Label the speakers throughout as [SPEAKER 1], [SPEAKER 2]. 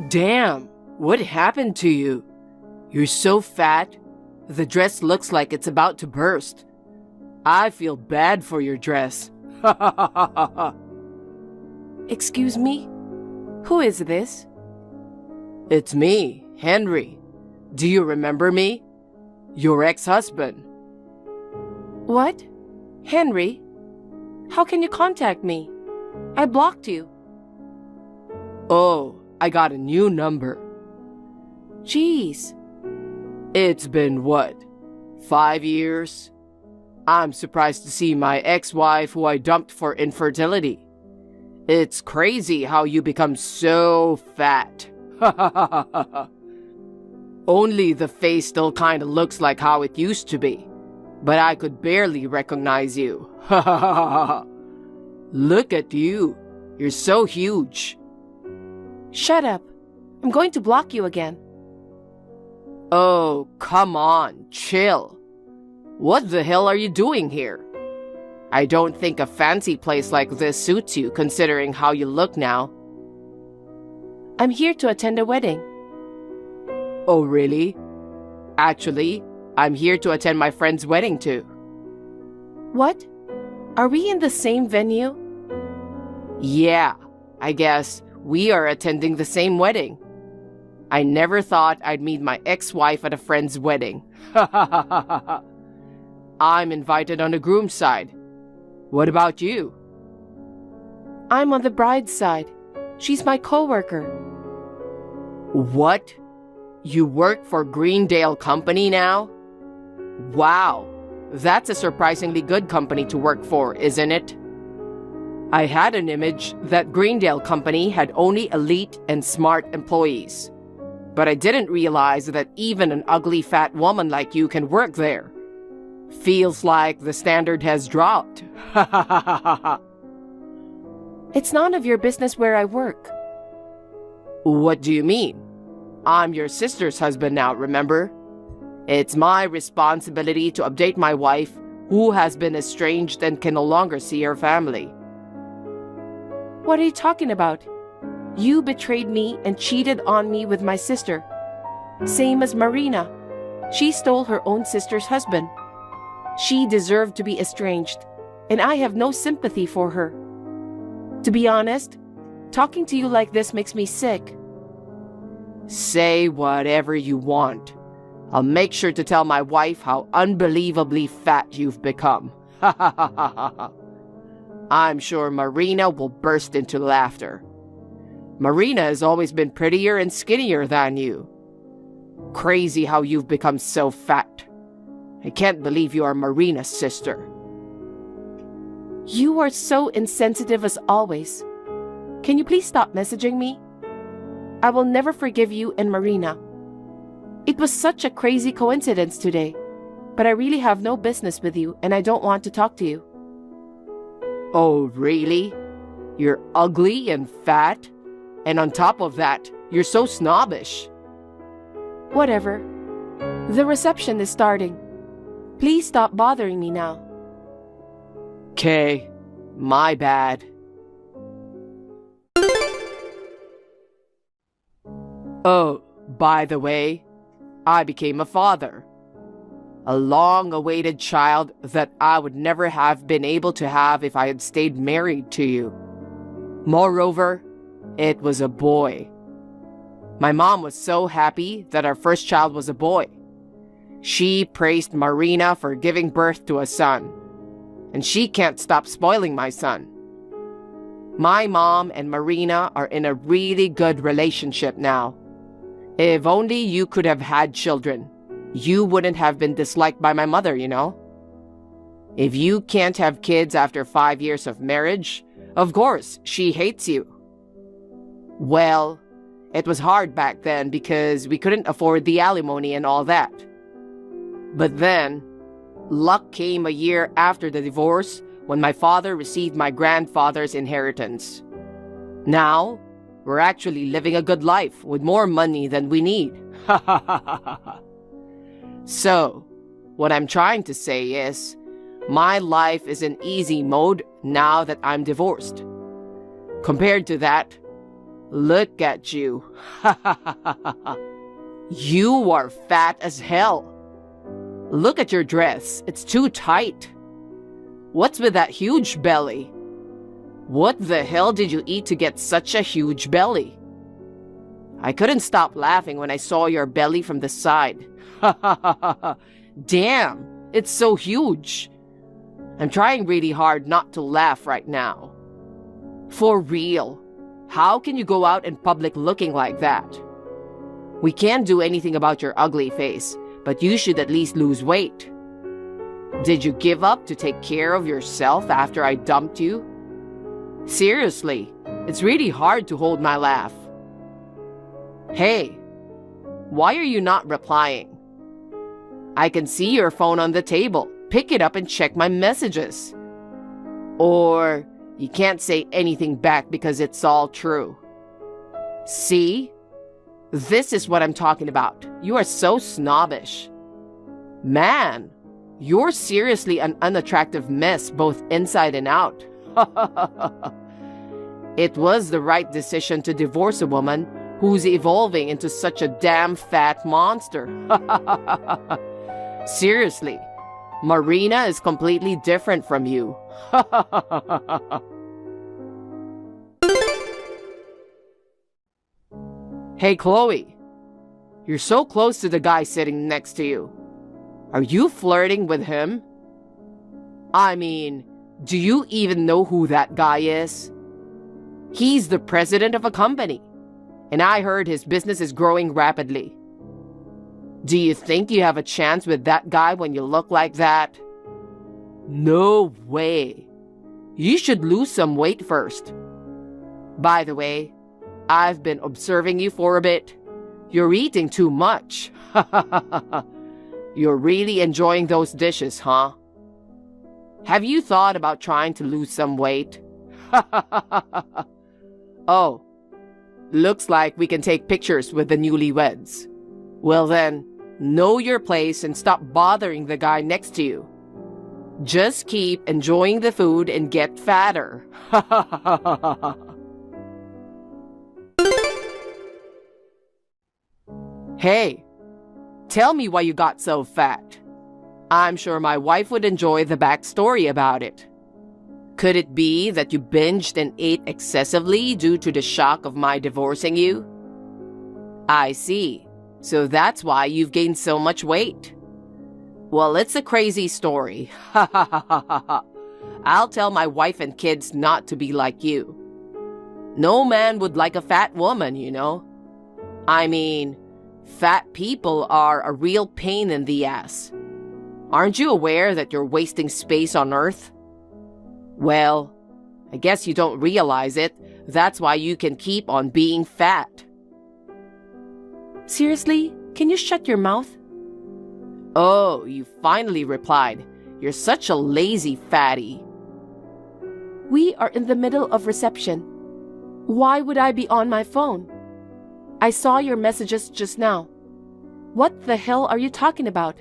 [SPEAKER 1] Damn, what happened to you? You're so fat. The dress looks like it's about to burst. I feel bad for your dress.
[SPEAKER 2] Excuse me? Who is this?
[SPEAKER 1] It's me, Henry. Do you remember me? Your ex-husband.
[SPEAKER 2] What? Henry? How can you contact me? I blocked you.
[SPEAKER 1] Oh, I got a new number.
[SPEAKER 2] Jeez.
[SPEAKER 1] It's been what? 5 years? I'm surprised to see my ex-wife who I dumped for infertility. It's crazy how you become so fat. Only the face still kinda looks like how it used to be. But I could barely recognize you. Look at you. You're so huge.
[SPEAKER 2] Shut up. I'm going to block you again.
[SPEAKER 1] Oh, come on, chill. What the hell are you doing here? I don't think a fancy place like this suits you, considering how you look now.
[SPEAKER 2] I'm here to attend a wedding.
[SPEAKER 1] Oh, really? Actually, I'm here to attend my friend's wedding too.
[SPEAKER 2] What? Are we in the same venue?
[SPEAKER 1] Yeah, I guess we are attending the same wedding. I never thought I'd meet my ex-wife at a friend's wedding. I'm invited on the groom's side. What about you?
[SPEAKER 2] I'm on the bride's side. She's my coworker.
[SPEAKER 1] What? You work for Greendale Company now? Wow, that's a surprisingly good company to work for, isn't it? I had an image that Greendale Company had only elite and smart employees. But I didn't realize that even an ugly fat woman like you can work there. Feels like the standard has dropped.
[SPEAKER 2] It's none of your business where I work.
[SPEAKER 1] What do you mean? I'm your sister's husband now, remember? It's my responsibility to update my wife, who has been estranged and can no longer see her family.
[SPEAKER 2] What are you talking about? You betrayed me and cheated on me with my sister. Same as Marina. She stole her own sister's husband. She deserved to be estranged, and I have no sympathy for her. To be honest, talking to you like this makes me sick.
[SPEAKER 1] Say whatever you want. I'll make sure to tell my wife how unbelievably fat you've become. I'm sure Marina will burst into laughter. Marina has always been prettier and skinnier than you. Crazy how you've become so fat. I can't believe you are Marina's sister.
[SPEAKER 2] You are so insensitive as always. Can you please stop messaging me? I will never forgive you and Marina. It was such a crazy coincidence today, but I really have no business with you and I don't want to talk to you.
[SPEAKER 1] Oh, really? You're ugly and fat? And on top of that, you're so snobbish.
[SPEAKER 2] Whatever. The reception is starting. Please stop bothering me now.
[SPEAKER 1] Okay, my bad. Oh, by the way, I became a father. A long-awaited child that I would never have been able to have if I had stayed married to you. Moreover, it was a boy. My mom was so happy that our first child was a boy. She praised Marina for giving birth to a son, and she can't stop spoiling my son. My mom and Marina are in a really good relationship now. If only you could have had children, you wouldn't have been disliked by my mother, you know? If you can't have kids after 5 years of marriage, of course, she hates you. Well, it was hard back then because we couldn't afford the alimony and all that. But then, luck came a year after the divorce when my father received my grandfather's inheritance. Now, we're actually living a good life with more money than we need. So, what I'm trying to say is, my life is in easy mode now that I'm divorced. Compared to that, Look at you. You are fat as hell. Look at your dress. It's too tight. What's with that huge belly? What the hell did you eat to get such a huge belly? I couldn't stop laughing when I saw your belly from the side. Damn, it's so huge. I'm trying really hard not to laugh right now. For real, how can you go out in public looking like that? We can't do anything about your ugly face, but you should at least lose weight. Did you give up to take care of yourself after I dumped you? Seriously, it's really hard to hold my laugh. Hey, why are you not replying? I can see your phone on the table. Pick it up and check my messages. Or you can't say anything back because it's all true. See? This is what I'm talking about. You are so snobbish. Man, you're seriously an unattractive mess both inside and out. It was the right decision to divorce a woman who's evolving into such a damn fat monster. Seriously, Marina is completely different from you. Hey, Chloe. You're so close to the guy sitting next to you. Are you flirting with him? I mean, do you even know who that guy is? He's the president of a company, and I heard his business is growing rapidly. Do you think you have a chance with that guy when you look like that? No way. You should lose some weight first. By the way, I've been observing you for a bit. You're eating too much. You're really enjoying those dishes, huh? Have you thought about trying to lose some weight? Oh, looks like we can take pictures with the newlyweds. Well then, know your place and stop bothering the guy next to you. Just keep enjoying the food and get fatter. Hey, tell me why you got so fat. I'm sure my wife would enjoy the backstory about it. Could it be that you binged and ate excessively due to the shock of my divorcing you? I see. So that's why you've gained so much weight. Well, it's a crazy story. I'll tell my wife and kids not to be like you. No man would like a fat woman, you know. I mean, fat people are a real pain in the ass. Aren't you aware that you're wasting space on Earth? Well, I guess you don't realize it. That's why you can keep on being fat.
[SPEAKER 2] Seriously? Can you shut your mouth?
[SPEAKER 1] Oh, you finally replied. You're such a lazy fatty.
[SPEAKER 2] We are in the middle of reception. Why would I be on my phone? I saw your messages just now. What the hell are you talking about?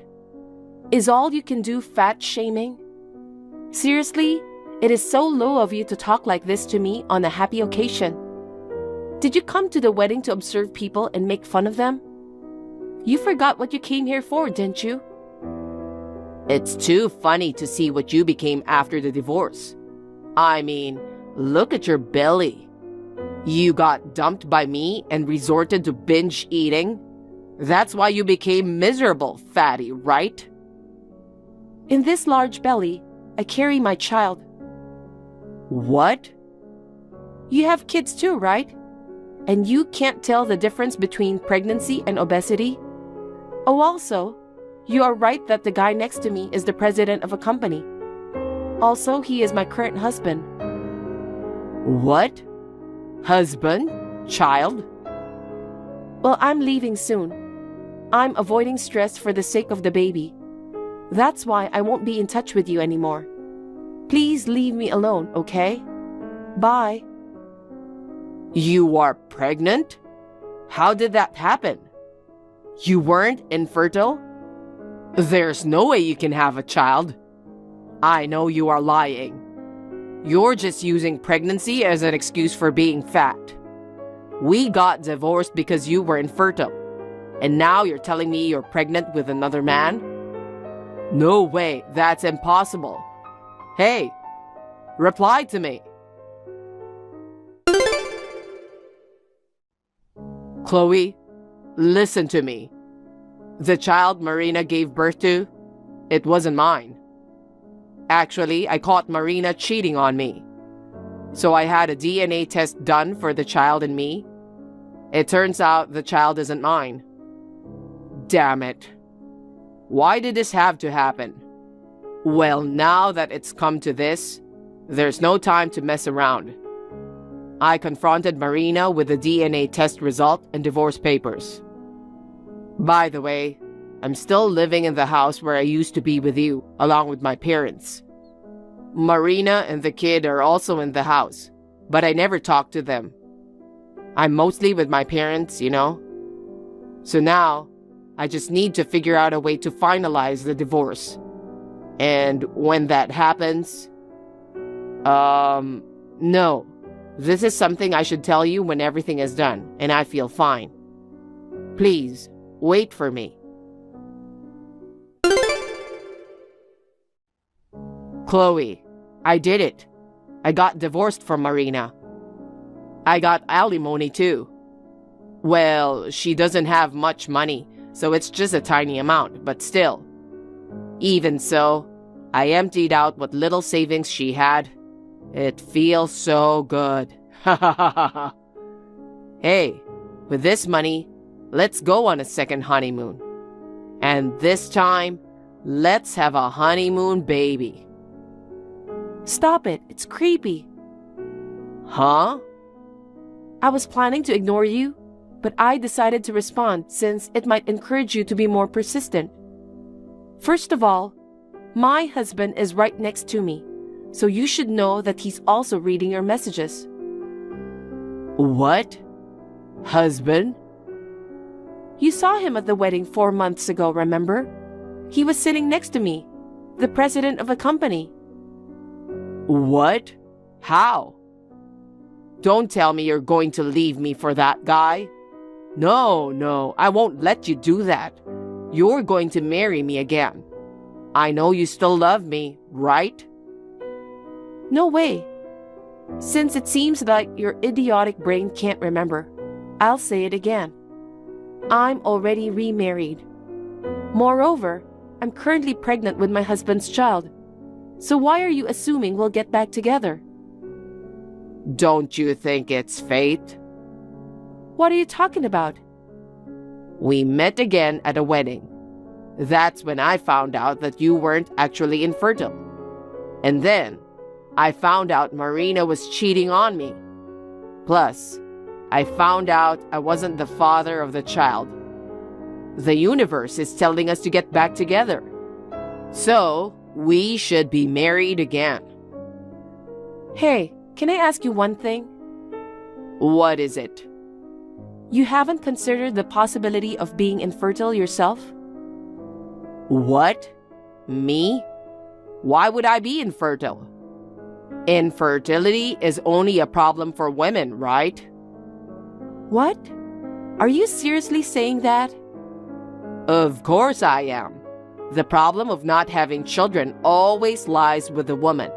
[SPEAKER 2] Is all you can do fat shaming? Seriously? It is so low of you to talk like this to me on a happy occasion. Did you come to the wedding to observe people and make fun of them? You forgot what you came here for, didn't you?
[SPEAKER 1] It's too funny to see what you became after the divorce. I mean, look at your belly. You got dumped by me and resorted to binge eating? That's why you became miserable, fatty, right?
[SPEAKER 2] In this large belly, I carry my child.
[SPEAKER 1] What?
[SPEAKER 2] You have kids too, right? And you can't tell the difference between pregnancy and obesity? Oh, also, you are right that the guy next to me is the president of a company. Also, he is my current husband.
[SPEAKER 1] What? Husband? Child?
[SPEAKER 2] Well, I'm leaving soon. I'm avoiding stress for the sake of the baby. That's why I won't be in touch with you anymore. Please leave me alone, okay? Bye.
[SPEAKER 1] You are pregnant? How did that happen? You weren't infertile? There's no way you can have a child. I know you are lying. You're just using pregnancy as an excuse for being fat. We got divorced because you were infertile. And now you're telling me you're pregnant with another man? No way, that's impossible. Hey, reply to me. Chloe, listen to me. The child Marina gave birth to, it wasn't mine. Actually, I caught Marina cheating on me. So I had a DNA test done for the child and me. It turns out the child isn't mine. Damn it. Why did this have to happen? Well, now that it's come to this, there's no time to mess around. I confronted Marina with the DNA test result and divorce papers. By the way, I'm still living in the house where I used to be with you, along with my parents. Marina and the kid are also in the house, but I never talk to them. I'm mostly with my parents, you know? So now, I just need to figure out a way to finalize the divorce. And when that happens... No. This is something I should tell you when everything is done, and I feel fine. Please, wait for me. Chloe, I did it. I got divorced from Marina. I got alimony too. Well, she doesn't have much money, so it's just a tiny amount, but still. Even so, I emptied out what little savings she had. It feels so good. Hey, with this money, let's go on a second honeymoon. And this time, let's have a honeymoon baby.
[SPEAKER 2] Stop it, it's creepy.
[SPEAKER 1] Huh?
[SPEAKER 2] I was planning to ignore you, but I decided to respond since it might encourage you to be more persistent. First of all, my husband is right next to me, so you should know that he's also reading your messages.
[SPEAKER 1] What? Husband?
[SPEAKER 2] You saw him at the wedding 4 months ago, remember? He was sitting next to me, the president of a company.
[SPEAKER 1] What? How? Don't tell me you're going to leave me for that guy. No, I won't let you do that. You're going to marry me again. I know you still love me, right?
[SPEAKER 2] No way. Since it seems like your idiotic brain can't remember, I'll say it again. I'm already remarried. Moreover, I'm currently pregnant with my husband's child. So why are you assuming we'll get back together?
[SPEAKER 1] Don't you think it's fate?
[SPEAKER 2] What are you talking about?
[SPEAKER 1] We met again at a wedding. That's when I found out that you weren't actually infertile. And then, I found out Marina was cheating on me. Plus, I found out I wasn't the father of the child. The universe is telling us to get back together. So, we should be married again.
[SPEAKER 2] Hey, can I ask you one thing?
[SPEAKER 1] What is it?
[SPEAKER 2] You haven't considered the possibility of being infertile yourself?
[SPEAKER 1] What? Me? Why would I be infertile? Infertility is only a problem for women, right?
[SPEAKER 2] What? Are you seriously saying that?
[SPEAKER 1] Of course I am. The problem of not having children always lies with the woman.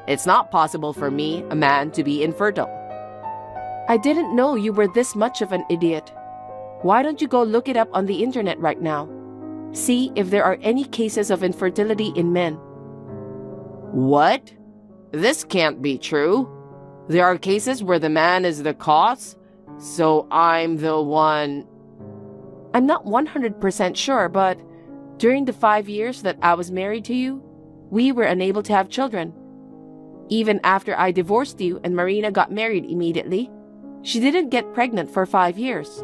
[SPEAKER 1] It's not possible for me, a man, to be infertile.
[SPEAKER 2] I didn't know you were this much of an idiot. Why don't you go look it up on the internet right now? See if there are any cases of infertility in men.
[SPEAKER 1] What? This can't be true. There are cases where the man is the cause, so I'm the one...
[SPEAKER 2] I'm not 100% sure, but during the 5 years that I was married to you, we were unable to have children. Even after I divorced you and Marina got married immediately, she didn't get pregnant for 5 years.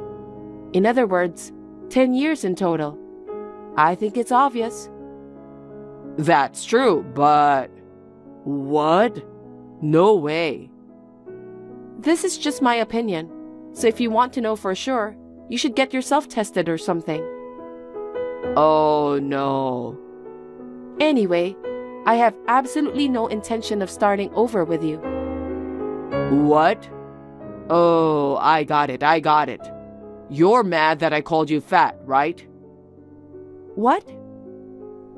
[SPEAKER 2] In other words, 10 years in total. I think it's obvious.
[SPEAKER 1] That's true, but... What? No way.
[SPEAKER 2] This is just my opinion, so if you want to know for sure, you should get yourself tested or something.
[SPEAKER 1] Oh no.
[SPEAKER 2] Anyway, I have absolutely no intention of starting over with you.
[SPEAKER 1] What? Oh, I got it. You're mad that I called you fat, right?
[SPEAKER 2] What?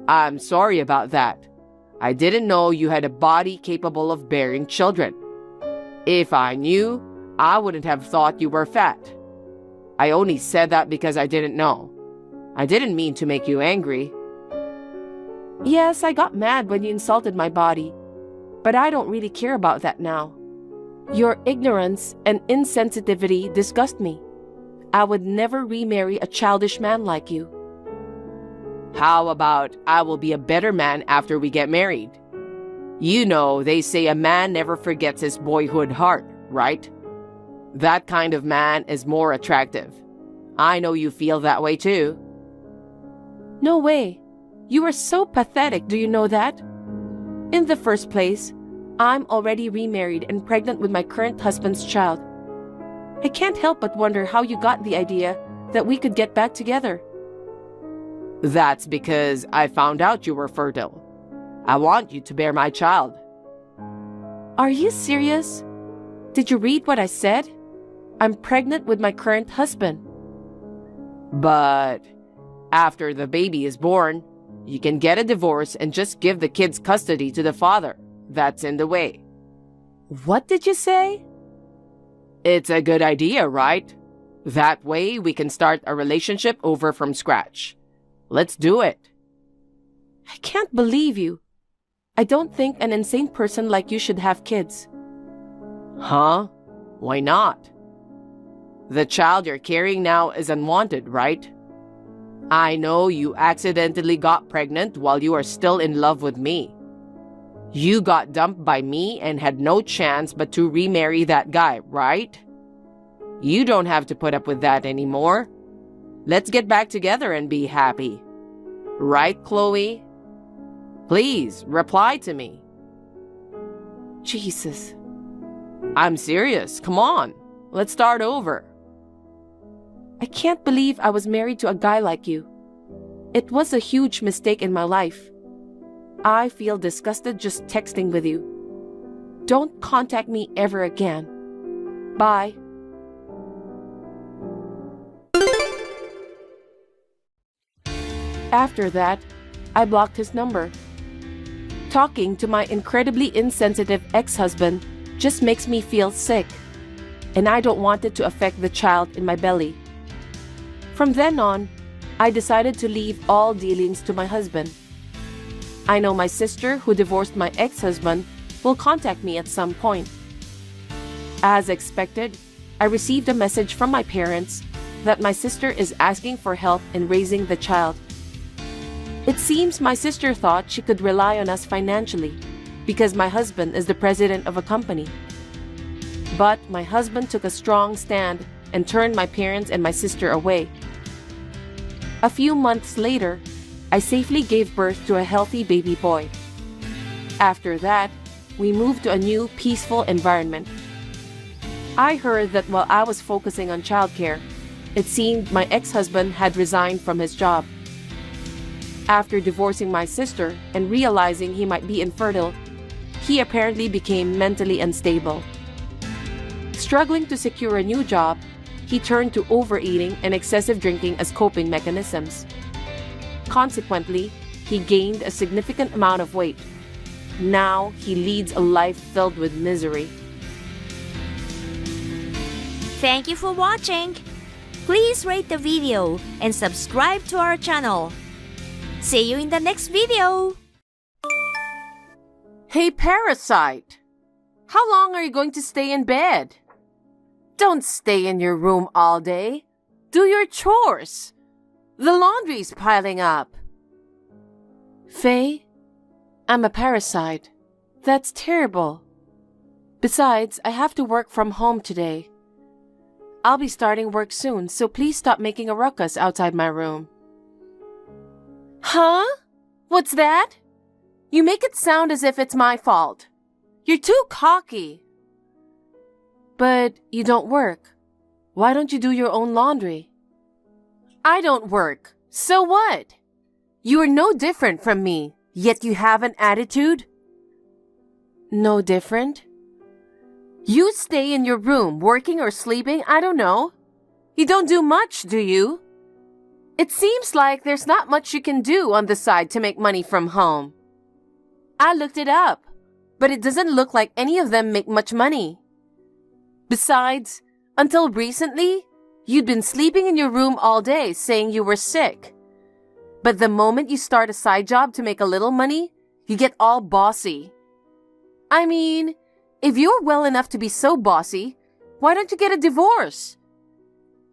[SPEAKER 1] I'm sorry about that. I didn't know you had a body capable of bearing children. If I knew, I wouldn't have thought you were fat. I only said that because I didn't know. I didn't mean to make you angry.
[SPEAKER 2] Yes, I got mad when you insulted my body, but I don't really care about that now. Your ignorance and insensitivity disgust me. I would never remarry a childish man like you.
[SPEAKER 1] How about I will be a better man after we get married? You know, they say a man never forgets his boyhood heart, right? That kind of man is more attractive. I know you feel that way too.
[SPEAKER 2] No way. You are so pathetic, do you know that? In the first place, I'm already remarried and pregnant with my current husband's child. I can't help but wonder how you got the idea that we could get back together.
[SPEAKER 1] That's because I found out you were fertile. I want you to bear my child.
[SPEAKER 2] Are you serious? Did you read what I said? I'm pregnant with my current husband.
[SPEAKER 1] But after the baby is born, you can get a divorce and just give the kid's custody to the father. That's in the way.
[SPEAKER 2] What did you say?
[SPEAKER 1] It's a good idea, right? That way we can start a relationship over from scratch. Let's do it.
[SPEAKER 2] I can't believe you. I don't think an insane person like you should have kids.
[SPEAKER 1] Huh? Why not? The child you're carrying now is unwanted, right? I know you accidentally got pregnant while you are still in love with me. You got dumped by me and had no chance but to remarry that guy, right? You don't have to put up with that anymore. Let's get back together and be happy. Right, Chloe? Please, reply to me.
[SPEAKER 2] Jesus.
[SPEAKER 1] I'm serious. Come on. Let's start over.
[SPEAKER 2] I can't believe I was married to a guy like you. It was a huge mistake in my life. I feel disgusted just texting with you. Don't contact me ever again. Bye. After that, I blocked his number. Talking to my incredibly insensitive ex-husband just makes me feel sick, and I don't want it to affect the child in my belly. From then on, I decided to leave all dealings to my husband. I know my sister, who divorced my ex-husband, will contact me at some point. As expected, I received a message from my parents that my sister is asking for help in raising the child. It seems my sister thought she could rely on us financially because my husband is the president of a company. But my husband took a strong stand and turned my parents and my sister away. A few months later, I safely gave birth to a healthy baby boy. After that, we moved to a new, peaceful environment. I heard that while I was focusing on childcare, it seemed my ex-husband had resigned from his job. After divorcing my sister and realizing he might be infertile, he apparently became mentally unstable. Struggling to secure a new job, he turned to overeating and excessive drinking as coping mechanisms. Consequently, he gained a significant amount of weight. Now he leads a life filled with misery.
[SPEAKER 3] Thank you for watching. Please rate the video and subscribe to our channel. See you in the next video.
[SPEAKER 2] Hey, parasite! How long are you going to stay in bed? Don't stay in your room all day. Do your chores. The laundry's piling up. Faye, I'm a parasite. That's terrible. Besides, I have to work from home today. I'll be starting work soon, so please stop making a ruckus outside my room. Huh? What's that? You make it sound as if it's my fault. You're too cocky. But you don't work. Why don't you do your own laundry? I don't work. So what? You are no different from me, yet you have an attitude? No different? You stay in your room, working or sleeping, I don't know. You don't do much, do you? It seems like there's not much you can do on the side to make money from home. I looked it up, but it doesn't look like any of them make much money. Besides, until recently, you'd been sleeping in your room all day saying you were sick. But the moment you start a side job to make a little money, you get all bossy. I mean, if you're well enough to be so bossy, why don't you get a divorce?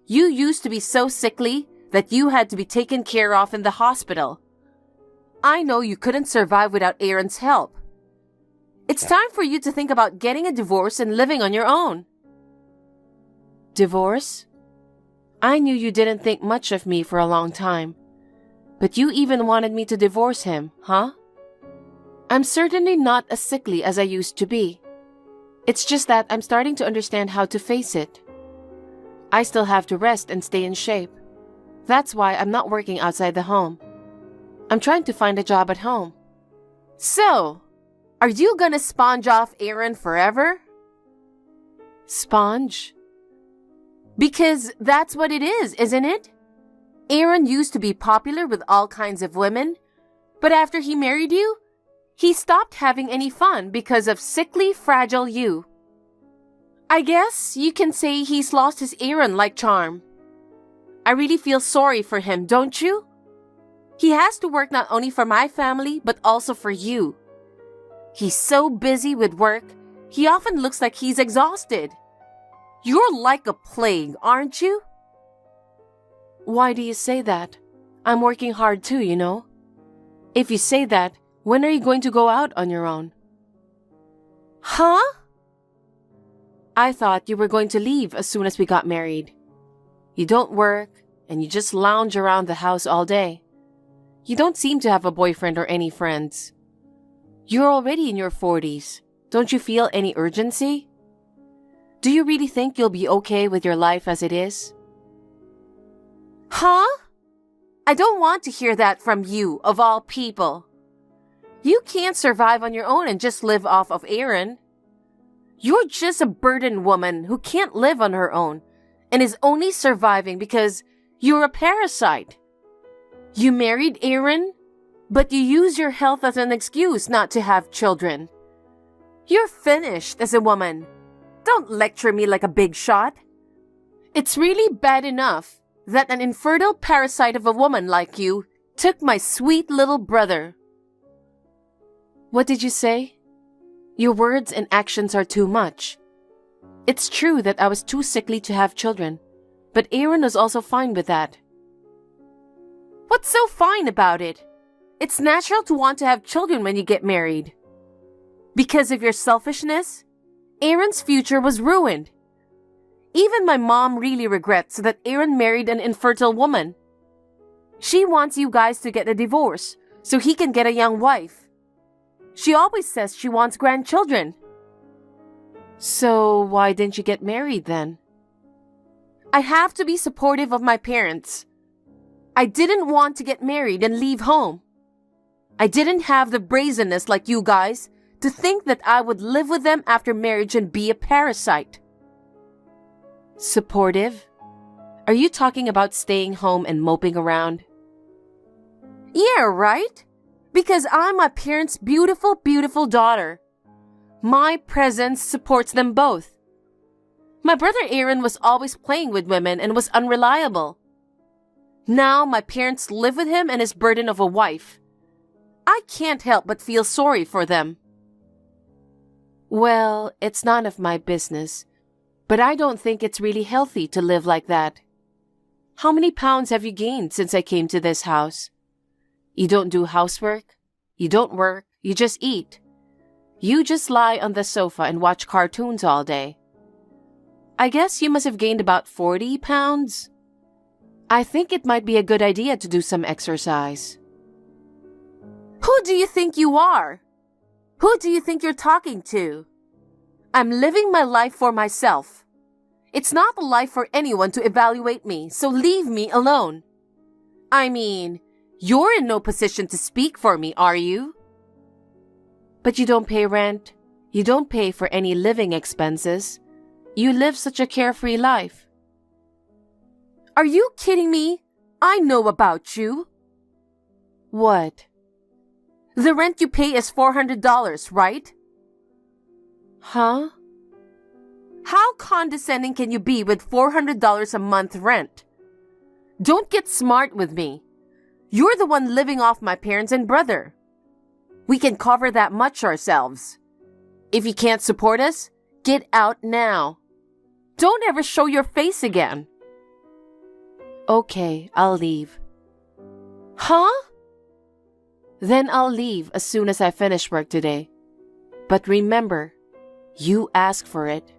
[SPEAKER 2] You used to be so sickly that you had to be taken care of in the hospital. I know you couldn't survive without Aaron's help. It's time for you to think about getting a divorce and living on your own. Divorce? I knew you didn't think much of me for a long time. But you even wanted me to divorce him, huh? I'm certainly not as sickly as I used to be. It's just that I'm starting to understand how to face it. I still have to rest and stay in shape. That's why I'm not working outside the home. I'm trying to find a job at home. So, are you gonna sponge off Aaron forever? Sponge? Because that's what it is, isn't it? Aaron used to be popular with all kinds of women, but after he married you, he stopped having any fun because of sickly, fragile you. I guess you can say he's lost his Aaron-like charm. I really feel sorry for him, don't you? He has to work not only for my family, but also for you. He's so busy with work, he often looks like he's exhausted. You're like a plague, aren't you? Why do you say that? I'm working hard too, you know. If you say that, when are you going to go out on your own? Huh? I thought you were going to leave as soon as we got married. You don't work, and you just lounge around the house all day. You don't seem to have a boyfriend or any friends. You're already in your 40s. Don't you feel any urgency? Do you really think you'll be okay with your life as it is? Huh? I don't want to hear that from you, of all people. You can't survive on your own and just live off of Aaron. You're just a burdened woman who can't live on her own and is only surviving because you're a parasite. You married Aaron, but you use your health as an excuse not to have children. You're finished as a woman. Don't lecture me like a big shot. It's really bad enough that an infertile parasite of a woman like you took my sweet little brother. What did you say? Your words and actions are too much. It's true that I was too sickly to have children, but Aaron was also fine with that. What's so fine about it? It's natural to want to have children when you get married. Because of your selfishness, Aaron's future was ruined. Even my mom really regrets that Aaron married an infertile woman. She wants you guys to get a divorce so he can get a young wife. She always says she wants grandchildren. So why didn't you get married then? I have to be supportive of my parents. I didn't want to get married and leave home. I didn't have the brazenness like you guys to think that I would live with them after marriage and be a parasite. Supportive? Are you talking about staying home and moping around? Yeah, right? Because I'm my parents' beautiful, beautiful daughter. My presence supports them both. My brother Aaron was always playing with women and was unreliable. Now my parents live with him and his burden of a wife. I can't help but feel sorry for them. Well, it's none of my business, but I don't think it's really healthy to live like that. How many pounds have you gained since I came to this house? You don't do housework, you don't work, you just eat. You just lie on the sofa and watch cartoons all day. I guess you must have gained about 40 pounds. I think it might be a good idea to do some exercise. Who do you think you are? Who do you think you're talking to? I'm living my life for myself. It's not a life for anyone to evaluate me, so leave me alone. I mean, you're in no position to speak for me, are you? But you don't pay rent, You don't pay for any living expenses. You live such a carefree life.
[SPEAKER 4] Are you kidding me? I know about you.
[SPEAKER 2] What?
[SPEAKER 4] The rent you pay is $400, right?
[SPEAKER 2] Huh?
[SPEAKER 4] How condescending can you be with $400 a month rent? Don't get smart with me. You're the one living off my parents and brother. We can cover that much ourselves. If you can't support us, get out now. Don't ever show your face again.
[SPEAKER 2] Okay, I'll leave.
[SPEAKER 4] Huh?
[SPEAKER 2] Then I'll leave as soon as I finish work today. But remember, you asked for it.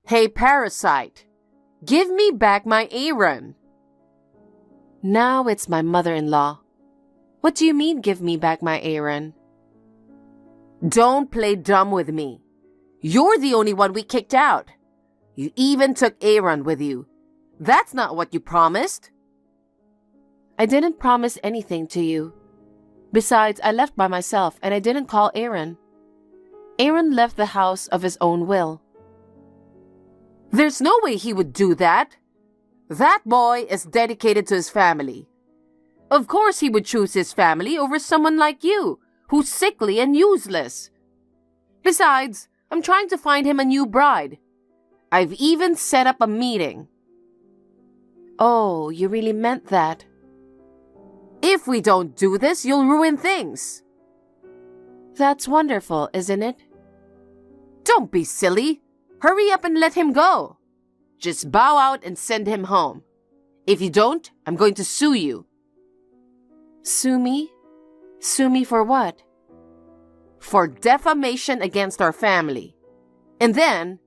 [SPEAKER 4] Hey, parasite. Give me back my Aaron.
[SPEAKER 2] Now it's my mother-in-law. What do you mean, give me back my Aaron?
[SPEAKER 4] Don't play dumb with me. You're the only one we kicked out. You even took Aaron with you. That's not what you promised.
[SPEAKER 2] I didn't promise anything to you. Besides, I left by myself and I didn't call Aaron. Aaron left the house of his own will.
[SPEAKER 4] There's no way he would do that. That boy is dedicated to his family. Of course he would choose his family over someone like you, who's sickly and useless. Besides, I'm trying to find him a new bride. I've even set up a meeting.
[SPEAKER 2] Oh, you really meant that?
[SPEAKER 4] If we don't do this, you'll ruin things.
[SPEAKER 2] That's wonderful, isn't it?
[SPEAKER 4] Don't be silly. Hurry up and let him go. Just bow out and send him home. If you don't, I'm going to sue you.
[SPEAKER 2] Sue me? Sue me for what?
[SPEAKER 4] For defamation against our family. And then,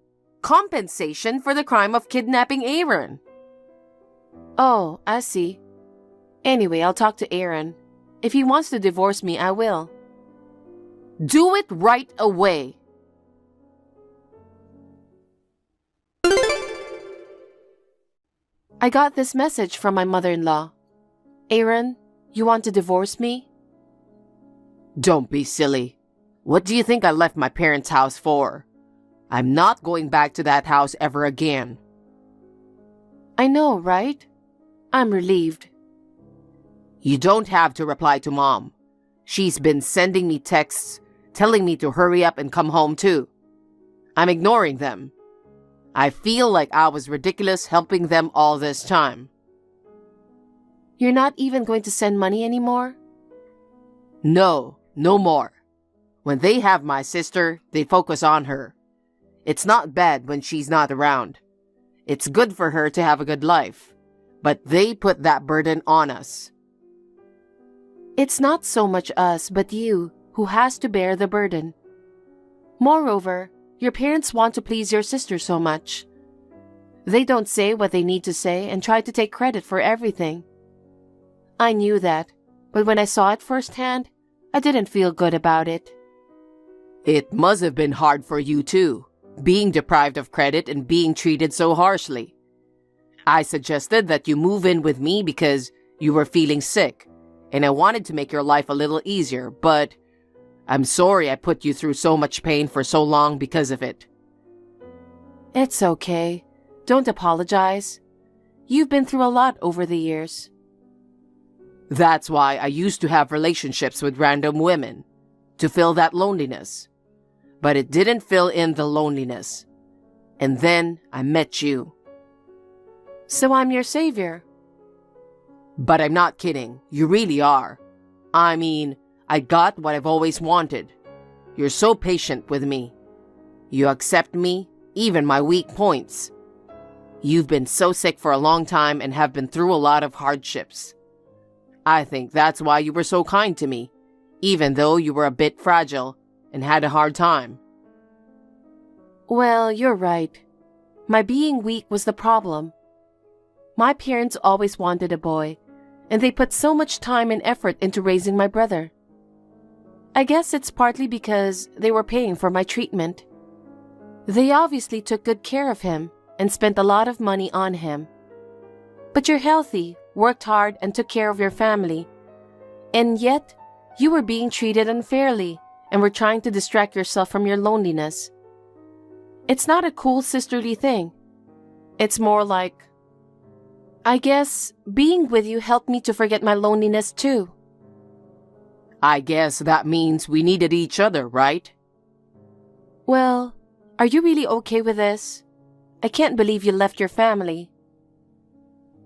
[SPEAKER 4] compensation for the crime of kidnapping Aaron.
[SPEAKER 2] Oh, I see. Anyway, I'll talk to Aaron. If he wants to divorce me, I will.
[SPEAKER 4] Do it right away.
[SPEAKER 2] I got this message from my mother-in-law. Aaron, you want to divorce me?
[SPEAKER 4] Don't be silly. What do you think I left my parents' house for? I'm not going back to that house ever again.
[SPEAKER 2] I know, right? I'm relieved.
[SPEAKER 4] You don't have to reply to Mom. She's been sending me texts telling me to hurry up and come home too. I'm ignoring them. I feel like I was ridiculous helping them all this time.
[SPEAKER 2] You're not even going to send money anymore?
[SPEAKER 4] No, no more. When they have my sister, they focus on her. It's not bad when she's not around. It's good for her to have a good life. But they put that burden on us.
[SPEAKER 2] It's not so much us, but you, who has to bear the burden. Moreover, your parents want to please your sister so much. They don't say what they need to say and try to take credit for everything. I knew that, but when I saw it firsthand, I didn't feel good about it.
[SPEAKER 4] It must have been hard for you too, being deprived of credit and being treated so harshly. I suggested that you move in with me because you were feeling sick, and I wanted to make your life a little easier, but I'm sorry I put you through so much pain for so long because of it.
[SPEAKER 2] It's okay. Don't apologize. You've been through a lot over the years.
[SPEAKER 4] That's why I used to have relationships with random women, to fill that loneliness. But it didn't fill in the loneliness. And then I met you.
[SPEAKER 2] So I'm your savior.
[SPEAKER 4] But I'm not kidding. You really are. I mean, I got what I've always wanted. You're so patient with me. You accept me, even my weak points. You've been so sick for a long time and have been through a lot of hardships. I think that's why you were so kind to me, even though you were a bit fragile and had a hard time.
[SPEAKER 2] Well, you're right. My being weak was the problem. My parents always wanted a boy, and they put so much time and effort into raising my brother. I guess it's partly because they were paying for my treatment. They obviously took good care of him and spent a lot of money on him. But you're healthy, worked hard, and took care of your family. And yet, you were being treated unfairly and were trying to distract yourself from your loneliness. It's not a cool sisterly thing. It's more like, I guess being with you helped me to forget my loneliness too.
[SPEAKER 4] I guess that means we needed each other, right?
[SPEAKER 2] Well, are you really okay with this? I can't believe you left your family.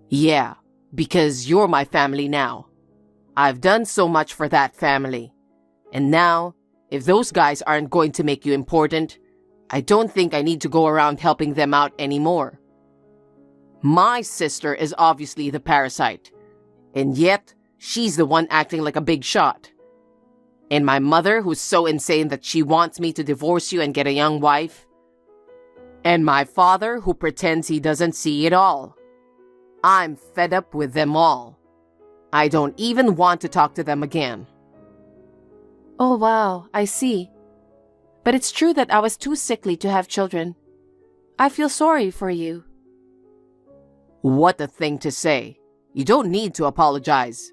[SPEAKER 4] Yeah, because you're my family now. I've done so much for that family. And now, if those guys aren't going to make you important, I don't think I need to go around helping them out anymore. My sister is obviously the parasite, and yet she's the one acting like a big shot. And my mother, who's so insane that she wants me to divorce you and get a young wife. And my father, who pretends he doesn't see it all. I'm fed up with them all. I don't even want to talk to them again.
[SPEAKER 2] Oh wow, I see. But it's true that I was too sickly to have children. I feel sorry for you.
[SPEAKER 4] What a thing to say. You don't need to apologize.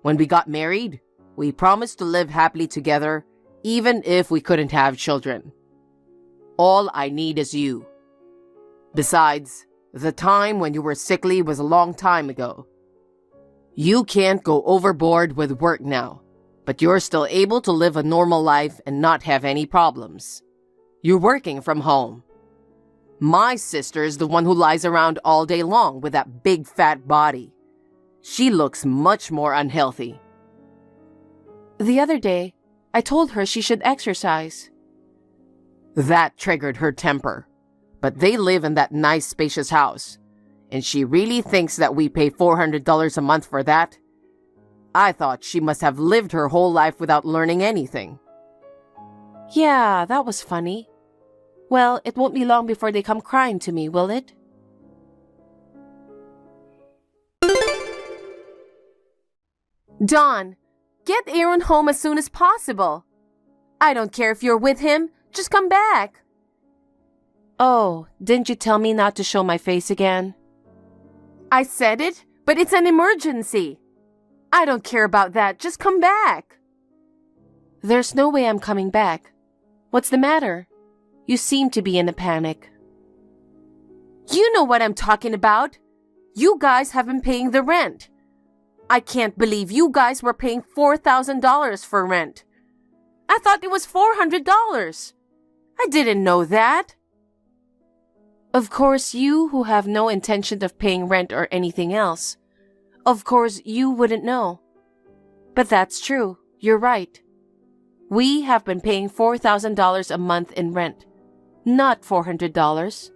[SPEAKER 4] When we got married, we promised to live happily together, even if we couldn't have children. All I need is you. Besides, the time when you were sickly was a long time ago. You can't go overboard with work now, but you're still able to live a normal life and not have any problems. You're working from home. My sister's the one who lies around all day long with that big fat body. She looks much more unhealthy.
[SPEAKER 2] The other day, I told her she should exercise.
[SPEAKER 4] That triggered her temper. But they live in that nice spacious house, and she really thinks that we pay $400 a month for that? I thought she must have lived her whole life without learning anything.
[SPEAKER 2] Yeah, that was funny. Well, it won't be long before they come crying to me, will it?
[SPEAKER 1] Dawn, get Aaron home as soon as possible. I don't care if you're with him, just come back.
[SPEAKER 2] Oh, didn't you tell me not to show my face again?
[SPEAKER 1] I said it, but it's an emergency. I don't care about that, just come back.
[SPEAKER 2] There's no way I'm coming back. What's the matter? You seem to be in a panic.
[SPEAKER 1] You know what I'm talking about. You guys have been paying the rent. I can't believe you guys were paying $4,000 for rent. I thought it was $400. I didn't know that.
[SPEAKER 2] Of course, you who have no intention of paying rent or anything else. Of course, you wouldn't know. But that's true. You're right. We have been paying $4,000 a month in rent, not $400.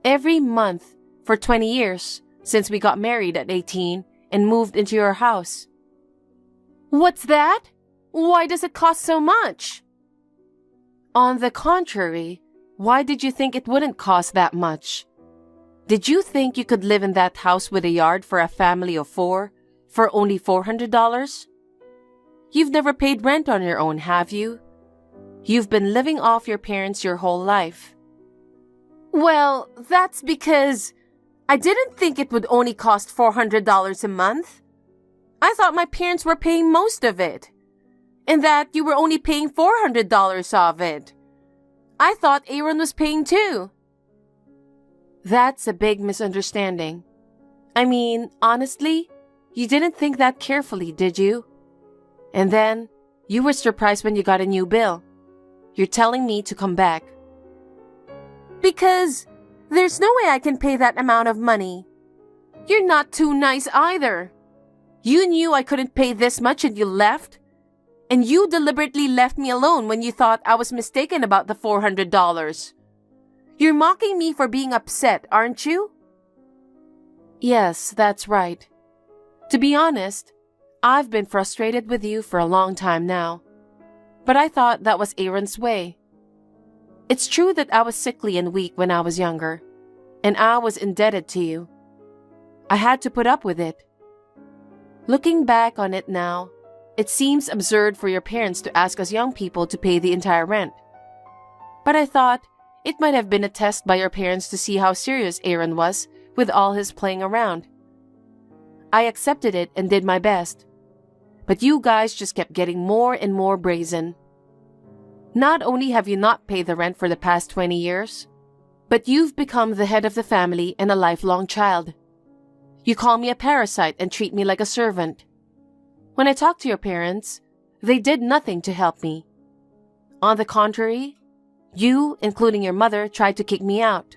[SPEAKER 2] Every month for 20 years since we got married at 18 and moved into your house.
[SPEAKER 1] What's that? Why does it cost so much?
[SPEAKER 2] On the contrary, why did you think it wouldn't cost that much? Did you think you could live in that house with a yard for a family of 4 for only $400? You've never paid rent on your own, have you? You've been living off your parents your whole life.
[SPEAKER 1] Well, that's because I didn't think it would only cost $400 a month. I thought my parents were paying most of it, and that you were only paying $400 of it. I thought Aaron was paying too.
[SPEAKER 2] That's a big misunderstanding. I mean, honestly, you didn't think that carefully, did you? And then, you were surprised when you got a new bill. You're telling me to come back.
[SPEAKER 1] Because there's no way I can pay that amount of money. You're not too nice either. You knew I couldn't pay this much and you left. And you deliberately left me alone when you thought I was mistaken about the $400. You're mocking me for being upset, aren't you?
[SPEAKER 2] Yes, that's right. To be honest, I've been frustrated with you for a long time now. But I thought that was Aaron's way. It's true that I was sickly and weak when I was younger, and I was indebted to you. I had to put up with it. Looking back on it now, it seems absurd for your parents to ask us young people to pay the entire rent. But I thought it might have been a test by your parents to see how serious Aaron was with all his playing around. I accepted it and did my best. But you guys just kept getting more and more brazen. Not only have you not paid the rent for the past 20 years, but you've become the head of the family and a lifelong child. You call me a parasite and treat me like a servant. When I talk to your parents, they did nothing to help me. On the contrary, you, including your mother, tried to kick me out.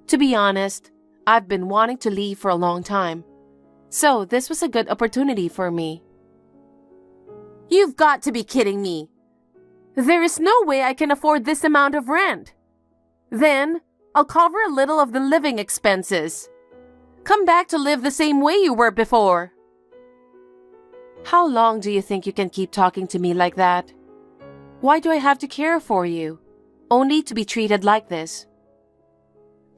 [SPEAKER 2] To be honest, I've been wanting to leave for a long time, so this was a good opportunity for me.
[SPEAKER 4] You've got to be kidding me.
[SPEAKER 2] There is no way I can afford this amount of rent. Then, I'll cover a little of the living expenses. Come back to live the same way you were before. How long do you think you can keep talking to me like that? Why do I have to care for you, only to be treated like this?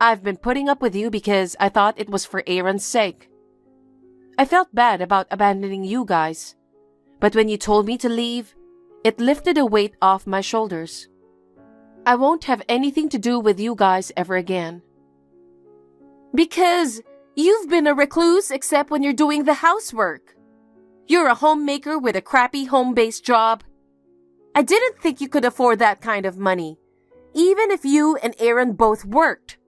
[SPEAKER 2] I've been putting up with you because I thought it was for Aaron's sake. I felt bad about abandoning you guys, but when you told me to leave, it lifted a weight off my shoulders. I won't have anything to do with you guys ever again. Because you've been a recluse except when you're doing the housework. You're a homemaker with a crappy home-based job. I didn't think you could afford that kind of money, even if you and Aaron both worked.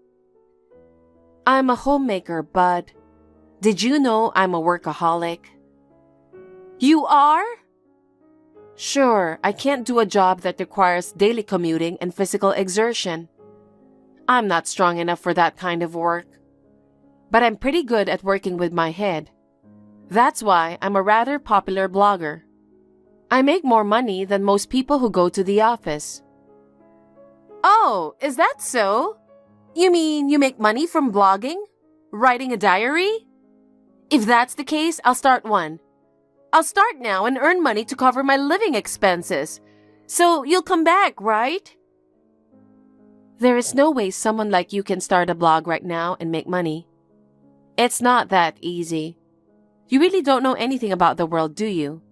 [SPEAKER 2] I'm a homemaker, bud. Did you know I'm a workaholic? You are? Sure, I can't do a job that requires daily commuting and physical exertion. I'm not strong enough for that kind of work. But I'm pretty good at working with my head. That's why I'm a rather popular blogger. I make more money than most people who go to the office. Oh, is that so? You mean you make money from blogging? Writing a diary? If that's the case, I'll start one. I'll start now and earn money to cover my living expenses. So you'll come back, right? There is no way someone like you can start a blog right now and make money. It's not that easy. You really don't know anything about the world, do you?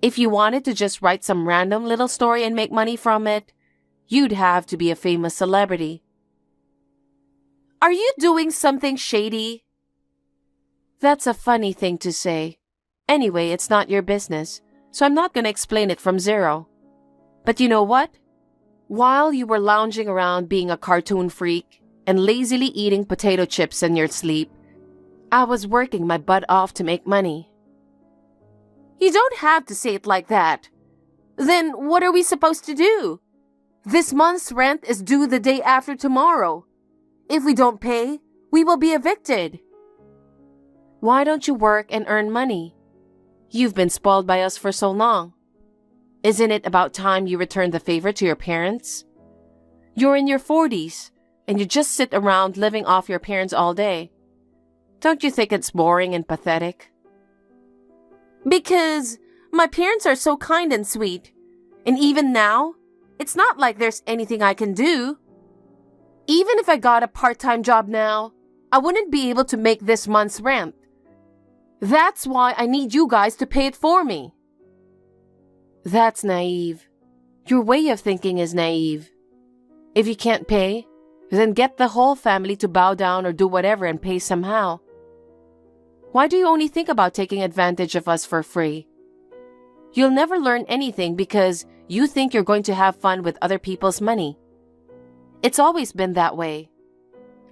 [SPEAKER 2] If you wanted to just write some random little story and make money from it, you'd have to be a famous celebrity. Are you doing something shady? That's a funny thing to say. Anyway, it's not your business, so I'm not going to explain it from zero. But you know what? While you were lounging around being a cartoon freak and lazily eating potato chips in your sleep, I was working my butt off to make money. You don't have to say it like that. Then what are we supposed to do? This month's rent is due the day after tomorrow. If we don't pay, we will be evicted. Why don't you work and earn money? You've been spoiled by us for so long. Isn't it about time you return the favor to your parents? You're in your 40s, and you just sit around living off your parents all day. Don't you think it's boring and pathetic? Because my parents are so kind and sweet, and even now, it's not like there's anything I can do. Even if I got a part-time job now, I wouldn't be able to make this month's rent. That's why I need you guys to pay it for me. That's naive. Your way of thinking is naive. If you can't pay, then get the whole family to bow down or do whatever and pay somehow. Why do you only think about taking advantage of us for free? You'll never learn anything because you think you're going to have fun with other people's money. It's always been that way.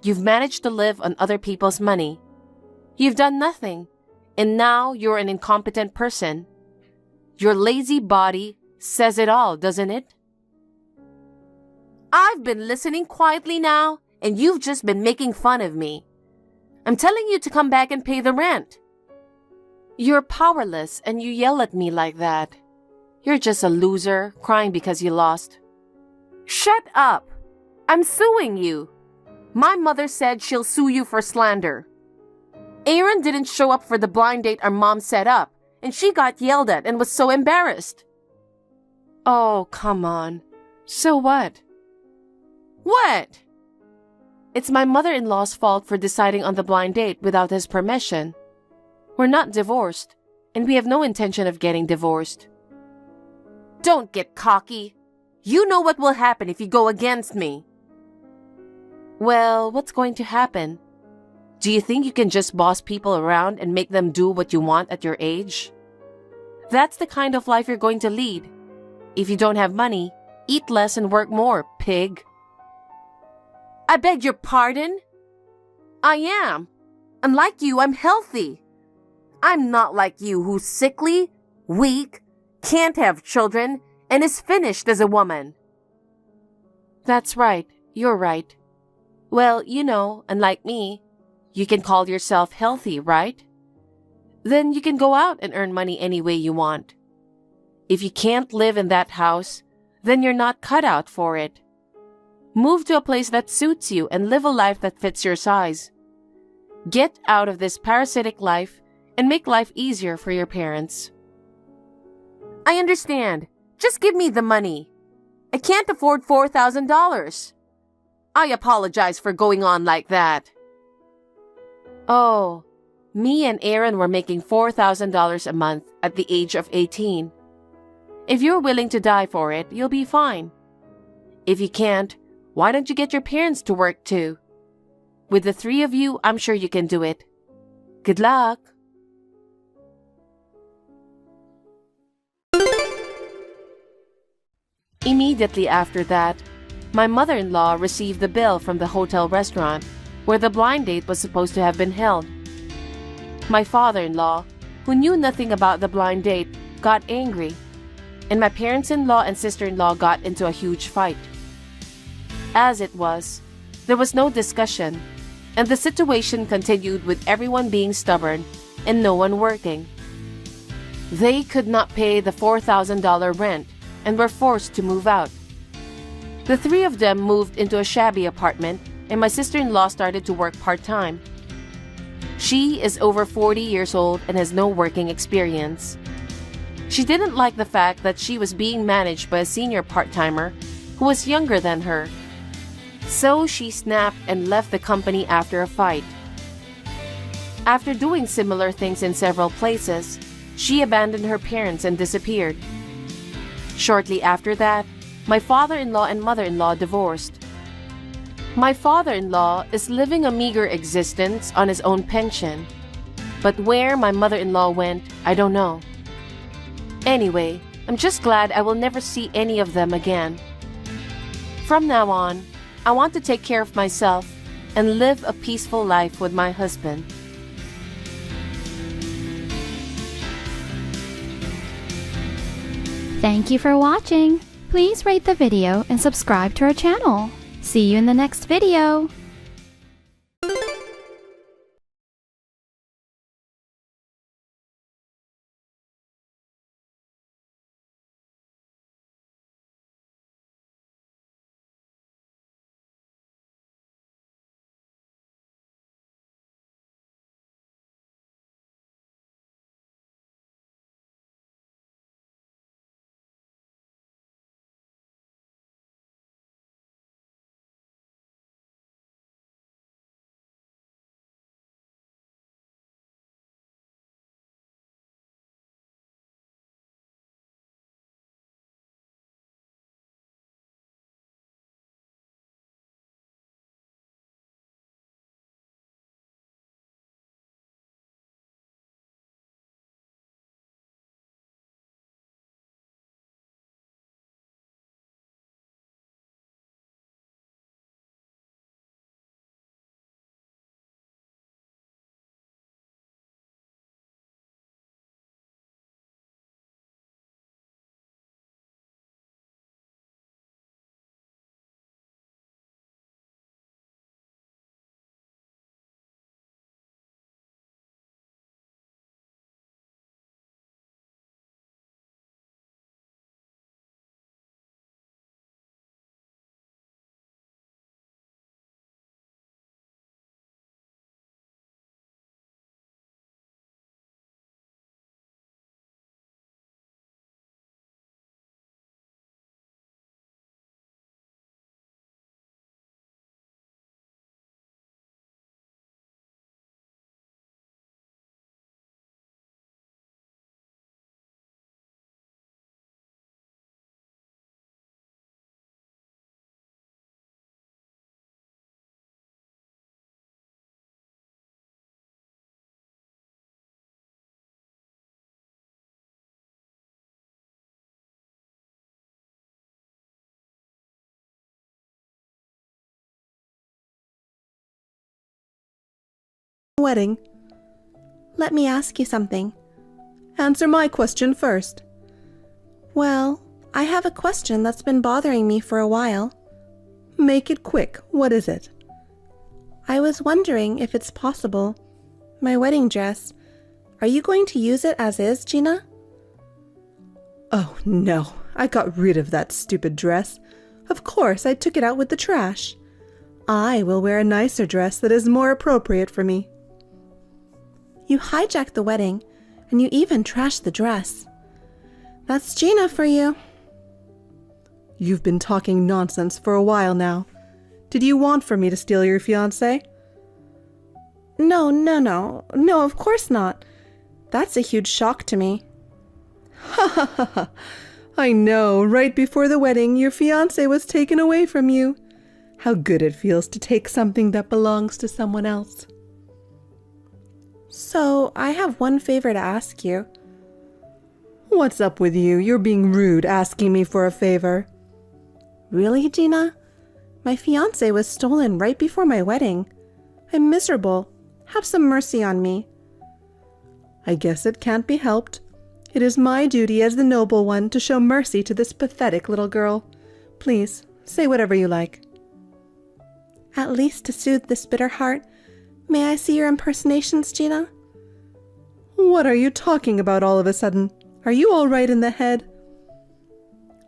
[SPEAKER 2] You've managed to live on other people's money. You've done nothing, and now you're an incompetent person. Your lazy body says it all, doesn't it? I've been listening quietly now, and you've just been making fun of me. I'm telling you to come back and pay the rent. You're powerless, and you yell at me like that. You're just a loser, crying because you lost. Shut up! I'm suing you. My mother said she'll sue you for slander. Aaron didn't show up for the blind date our mom set up, and she got yelled at and was so embarrassed. Oh, come on. So what? What? It's my mother-in-law's fault for deciding on the blind date without his permission. We're not divorced, and we have no intention of getting divorced. Don't get cocky. You know what will happen if you go against me. Well, what's going to happen? Do you think you can just boss people around and make them do what you want at your age? That's the kind of life you're going to lead. If you don't have money, eat less and work more, pig.
[SPEAKER 4] I beg your pardon? I am. Unlike you, I'm healthy. I'm not like you who's sickly, weak, can't have children, and is finished as a woman.
[SPEAKER 2] That's right. You're right. Well, unlike me, you can call yourself healthy, right? Then you can go out and earn money any way you want. If you can't live in that house, then you're not cut out for it. Move to a place that suits you and live a life that fits your size. Get out of this parasitic life and make life easier for your parents.
[SPEAKER 4] I understand. Just give me the money. I can't afford $4,000. I apologize for going on like that.
[SPEAKER 2] Oh, me and Aaron were making $4,000 a month at the age of 18. If you're willing to die for it, you'll be fine. If you can't, why don't you get your parents to work too? With the three of you, I'm sure you can do it. Good luck! Immediately after that, my mother-in-law received the bill from the hotel restaurant where the blind date was supposed to have been held. My father-in-law, who knew nothing about the blind date, got angry, and my parents-in-law and sister-in-law got into a huge fight. As it was, there was no discussion, and the situation continued with everyone being stubborn and no one working. They could not pay the $4,000 rent and were forced to move out. The three of them moved into a shabby apartment, and my sister-in-law started to work part-time. She is over 40 years old and has no working experience. She didn't like the fact that she was being managed by a senior part-timer who was younger than her. So she snapped and left the company after a fight. After doing similar things in several places, she abandoned her parents and disappeared. Shortly after that, my father-in-law and mother-in-law divorced. My father-in-law is living a meager existence on his own pension, but where my mother-in-law went, I don't know. Anyway, I'm just glad I will never see any of them again. From now on, I want to take care of myself and live a peaceful life with my husband.
[SPEAKER 5] Thank you for watching. Please rate the video and subscribe to our channel. See you in the next video.
[SPEAKER 6] wedding.
[SPEAKER 2] Let me ask you something.
[SPEAKER 6] Answer my question first.
[SPEAKER 2] Well, I have a question that's been bothering me for a while.
[SPEAKER 6] Make it quick. What is it?
[SPEAKER 2] I was wondering if it's possible. My wedding dress. Are you going to use it as is, Gina?
[SPEAKER 6] Oh, no. I got rid of that stupid dress. Of course, I took it out with the trash. I will wear a nicer dress that is more appropriate for me.
[SPEAKER 2] You hijacked the wedding, and you even trashed the dress. That's Gina for you.
[SPEAKER 6] You've been talking nonsense for a while now. Did you want for me to steal your fiancé?
[SPEAKER 2] No, of course not. That's a huge shock to me.
[SPEAKER 6] Ha ha ha ha. I know, right before the wedding, your fiancé was taken away from you. How good it feels to take something that belongs to someone else.
[SPEAKER 2] So, I have one favor to ask you.
[SPEAKER 6] What's up with you? You're being rude asking me for a favor.
[SPEAKER 2] Really, Gina? My fiancé was stolen right before my wedding. I'm miserable. Have some mercy on me.
[SPEAKER 6] I guess it can't be helped. It is my duty as the noble one to show mercy to this pathetic little girl. Please, say whatever you like.
[SPEAKER 2] At least to soothe this bitter heart, may I see your impersonations, Gina?
[SPEAKER 6] What are you talking about all of a sudden? Are you all right in the head?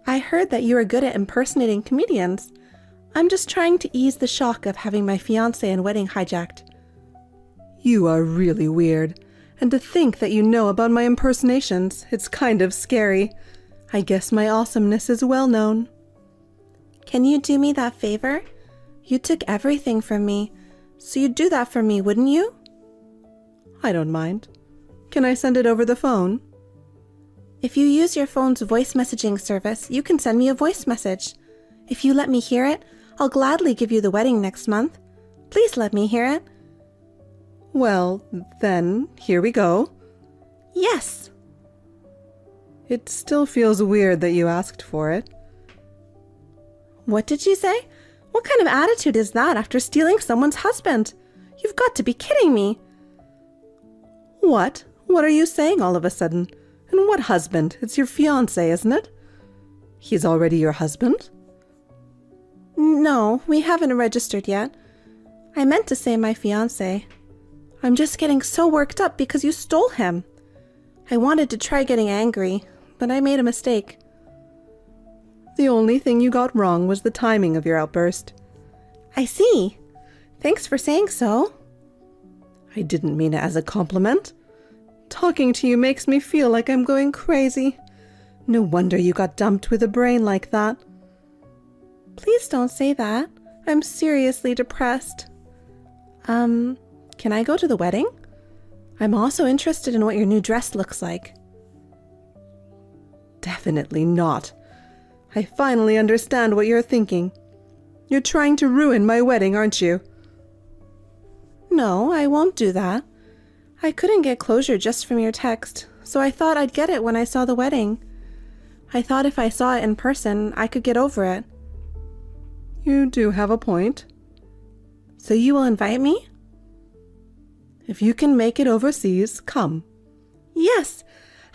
[SPEAKER 2] I heard that you are good at impersonating comedians. I'm just trying to ease the shock of having my fiancé and wedding hijacked.
[SPEAKER 6] You are really weird. And to think that you know about my impersonations, it's kind of scary. I guess my awesomeness is well known.
[SPEAKER 2] Can you do me that favor? You took everything from me, so you'd do that for me, wouldn't you?
[SPEAKER 6] I don't mind. Can I send it over the phone?
[SPEAKER 2] If you use your phone's voice messaging service, you can send me a voice message. If you let me hear it, I'll gladly give you the wedding next month. Please let me hear it.
[SPEAKER 6] Well, then, here we go.
[SPEAKER 2] Yes.
[SPEAKER 6] It still feels weird that you asked for it.
[SPEAKER 2] What did you say? What kind of attitude is that after stealing someone's husband? You've got to be kidding me.
[SPEAKER 6] What? What are you saying all of a sudden? And what husband? It's your fiancé, isn't it? He's already your husband?
[SPEAKER 2] No, we haven't registered yet. I meant to say my fiancé. I'm just getting so worked up because you stole him. I wanted to try getting angry, but I made a mistake.
[SPEAKER 6] The only thing you got wrong was the timing of your outburst.
[SPEAKER 2] I see. Thanks for saying so.
[SPEAKER 6] I didn't mean it as a compliment. Talking to you makes me feel like I'm going crazy. No wonder you got dumped with a brain like that.
[SPEAKER 2] Please don't say that. I'm seriously depressed. Can I go to the wedding? I'm also interested in what your new dress looks like.
[SPEAKER 6] Definitely not. I finally understand what you're thinking. You're trying to ruin my wedding, aren't you?
[SPEAKER 2] No, I won't do that. I couldn't get closure just from your text, so I thought I'd get it when I saw the wedding. I thought if I saw it in person, I could get over it.
[SPEAKER 6] You do have a point.
[SPEAKER 2] So you will invite me?
[SPEAKER 6] If you can make it overseas, come.
[SPEAKER 2] Yes,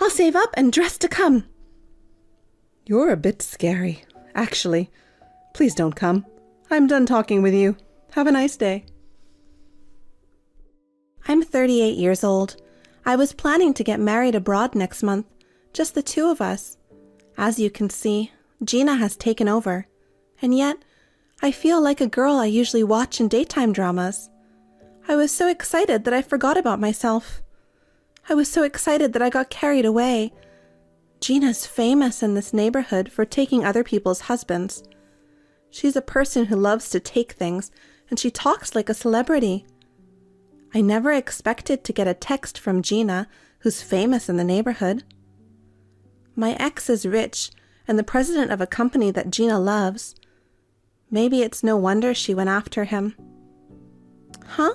[SPEAKER 2] I'll save up and dress to come.
[SPEAKER 6] You're a bit scary, actually. Please don't come. I'm done talking with you. Have a nice day.
[SPEAKER 2] I'm 38 years old. I was planning to get married abroad next month, just the two of us. As you can see, Gina has taken over. And yet, I feel like a girl I usually watch in daytime dramas. I was so excited that I forgot about myself. I was so excited that I got carried away. Gina's famous in this neighborhood for taking other people's husbands. She's a person who loves to take things, and she talks like a celebrity. I never expected to get a text from Gina, who's famous in the neighborhood. My ex is rich and the president of a company that Gina loves. Maybe it's no wonder she went after him. Huh?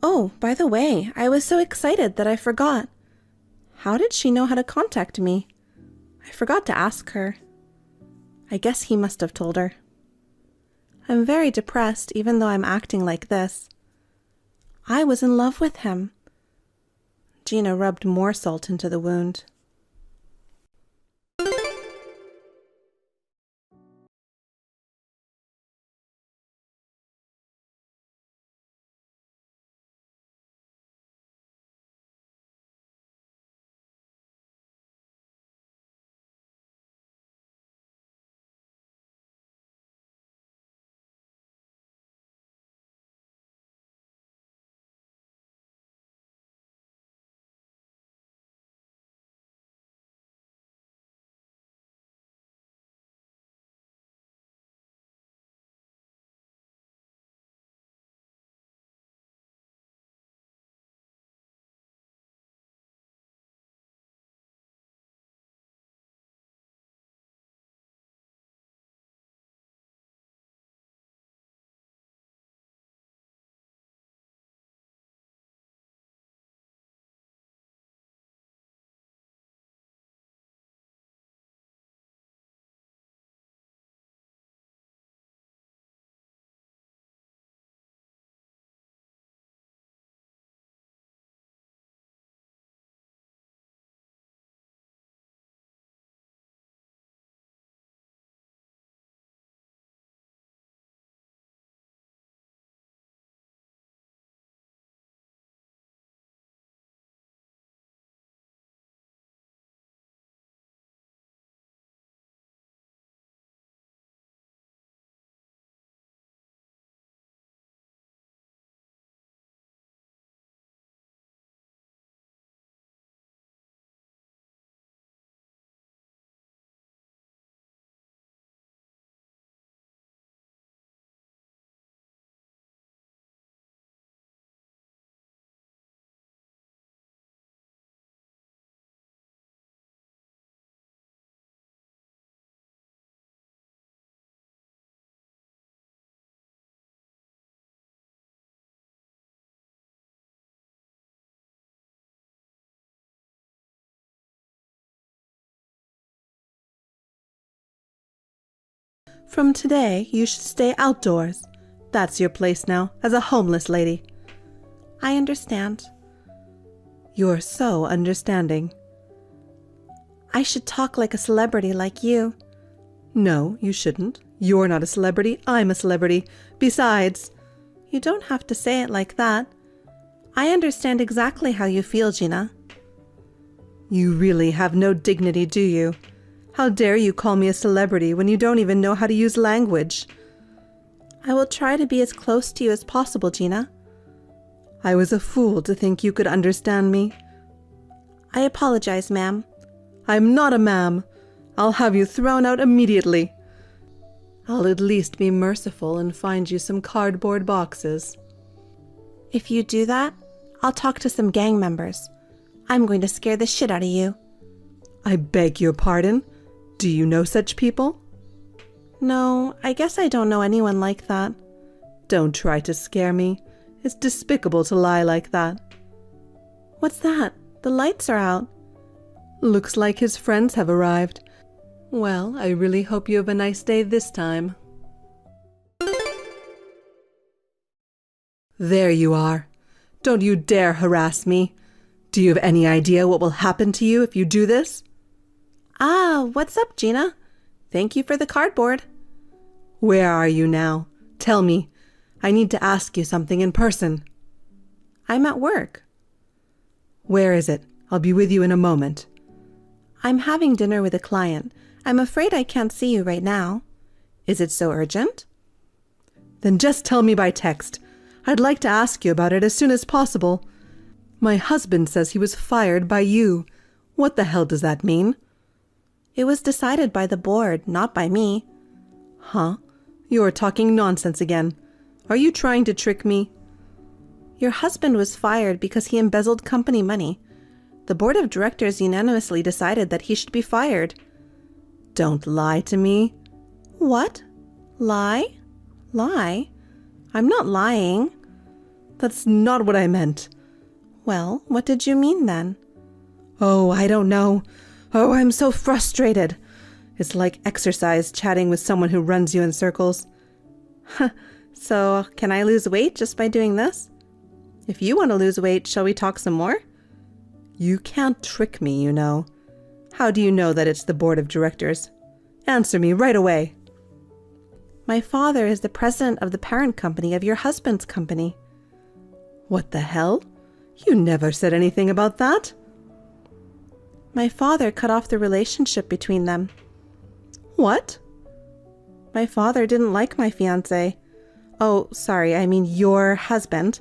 [SPEAKER 2] Oh, by the way, I was so excited that I forgot. How did she know how to contact me? I forgot to ask her. I guess he must have told her. I'm very depressed even though I'm acting like this.
[SPEAKER 6] I was in love with him. Gina rubbed more salt into the wound. From today, you should stay outdoors. That's your place now, as a homeless lady. I understand. You're so understanding. I should talk like a celebrity like you. No, you shouldn't. You're not a celebrity, I'm a celebrity. Besides, you don't have to say it like that. I understand exactly how you feel, Gina. You really have no dignity, do you? How dare you call me a celebrity when you don't even know how to use language? I will try to be as close to you as possible, Gina. I was a fool to think you could understand me. I apologize, ma'am. I'm not a ma'am. I'll have you thrown out immediately. I'll at least be merciful and find you some cardboard boxes. If you do that, I'll talk to some gang members. I'm going to scare the shit out of you. I beg your pardon? Do you know such people? No, I guess I don't know anyone like that. Don't try to scare me. It's despicable to lie like that. What's that? The lights are out. Looks like his friends have arrived. Well, I really hope you have a nice day this time. There you are. Don't you dare harass me. Do you have any idea what will happen to you if you do this? Ah, what's up, Gina? Thank you for the cardboard. Where are you now? Tell me. I need to ask you something in person. I'm at work. Where is it? I'll be with you in a moment. I'm having dinner with a client. I'm afraid I can't see you right now. Is it so urgent? Then just tell me by text. I'd like to ask you about it as soon as possible. My husband says he was fired by you. What the hell does that mean? It was decided by the board, not by me. Huh? You're talking nonsense again. Are you trying to trick me? Your husband was fired because he embezzled company money. The board of directors unanimously decided that he should be fired. Don't lie to me. What? Lie? Lie? I'm not lying. That's not what I meant. Well, what did you mean then? Oh, I don't know. Oh, I'm so frustrated. It's like exercise chatting with someone who runs you in circles. So, can I lose weight just by doing this? If you want to lose weight, shall we talk some more? You can't trick me, you know. How do you know that it's the board of directors? Answer me right away. My father is the president of the parent company of your husband's company. What the hell? You never said anything about that. My father cut off the relationship between them. What? My father didn't like my fiancé. Oh, sorry, I mean your husband.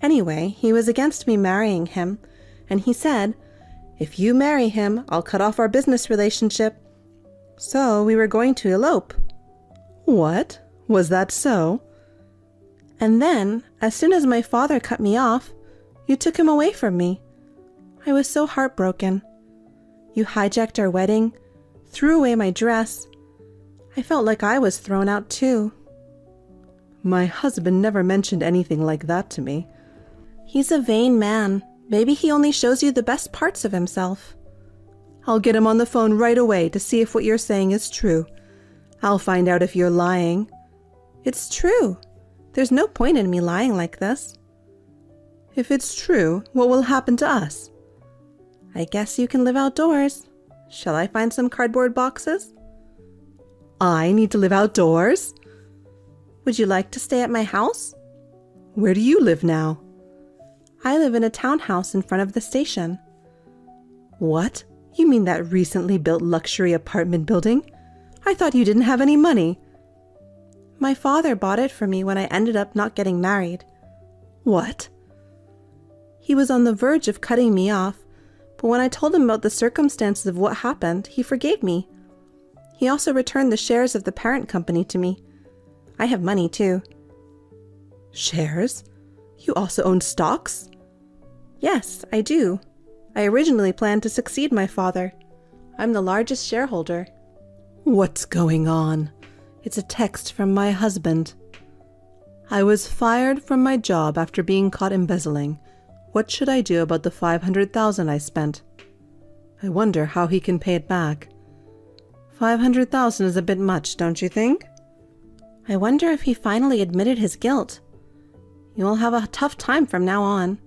[SPEAKER 6] Anyway, he was against me marrying him, and he said, if you marry him, I'll cut off our business relationship. So we were going to elope. What? Was that so? And then, as soon as my father cut me off, you took him away from me. I was so heartbroken. You hijacked our wedding, threw away my dress. I felt like I was thrown out too. My husband never mentioned anything like that to me. He's a vain man. Maybe he only shows you the best parts of himself. I'll get him on the phone right away to see if what you're saying is true. I'll find out if you're lying. It's true. There's no point in me lying like this. If it's true, what will happen to us? I guess you can live outdoors. Shall I find some cardboard boxes? I need to live outdoors? Would you like to stay at my house? Where do you live now? I live in a townhouse in front of the station. What? You mean that recently built luxury apartment building? I thought you didn't have any money. My father bought it for me when I ended up not getting married. What? He was on the verge of cutting me off, but when I told him about the circumstances of what happened, he forgave me. He also returned the shares of the parent company to me. I have money too. Shares? You also own stocks? Yes, I do. I originally planned to succeed my father. I'm the largest shareholder. What's going on? It's a text from my husband. I was fired from my job after being caught embezzling. What should I do about the $500,000 I spent? I wonder how he can pay it back. $500,000 is a bit much, don't you think? I wonder if he finally admitted his guilt. You'll have a tough time from now on.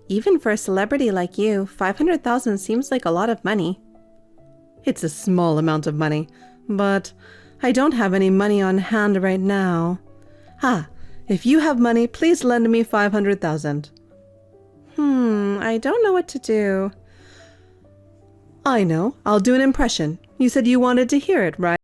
[SPEAKER 6] Even for a celebrity like you, $500,000 seems like a lot of money. It's a small amount of money, but I don't have any money on hand right now. If you have money, please lend me $500,000. I don't know what to do. I know. I'll do an impression. You said you wanted to hear it, right?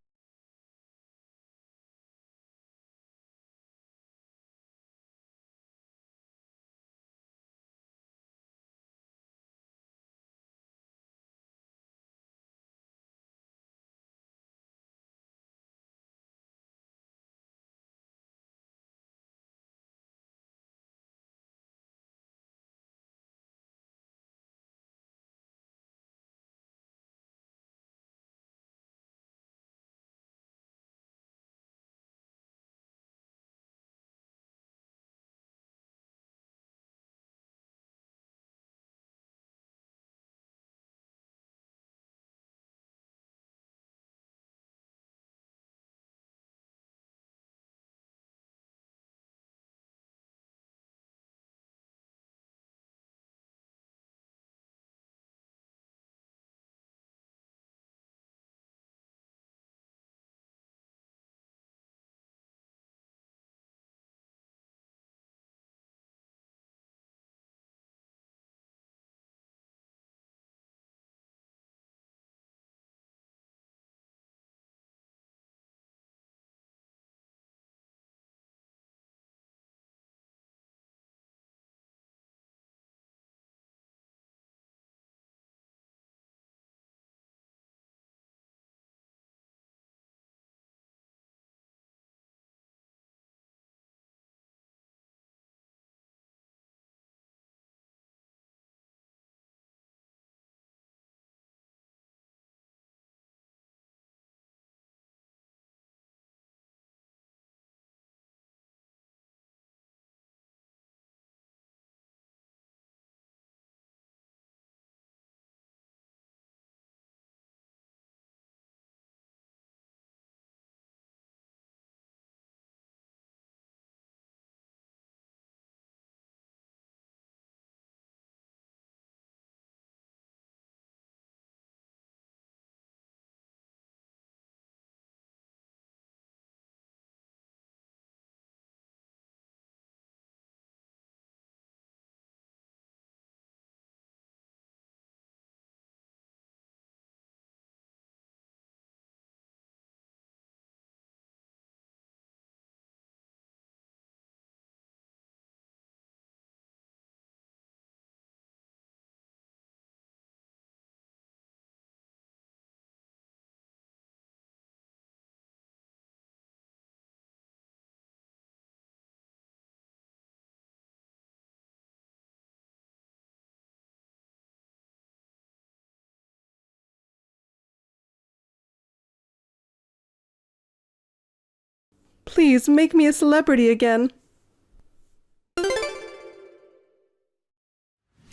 [SPEAKER 6] Please make me a celebrity again.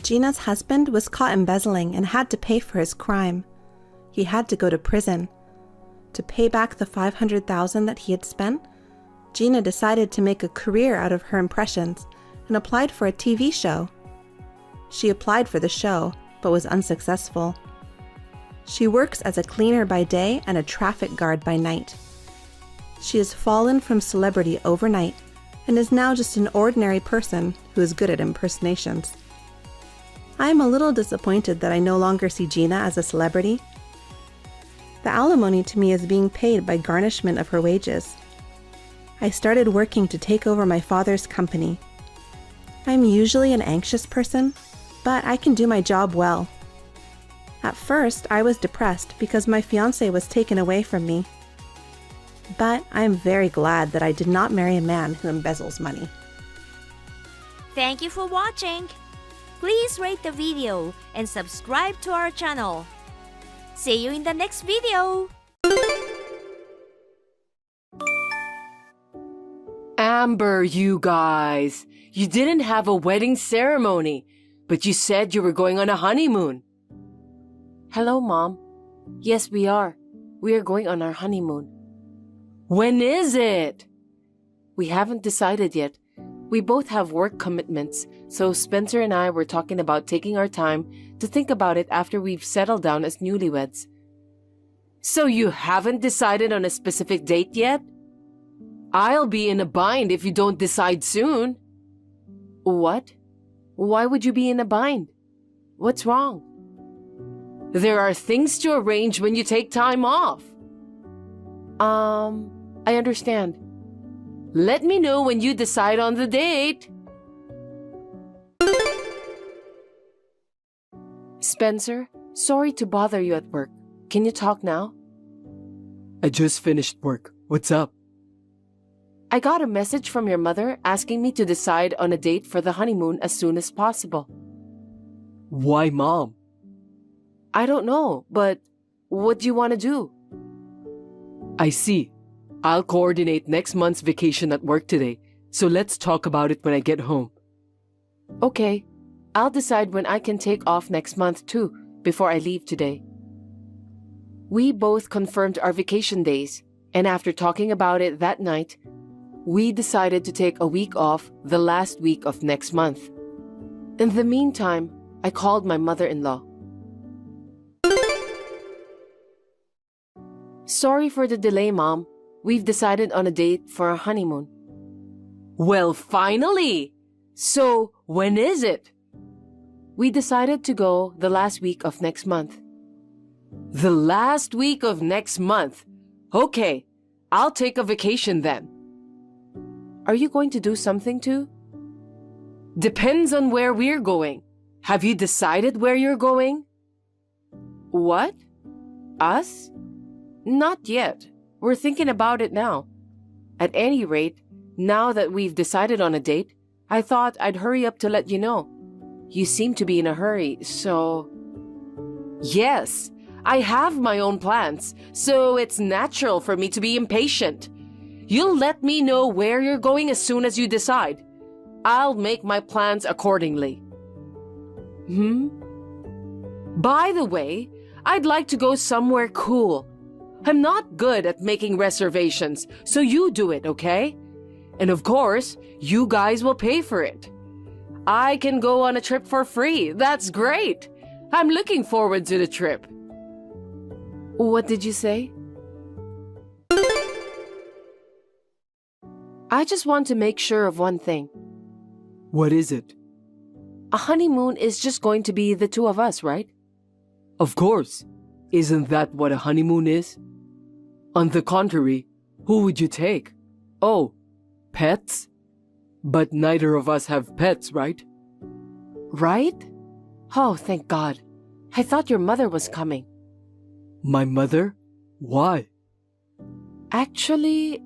[SPEAKER 6] Gina's husband was caught embezzling and had to pay for his crime. He had to go to prison. To pay back the $500,000 that he had spent, Gina decided to make a career out of her impressions and applied for a TV show. She applied for the show, but was unsuccessful. She works as a cleaner by day and a traffic guard by night. She has fallen from celebrity overnight and is now just an ordinary person who is good at impersonations. I am a little disappointed that I no longer see Gina as a celebrity. The alimony to me is being paid by garnishment of her wages. I started working to take over my father's company. I'm usually an anxious person, but I can do my job well. At first, I was depressed because my fiancé was taken away from me. But I am very glad that I did not marry a man who embezzles money.
[SPEAKER 3] Thank you for watching. Please rate the video and subscribe to our channel. See you in the next video.
[SPEAKER 1] Amber, you guys. You didn't have a wedding ceremony, but you said you were going on a honeymoon.
[SPEAKER 2] Hello, Mom. Yes, we are. We are going on our honeymoon.
[SPEAKER 1] When is it?
[SPEAKER 2] We haven't decided yet. We both have work commitments, so Spencer and I were talking about taking our time to think about it after we've settled down as newlyweds.
[SPEAKER 1] So you haven't decided on a specific date yet? I'll be in a bind if you don't decide soon.
[SPEAKER 2] What? Why would you be in a bind? What's wrong?
[SPEAKER 1] There are things to arrange when you take time off.
[SPEAKER 2] I understand.
[SPEAKER 1] Let me know when you decide on the date.
[SPEAKER 2] Spencer, sorry to bother you at work. Can you talk now?
[SPEAKER 7] I just finished work. What's up?
[SPEAKER 2] I got a message from your mother asking me to decide on a date for the honeymoon as soon as possible.
[SPEAKER 7] Why, Mom?
[SPEAKER 2] I don't know, but what do you want to do?
[SPEAKER 7] I see. I'll coordinate next month's vacation at work today, so let's talk about it when I get home.
[SPEAKER 2] Okay, I'll decide when I can take off next month too, before I leave today. We both confirmed our vacation days, and after talking about it that night, we decided to take a week off the last week of next month. In the meantime, I called my mother-in-law. Sorry for the delay, Mom. We've decided on a date for our honeymoon.
[SPEAKER 1] Well, finally! So, when is it?
[SPEAKER 2] We decided to go the last week of next month.
[SPEAKER 1] The last week of next month? Okay, I'll take a vacation then.
[SPEAKER 2] Are you going to do something too?
[SPEAKER 1] Depends on where we're going. Have you decided where you're going?
[SPEAKER 2] What? Us? Not yet. We're thinking about it now. At any rate, now that we've decided on a date, I thought I'd hurry up to let you know. You seem to be in a hurry, so...
[SPEAKER 1] Yes, I have my own plans, so it's natural for me to be impatient. You'll let me know where you're going as soon as you decide. I'll make my plans accordingly. By the way, I'd like to go somewhere cool. I'm not good at making reservations, so you do it, okay? And of course, you guys will pay for it. I can go on a trip for free. That's great. I'm looking forward to the trip.
[SPEAKER 2] What did you say? I just want to make sure of one thing.
[SPEAKER 7] What is it?
[SPEAKER 2] A honeymoon is just going to be the two of us, right?
[SPEAKER 7] Of course. Isn't that what a honeymoon is? On the contrary, who would you take? Oh, pets? But neither of us have pets, right?
[SPEAKER 2] Right? Oh, thank God. I thought your mother was coming.
[SPEAKER 7] My mother? Why?
[SPEAKER 2] Actually...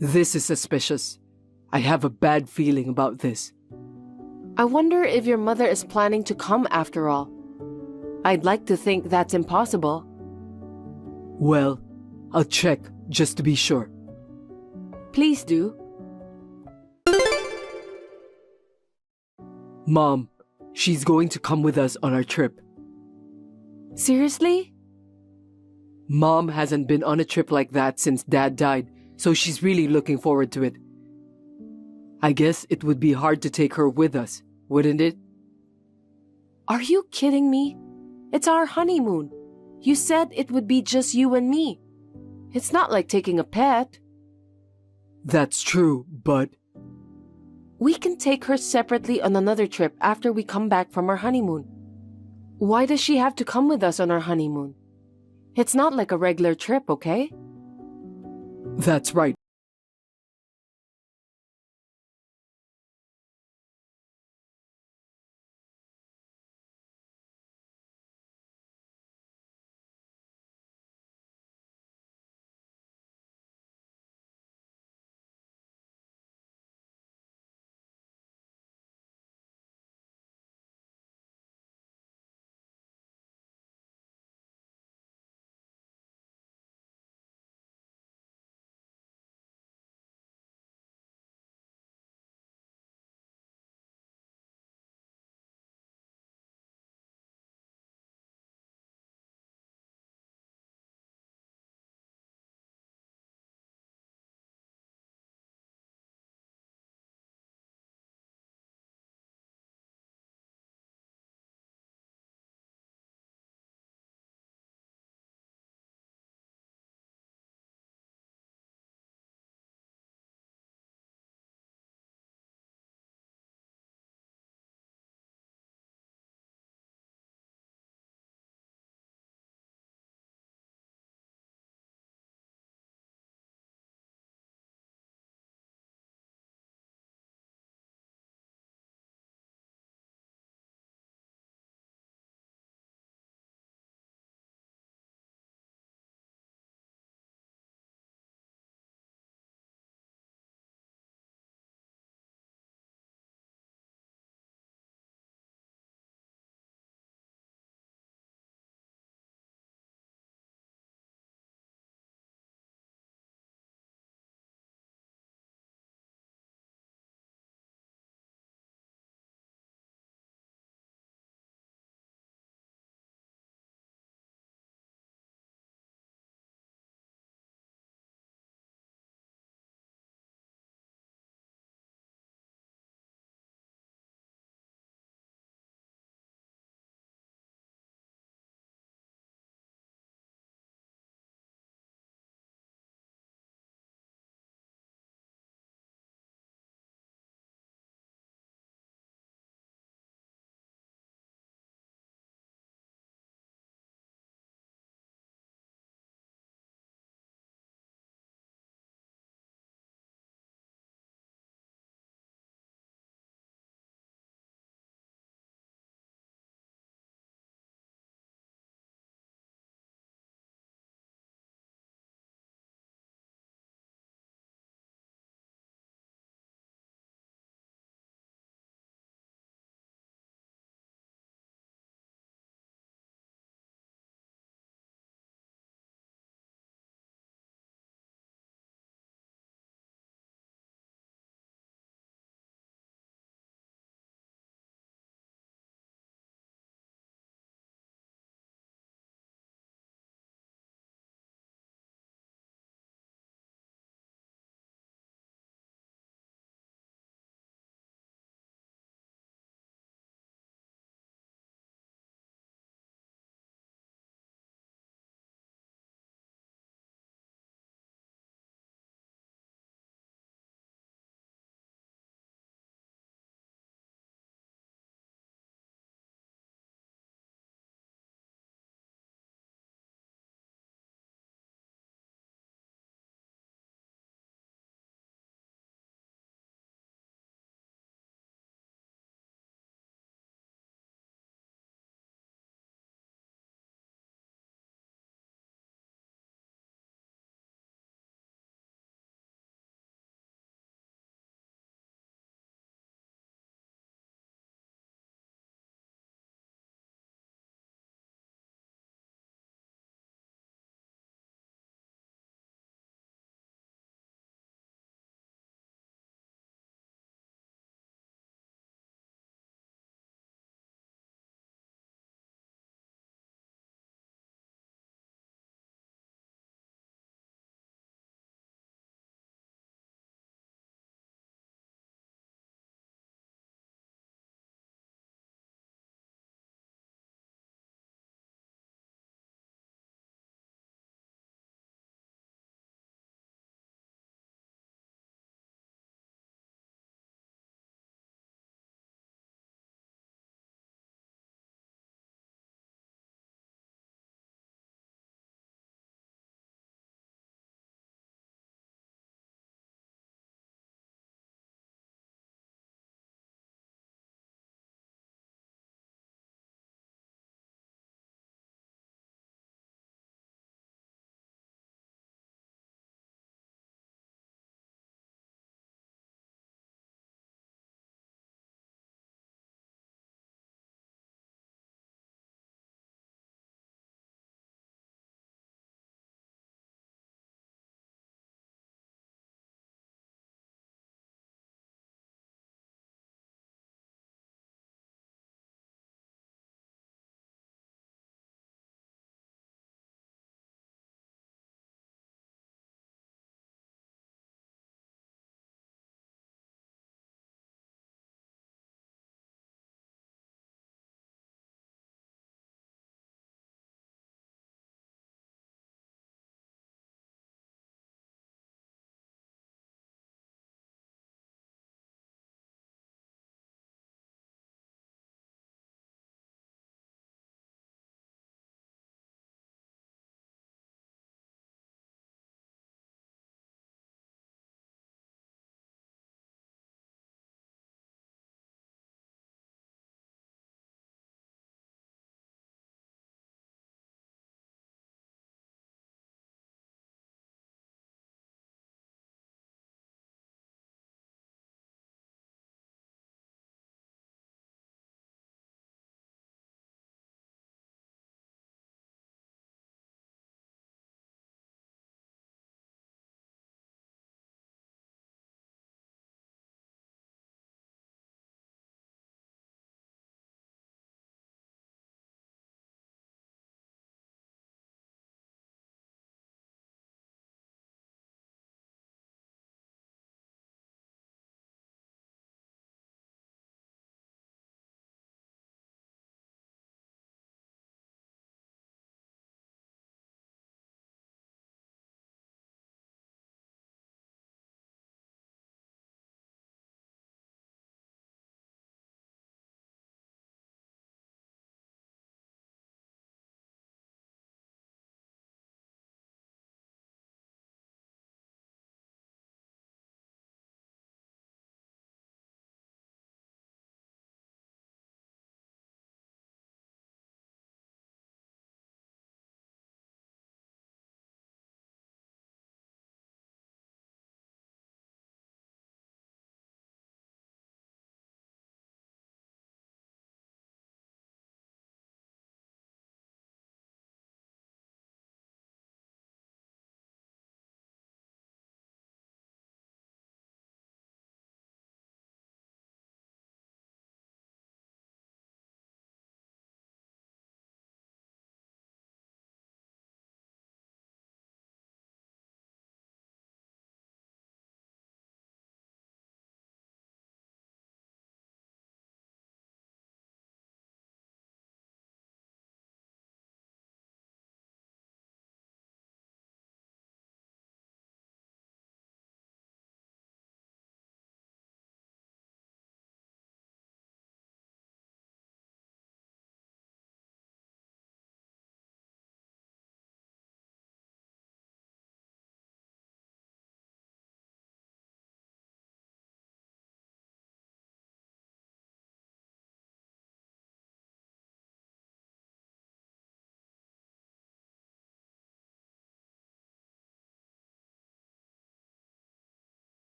[SPEAKER 7] This is suspicious. I have a bad feeling about this.
[SPEAKER 2] I wonder if your mother is planning to come after all. I'd like to think that's impossible.
[SPEAKER 7] Well, I'll check just to be sure.
[SPEAKER 2] Please do.
[SPEAKER 7] Mom, she's going to come with us on our trip.
[SPEAKER 2] Seriously?
[SPEAKER 7] Mom hasn't been on a trip like that since Dad died, so she's really looking forward to it. I guess it would be hard to take her with us, wouldn't it?
[SPEAKER 2] Are you kidding me? It's our honeymoon. You said it would be just you and me. It's not like taking a pet.
[SPEAKER 7] That's true, but
[SPEAKER 2] We can take her separately on another trip after we come back from our honeymoon. Why does she have to come with us on our honeymoon? It's not like a regular trip, okay?
[SPEAKER 7] that's right.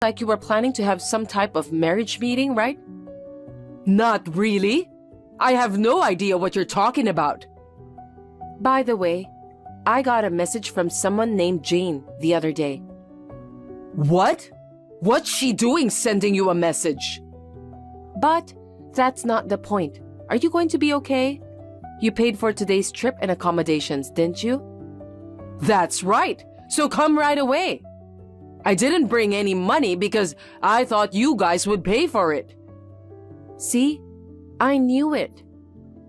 [SPEAKER 2] like you were planning to have some type of marriage meeting, right?
[SPEAKER 1] Not really. I have no idea what you're talking about.
[SPEAKER 2] By the way, I got a message from someone named Jane the other day.
[SPEAKER 1] What? What's she doing sending you a message?
[SPEAKER 2] But that's not the point. Are you going to be okay? You paid for today's trip and accommodations, didn't you?
[SPEAKER 1] That's right. So come right away. I didn't bring any money because I thought you guys would pay for it.
[SPEAKER 2] See? I knew it.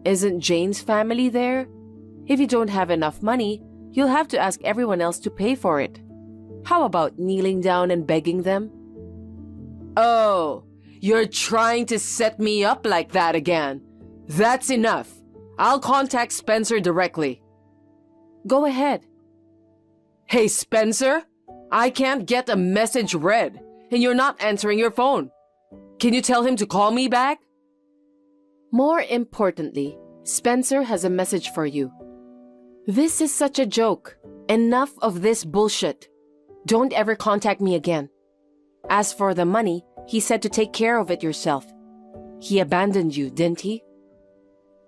[SPEAKER 2] Isn't Jane's family there? If you don't have enough money, you'll have to ask everyone else to pay for it. How about kneeling down and begging them?
[SPEAKER 1] Oh, you're trying to set me up like that again. That's enough. I'll contact Spencer directly.
[SPEAKER 2] Go ahead.
[SPEAKER 1] Hey, Spencer, I can't get a message read, and you're not answering your phone. Can you tell him to call me back?
[SPEAKER 2] More importantly, Spencer has a message for you. This is such a joke. Enough of this bullshit. Don't ever contact me again. As for the money, he said to take care of it yourself. He abandoned you, didn't he?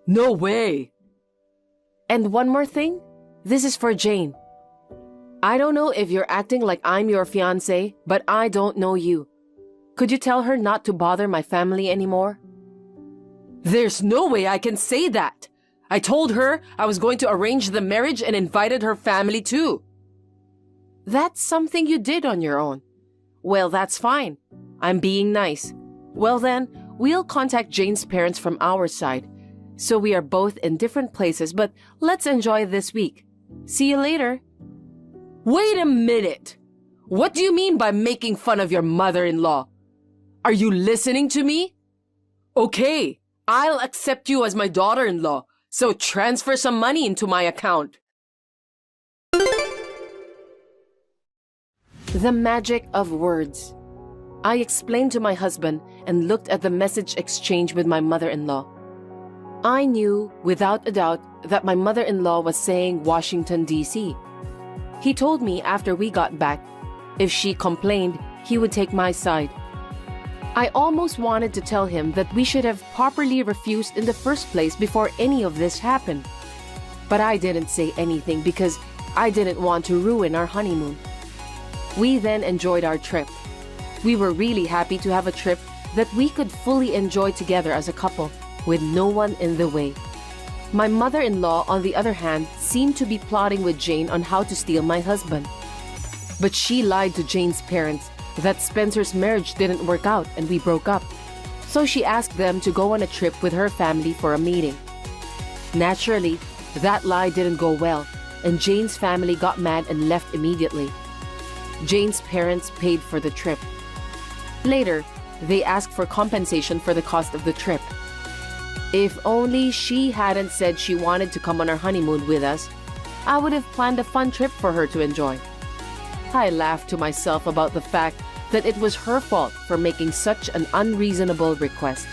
[SPEAKER 1] No way.
[SPEAKER 2] And one more thing, this is for Jane. I don't know if you're acting like I'm your fiancé, but I don't know you. Could you tell her not to bother my family anymore?
[SPEAKER 1] There's no way I can say that. I told her I was going to arrange the marriage and invited her family too.
[SPEAKER 2] That's something you did on your own. Well, that's fine. I'm being nice. Well then, we'll contact Jane's parents from our side. So we are both in different places, but let's enjoy this week. See you later.
[SPEAKER 1] Wait a minute. What do you mean by making fun of your mother-in-law? Are you listening to me? Okay, I'll accept you as my daughter-in-law, so transfer some money into my account.
[SPEAKER 2] The magic of words. I explained to my husband and looked at the message exchange with my mother-in-law. I knew, without a doubt, that my mother-in-law was saying Washington, D.C. He told me after we got back, if she complained, he would take my side. I almost wanted to tell him that we should have properly refused in the first place before any of this happened. But I didn't say anything because I didn't want to ruin our honeymoon. We then enjoyed our trip. We were really happy to have a trip that we could fully enjoy together as a couple, with no one in the way. My mother-in-law, on the other hand, seemed to be plotting with Jane on how to steal my husband. But she lied to Jane's parents that Spencer's marriage didn't work out and we broke up. So she asked them to go on a trip with her family for a meeting. Naturally, that lie didn't go well, and Jane's family got mad and left immediately. Jane's parents paid for the trip. Later, they asked for compensation for the cost of the trip. If only she hadn't said she wanted to come on our honeymoon with us, I would have planned a fun trip for her to enjoy. I laughed to myself about the fact that it was her fault for making such an unreasonable request.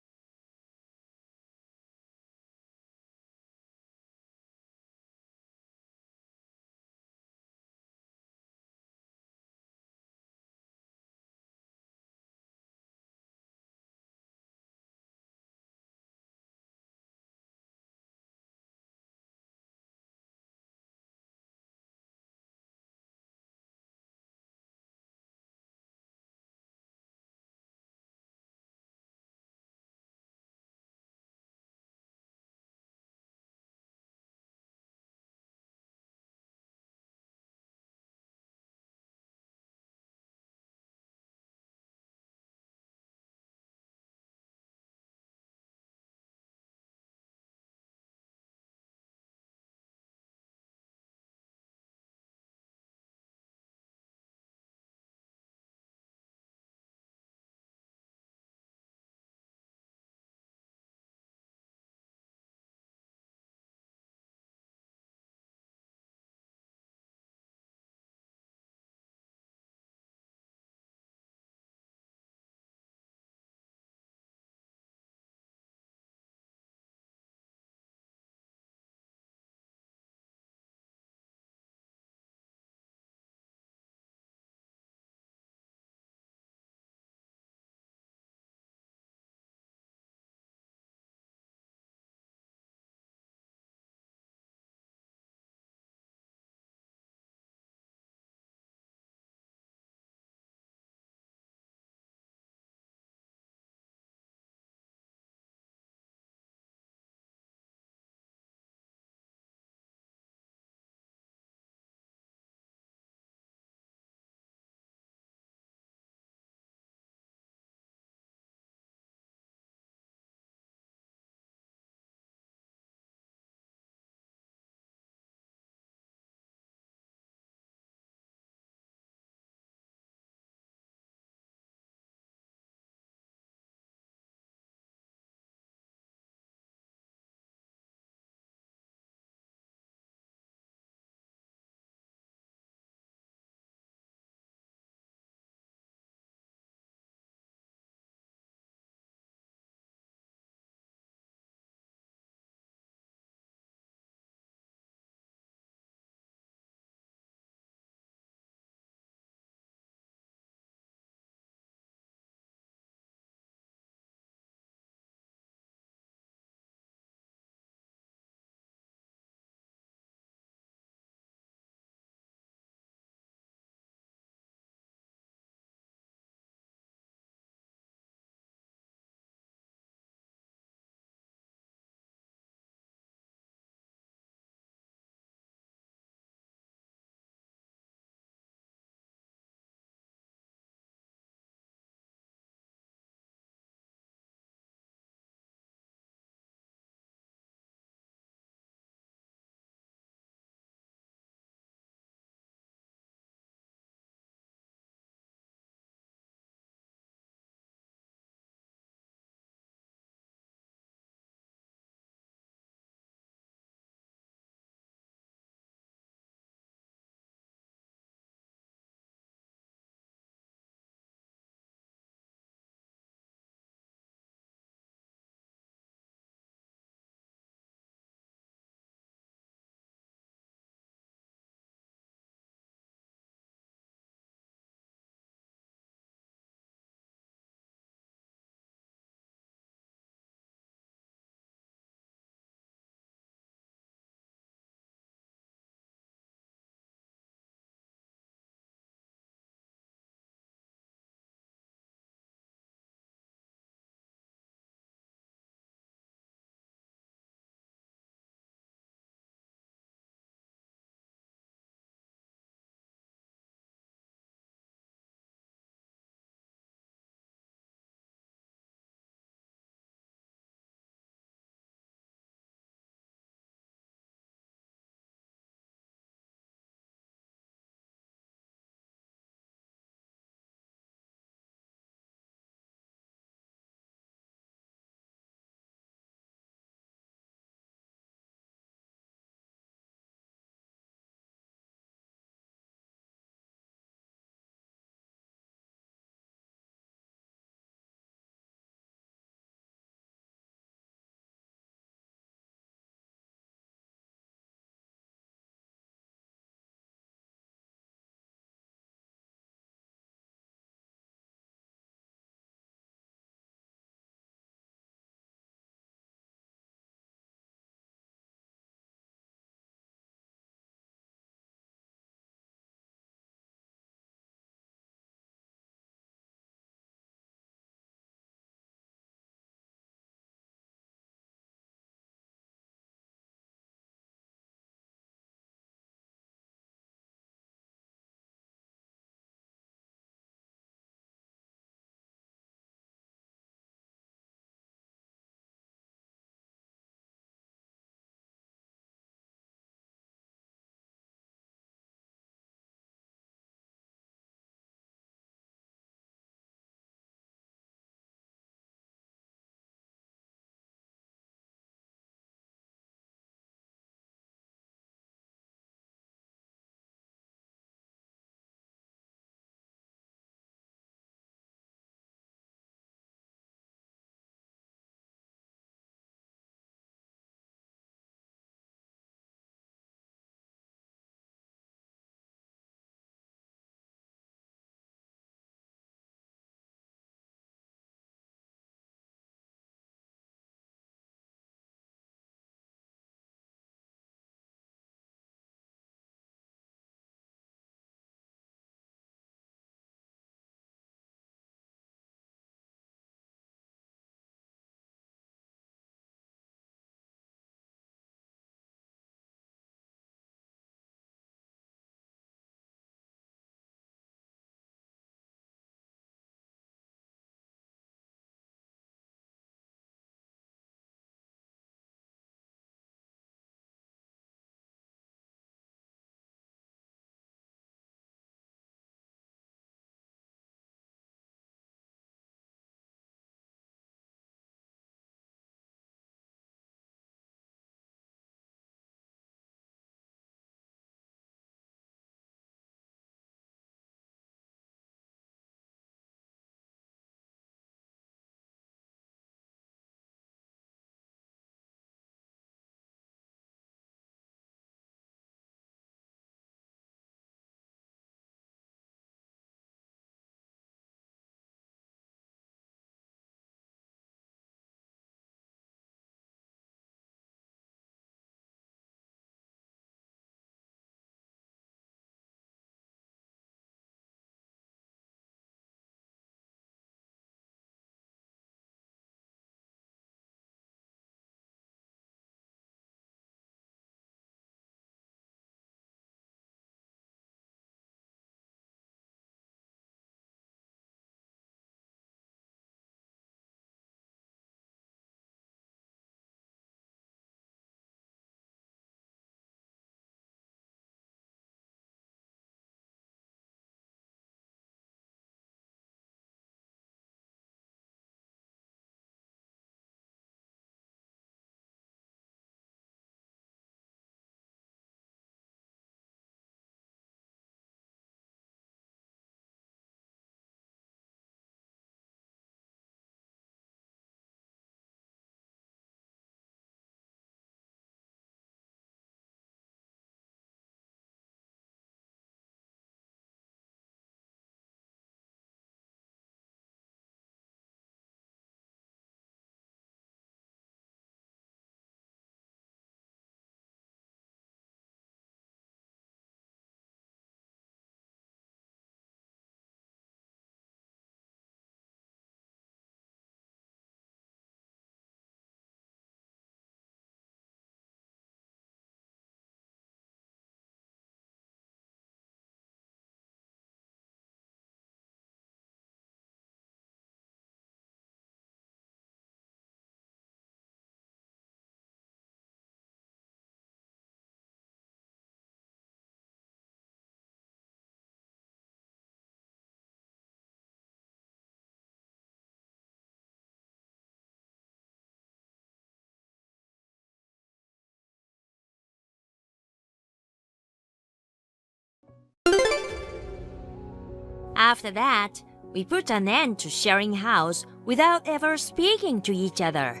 [SPEAKER 3] After that, we put an end to sharing house without ever speaking to each other.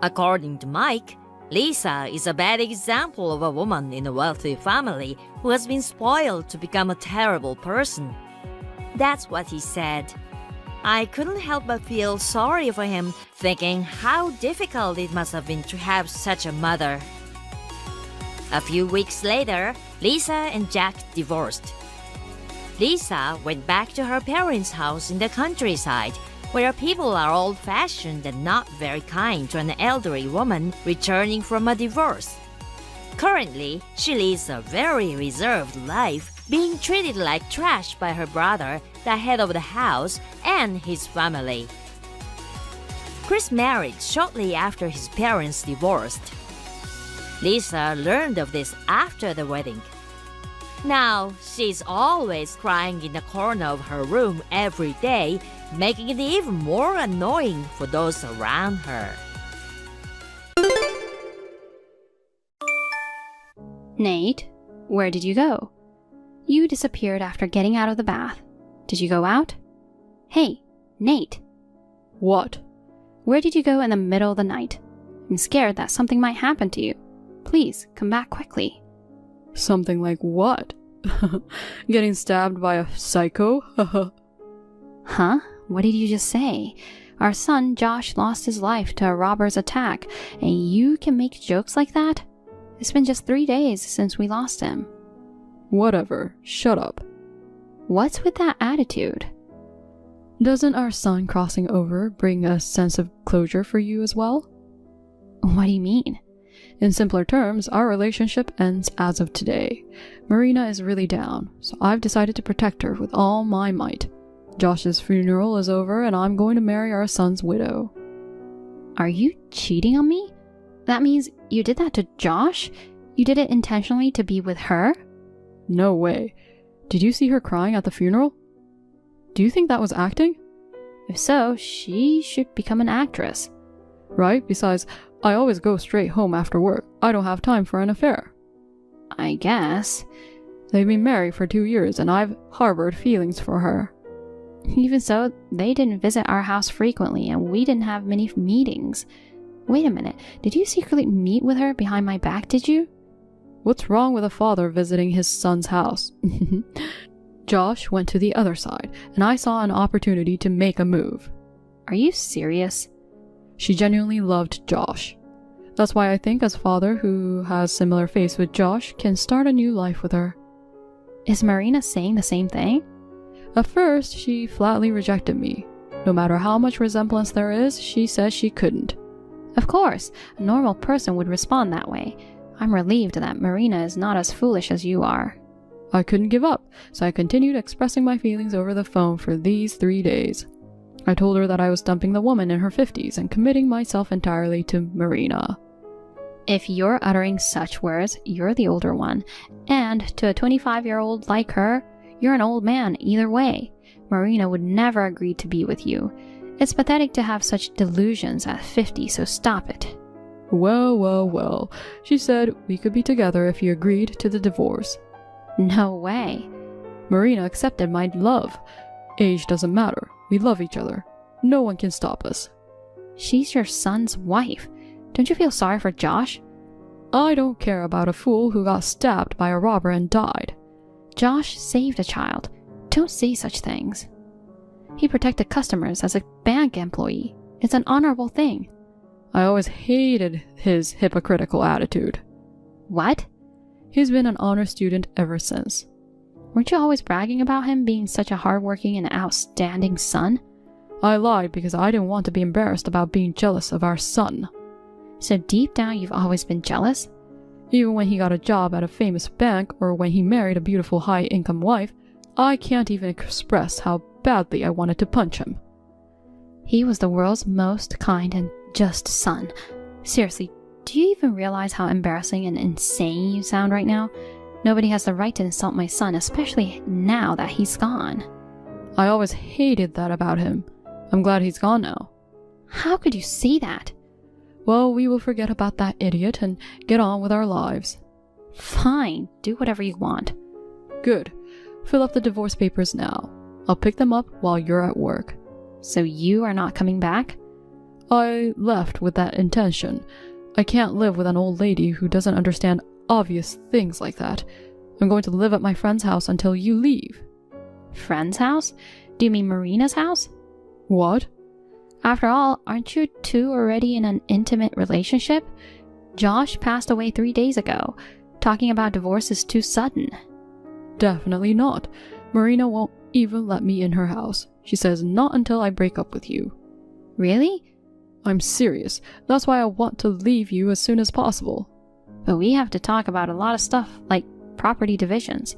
[SPEAKER 3] According to Mike, Lisa is a bad example of a woman in a wealthy family who has been spoiled to become a terrible person. That's what he said. I couldn't help but feel sorry for him, thinking how difficult it must have been to have such a mother. A few weeks later, Lisa and Jack divorced. Lisa went back to her parents' house in the countryside, where people are old-fashioned and not very kind to an elderly woman returning from a divorce. Currently, she leads a very reserved life, being treated like trash by her brother, the head of the house, and his family. Chris married shortly after his parents divorced. Lisa learned of this after the wedding. Now, she's always crying in the corner of her room every day, making it even more annoying for those around her.
[SPEAKER 5] Nate, where did you go? You disappeared after getting out of the bath. Did you go out? Hey, Nate.
[SPEAKER 7] What?
[SPEAKER 5] Where did you go in the middle of the night? I'm scared that something might happen to you. Please, come back quickly.
[SPEAKER 7] Something like what? Getting stabbed by a psycho?
[SPEAKER 5] Huh? What did you just say? Our son Josh lost his life to a robber's attack, and you can make jokes like that? It's been just 3 days since we lost him.
[SPEAKER 7] Whatever. Shut up.
[SPEAKER 5] What's with that attitude?
[SPEAKER 7] Doesn't our son crossing over bring a sense of closure for you as well?
[SPEAKER 5] What do you mean?
[SPEAKER 7] In simpler terms, our relationship ends as of today. Marina is really down, so I've decided to protect her with all my might. Josh's funeral is over and I'm going to marry our son's widow.
[SPEAKER 5] Are you cheating on me? That means you did that to Josh? You did it intentionally to be with her?
[SPEAKER 7] No way. Did you see her crying at the funeral? Do you think that was acting?
[SPEAKER 5] If so, she should become an actress.
[SPEAKER 7] Right? Besides, I always go straight home after work. I don't have time for an affair.
[SPEAKER 5] I guess.
[SPEAKER 7] They've been married for 2 years and I've harbored feelings for her.
[SPEAKER 5] Even so, they didn't visit our house frequently and we didn't have many meetings. Wait a minute, did you secretly meet with her behind my back, did you?
[SPEAKER 7] What's wrong with a father visiting his son's house? Josh went to the other side and I saw an opportunity to make a move.
[SPEAKER 5] Are you serious?
[SPEAKER 7] She genuinely loved Josh. That's why I think as father who has similar face with Josh can start a new life with her.
[SPEAKER 5] Is Marina saying the same thing?
[SPEAKER 7] At first, she flatly rejected me. No matter how much resemblance there is, she says she couldn't.
[SPEAKER 5] Of course, a normal person would respond that way. I'm relieved that Marina is not as foolish as you are.
[SPEAKER 7] I couldn't give up, so I continued expressing my feelings over the phone for these 3 days. I told her that I was dumping the woman in her 50s and committing myself entirely to Marina.
[SPEAKER 5] If you're uttering such words, you're the older one, and to a 25-year-old like her, you're an old man either way. Marina would never agree to be with you. It's pathetic to have such delusions at 50, so stop it.
[SPEAKER 7] Well. She said we could be together if you agreed to the divorce.
[SPEAKER 5] No way.
[SPEAKER 7] Marina accepted my love. Age doesn't matter. We love each other. No one can stop us.
[SPEAKER 5] She's your son's wife. Don't you feel sorry for Josh?
[SPEAKER 7] I don't care about a fool who got stabbed by a robber and died.
[SPEAKER 5] Josh saved a child. Don't say such things. He protected customers as a bank employee. It's an honorable thing.
[SPEAKER 7] I always hated his hypocritical attitude.
[SPEAKER 5] What?
[SPEAKER 7] He's been an honor student ever since.
[SPEAKER 5] Weren't you always bragging about him being such a hardworking and outstanding son?
[SPEAKER 7] I lied because I didn't want to be embarrassed about being jealous of our son.
[SPEAKER 5] So deep down you've always been jealous?
[SPEAKER 7] Even when he got a job at a famous bank or when he married a beautiful high-income wife, I can't even express how badly I wanted to punch him.
[SPEAKER 5] He was the world's most kind and just son. Seriously, do you even realize how embarrassing and insane you sound right now? Nobody has the right to insult my son, especially now that he's gone.
[SPEAKER 7] I always hated that about him. I'm glad he's gone now.
[SPEAKER 5] How could you say that?
[SPEAKER 7] Well, we will forget about that idiot and get on with our lives.
[SPEAKER 5] Fine, do whatever you want.
[SPEAKER 7] Good. Fill up the divorce papers now.
[SPEAKER 8] I'll pick them up while you're at work.
[SPEAKER 5] So you are not coming back?
[SPEAKER 8] I left with that intention. I can't live with an old lady who doesn't understand obvious things like that. I'm going to live at my friend's house until you leave.
[SPEAKER 5] Friend's house? Do you mean Marina's house?
[SPEAKER 8] What?
[SPEAKER 5] After all, aren't you two already in an intimate relationship? Josh passed away 3 days ago. Talking about divorce is too sudden.
[SPEAKER 8] Definitely not. Marina won't even let me in her house. She says not until I break up with you.
[SPEAKER 5] Really?
[SPEAKER 8] I'm serious. That's why I want to leave you as soon as possible.
[SPEAKER 5] But we have to talk about a lot of stuff, like property divisions.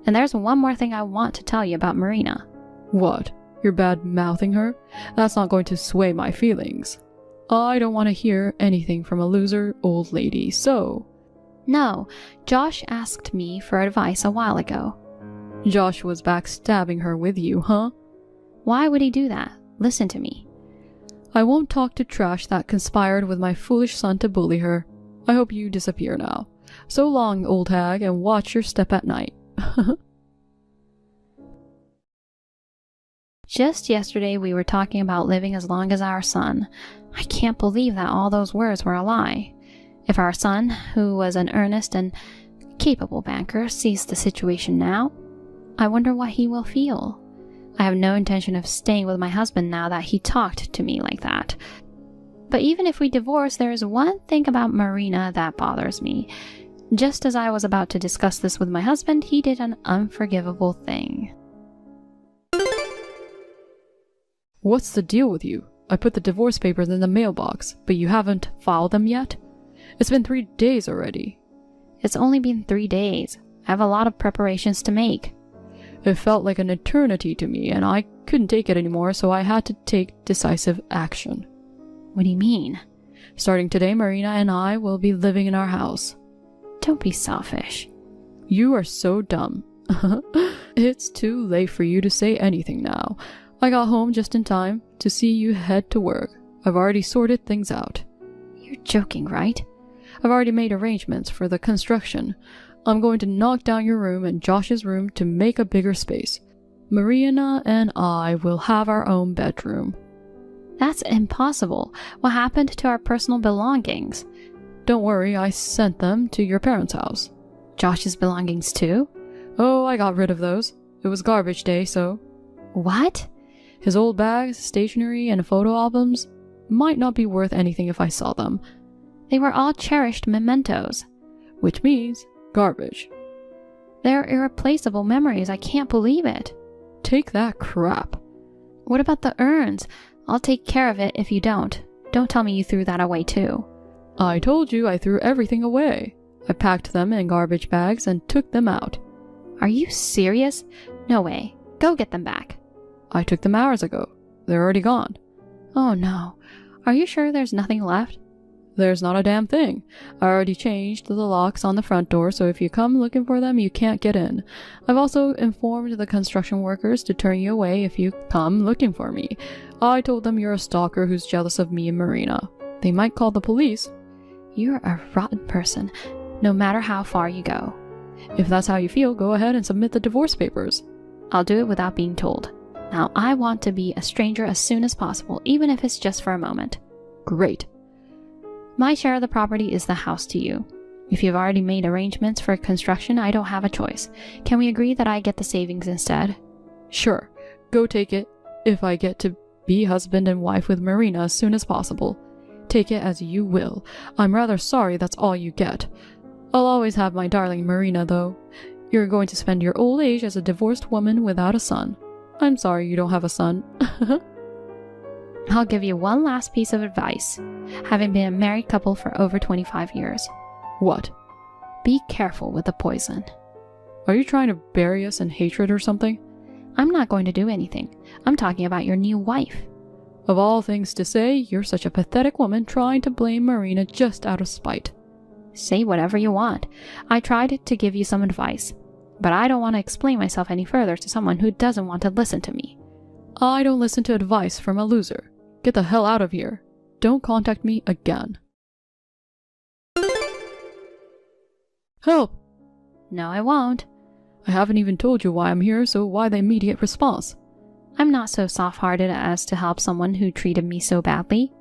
[SPEAKER 5] And there's one more thing I want to tell you about Marina.
[SPEAKER 8] What? You're bad-mouthing her? That's not going to sway my feelings. I don't want to hear anything from a loser old lady, so...
[SPEAKER 5] No, Josh asked me for advice a while ago.
[SPEAKER 8] Josh was backstabbing her with you, huh?
[SPEAKER 5] Why would he do that? Listen to me.
[SPEAKER 8] I won't talk to trash that conspired with my foolish son to bully her. I hope you disappear now. So long, old hag, and watch your step at night.
[SPEAKER 5] Just yesterday we were talking about living as long as our son. I can't believe that all those words were a lie. If our son, who was an earnest and capable banker, sees the situation now, I wonder what he will feel. I have no intention of staying with my husband now that he talked to me like that. But even if we divorce, there is one thing about Marina that bothers me. Just as I was about to discuss this with my husband, he did an unforgivable thing.
[SPEAKER 8] What's the deal with you? I put the divorce papers in the mailbox, but you haven't filed them yet? It's been 3 days already.
[SPEAKER 5] It's only been 3 days. I have a lot of preparations to make.
[SPEAKER 8] It felt like an eternity to me, and I couldn't take it anymore, so I had to take decisive action.
[SPEAKER 5] What do you mean?
[SPEAKER 8] Starting today, Marina and I will be living in our house.
[SPEAKER 5] Don't be selfish.
[SPEAKER 8] You are so dumb. It's too late for you to say anything now. I got home just in time to see you head to work. I've already sorted things out.
[SPEAKER 5] You're joking, right?
[SPEAKER 8] I've already made arrangements for the construction. I'm going to knock down your room and Josh's room to make a bigger space. Marina and I will have our own bedroom.
[SPEAKER 5] That's impossible. What happened to our personal belongings?
[SPEAKER 8] Don't worry, I sent them to your parents' house.
[SPEAKER 5] Josh's belongings too?
[SPEAKER 8] Oh, I got rid of those. It was garbage day, so...
[SPEAKER 5] What?
[SPEAKER 8] His old bags, stationery, and photo albums might not be worth anything if I saw them.
[SPEAKER 5] They were all cherished mementos.
[SPEAKER 8] Which means garbage.
[SPEAKER 5] They're irreplaceable memories. I can't believe it.
[SPEAKER 8] Take that crap.
[SPEAKER 5] What about the urns? I'll take care of it if you don't. Don't tell me you threw that away too.
[SPEAKER 8] I told you I threw everything away. I packed them in garbage bags and took them out.
[SPEAKER 5] Are you serious? No way. Go get them back.
[SPEAKER 8] I took them hours ago. They're already gone.
[SPEAKER 5] Oh no. Are you sure there's nothing left?
[SPEAKER 8] There's not a damn thing. I already changed the locks on the front door, so if you come looking for them, you can't get in. I've also informed the construction workers to turn you away if you come looking for me. I told them you're a stalker who's jealous of me and Marina. They might call the police.
[SPEAKER 5] You're a rotten person, no matter how far you go.
[SPEAKER 8] If that's how you feel, go ahead and submit the divorce papers.
[SPEAKER 5] I'll do it without being told. Now, I want to be a stranger as soon as possible, even if it's just for a moment.
[SPEAKER 8] Great.
[SPEAKER 5] My share of the property is the house to you. If you've already made arrangements for construction, I don't have a choice. Can we agree that I get the savings instead?
[SPEAKER 8] Sure. Go take it, if I get to be husband and wife with Marina as soon as possible. Take it as you will. I'm rather sorry that's all you get. I'll always have my darling Marina, though. You're going to spend your old age as a divorced woman without a son. I'm sorry you don't have a son.
[SPEAKER 5] I'll give you one last piece of advice, having been a married couple for over 25 years.
[SPEAKER 8] What?
[SPEAKER 5] Be careful with the poison.
[SPEAKER 8] Are you trying to bury us in hatred or something?
[SPEAKER 5] I'm not going to do anything. I'm talking about your new wife.
[SPEAKER 8] Of all things to say, you're such a pathetic woman trying to blame Marina just out of spite.
[SPEAKER 5] Say whatever you want. I tried to give you some advice, but I don't want to explain myself any further to someone who doesn't want to listen to me.
[SPEAKER 8] I don't listen to advice from a loser. Get the hell out of here. Don't contact me again. Help!
[SPEAKER 5] No, I won't.
[SPEAKER 8] I haven't even told you why I'm here, so why the immediate response?
[SPEAKER 5] I'm not so soft-hearted as to help someone who treated me so badly.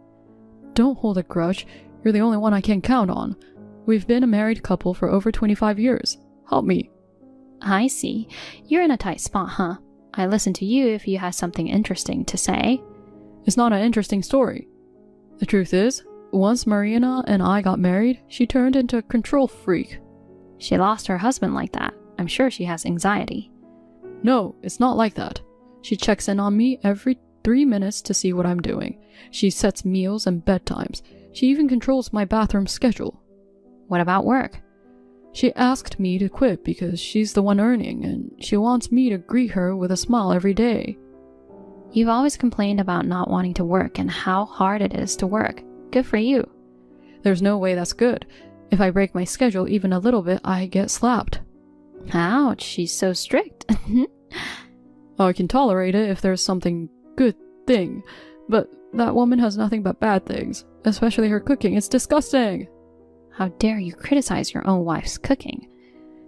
[SPEAKER 8] Don't hold a grudge. You're the only one I can count on. We've been a married couple for over 25 years. Help me.
[SPEAKER 5] I see. You're in a tight spot, huh? I listen to you if you have something interesting to say.
[SPEAKER 8] It's not an interesting story. The truth is, once Marina and I got married, she turned into a control freak.
[SPEAKER 5] She lost her husband like that. I'm sure she has anxiety.
[SPEAKER 8] No, it's not like that. She checks in on me every 3 minutes to see what I'm doing. She sets meals and bedtimes. She even controls my bathroom schedule.
[SPEAKER 5] What about work?
[SPEAKER 8] She asked me to quit because she's the one earning, and she wants me to greet her with a smile every day.
[SPEAKER 5] You've always complained about not wanting to work and how hard it is to work. Good for you.
[SPEAKER 8] There's no way that's good. If I break my schedule even a little bit, I get slapped.
[SPEAKER 5] Ouch, she's so strict.
[SPEAKER 8] I can tolerate it if there's something good thing, but that woman has nothing but bad things, especially her cooking. It's disgusting.
[SPEAKER 5] How dare you criticize your own wife's cooking?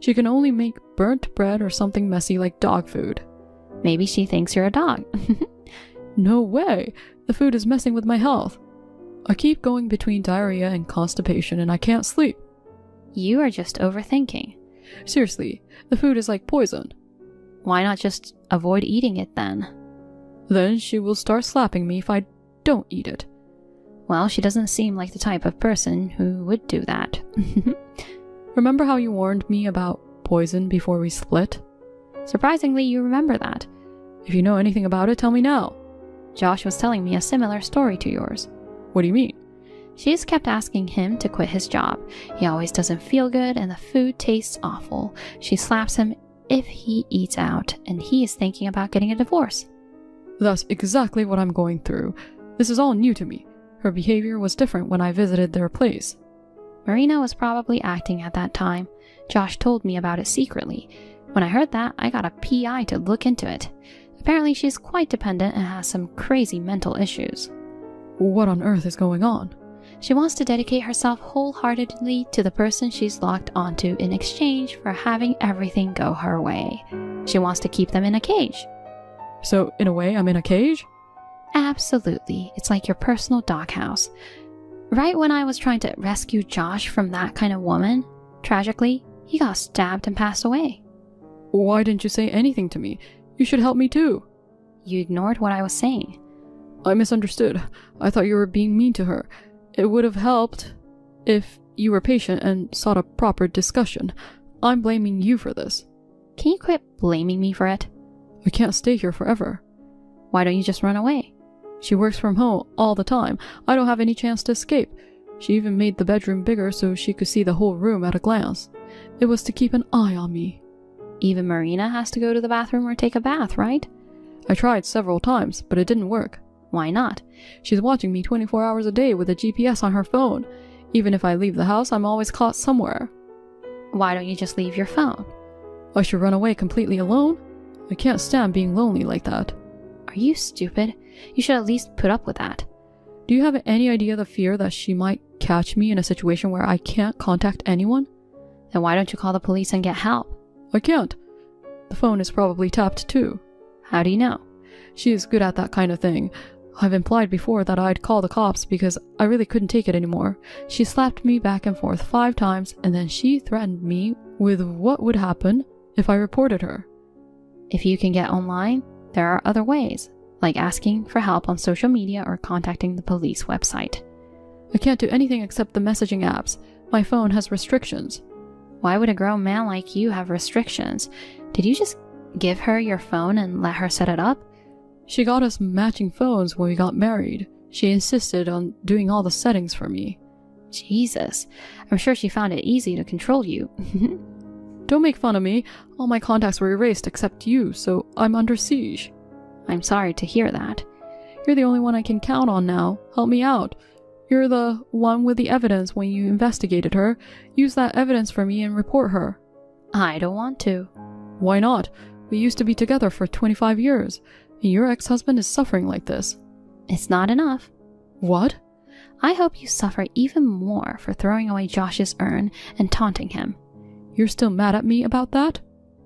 [SPEAKER 8] She can only make burnt bread or something messy like dog food.
[SPEAKER 5] Maybe she thinks you're a dog.
[SPEAKER 8] No way! The food is messing with my health. I keep going between diarrhea and constipation and I can't sleep.
[SPEAKER 5] You are just overthinking.
[SPEAKER 8] Seriously, the food is like poison.
[SPEAKER 5] Why not just avoid eating it then?
[SPEAKER 8] Then she will start slapping me if I don't eat it.
[SPEAKER 5] Well, she doesn't seem like the type of person who would do that.
[SPEAKER 8] Remember how you warned me about poison before we split?
[SPEAKER 5] Surprisingly, you remember that.
[SPEAKER 8] If you know anything about it, tell me now.
[SPEAKER 5] Josh was telling me a similar story to yours.
[SPEAKER 8] What do you mean?
[SPEAKER 5] She just kept asking him to quit his job. He always doesn't feel good and the food tastes awful. She slaps him if he eats out, and he is thinking about getting a divorce.
[SPEAKER 8] That's exactly what I'm going through. This is all new to me. Her behavior was different when I visited their place.
[SPEAKER 5] Marina was probably acting at that time. Josh told me about it secretly. When I heard that, I got a PI to look into it. Apparently she's quite dependent and has some crazy mental issues.
[SPEAKER 8] What on earth is going on?
[SPEAKER 5] She wants to dedicate herself wholeheartedly to the person she's locked onto in exchange for having everything go her way. She wants to keep them in a cage.
[SPEAKER 8] So, in a way, I'm in a cage?
[SPEAKER 5] Absolutely. It's like your personal doghouse. Right when I was trying to rescue Josh from that kind of woman, tragically, he got stabbed and passed away.
[SPEAKER 8] Why didn't you say anything to me? You should help me too.
[SPEAKER 5] You ignored what I was saying.
[SPEAKER 8] I misunderstood. I thought you were being mean to her. It would have helped if you were patient and sought a proper discussion. I'm blaming you for this.
[SPEAKER 5] Can you quit blaming me for it?
[SPEAKER 8] I can't stay here forever.
[SPEAKER 5] Why don't you just run away?
[SPEAKER 8] She works from home all the time. I don't have any chance to escape. She even made the bedroom bigger so she could see the whole room at a glance. It was to keep an eye on me.
[SPEAKER 5] Even Marina has to go to the bathroom or take a bath, right?
[SPEAKER 8] I tried several times, but it didn't work.
[SPEAKER 5] Why not?
[SPEAKER 8] She's watching me 24 hours a day with a GPS on her phone. Even if I leave the house, I'm always caught somewhere.
[SPEAKER 5] Why don't you just leave your phone?
[SPEAKER 8] I should run away completely alone? I can't stand being lonely like that.
[SPEAKER 5] Are you stupid? You should at least put up with that.
[SPEAKER 8] Do you have any idea the fear that she might catch me in a situation where I can't contact anyone?
[SPEAKER 5] Then why don't you call the police and get help?
[SPEAKER 8] I can't. The phone is probably tapped too.
[SPEAKER 5] How do you know?
[SPEAKER 8] She is good at that kind of thing. I've implied before that I'd call the cops because I really couldn't take it anymore. She slapped me back and forth 5 times and then she threatened me with what would happen if I reported her.
[SPEAKER 5] If you can get online, there are other ways, like asking for help on social media or contacting the police website.
[SPEAKER 8] I can't do anything except the messaging apps. My phone has restrictions.
[SPEAKER 5] Why would a grown man like you have restrictions? Did you just give her your phone and let her set it up?
[SPEAKER 8] She got us matching phones when we got married. She insisted on doing all the settings for me.
[SPEAKER 5] Jesus, I'm sure she found it easy to control you.
[SPEAKER 8] Don't make fun of me. All my contacts were erased except you, so I'm under siege.
[SPEAKER 5] I'm sorry to hear that.
[SPEAKER 8] You're the only one I can count on now. Help me out. You're the one with the evidence when you investigated her. Use that evidence for me and report her.
[SPEAKER 5] I don't want to.
[SPEAKER 8] Why not? We used to be together for 25 years. And your ex-husband is suffering like this.
[SPEAKER 5] It's not enough.
[SPEAKER 8] What?
[SPEAKER 5] I hope you suffer even more for throwing away Josh's urn and taunting him.
[SPEAKER 8] You're still mad at me about that?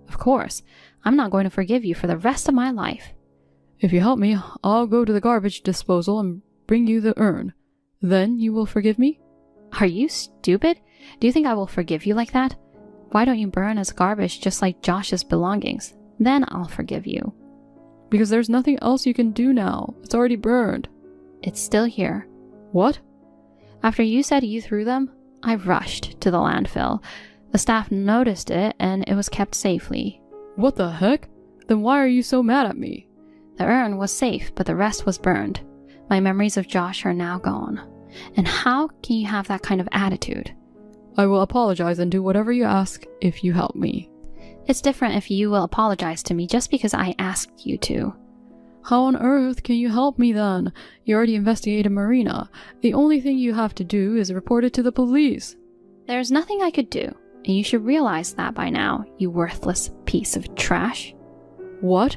[SPEAKER 5] Of course. I'm not going to forgive you for the rest of my life.
[SPEAKER 8] If you help me, I'll go to the garbage disposal and bring you the urn. Then you will forgive me?
[SPEAKER 5] Are you stupid? Do you think I will forgive you like that? Why don't you burn as garbage just like Josh's belongings? Then I'll forgive you.
[SPEAKER 8] Because there's nothing else you can do now. It's already burned.
[SPEAKER 5] It's still here.
[SPEAKER 8] What?
[SPEAKER 5] After you said you threw them, I rushed to the landfill. The staff noticed it and it was kept safely.
[SPEAKER 8] What the heck? Then why are you so mad at me?
[SPEAKER 5] The urn was safe, but the rest was burned. My memories of Josh are now gone. And how can you have that kind of attitude?
[SPEAKER 8] I will apologize and do whatever you ask if you help me.
[SPEAKER 5] It's different if you will apologize to me just because I asked you to.
[SPEAKER 8] How on earth can you help me then? You already investigated Marina. The only thing you have to do is report it to the police.
[SPEAKER 5] There's nothing I could do, and you should realize that by now, you worthless piece of trash.
[SPEAKER 8] What?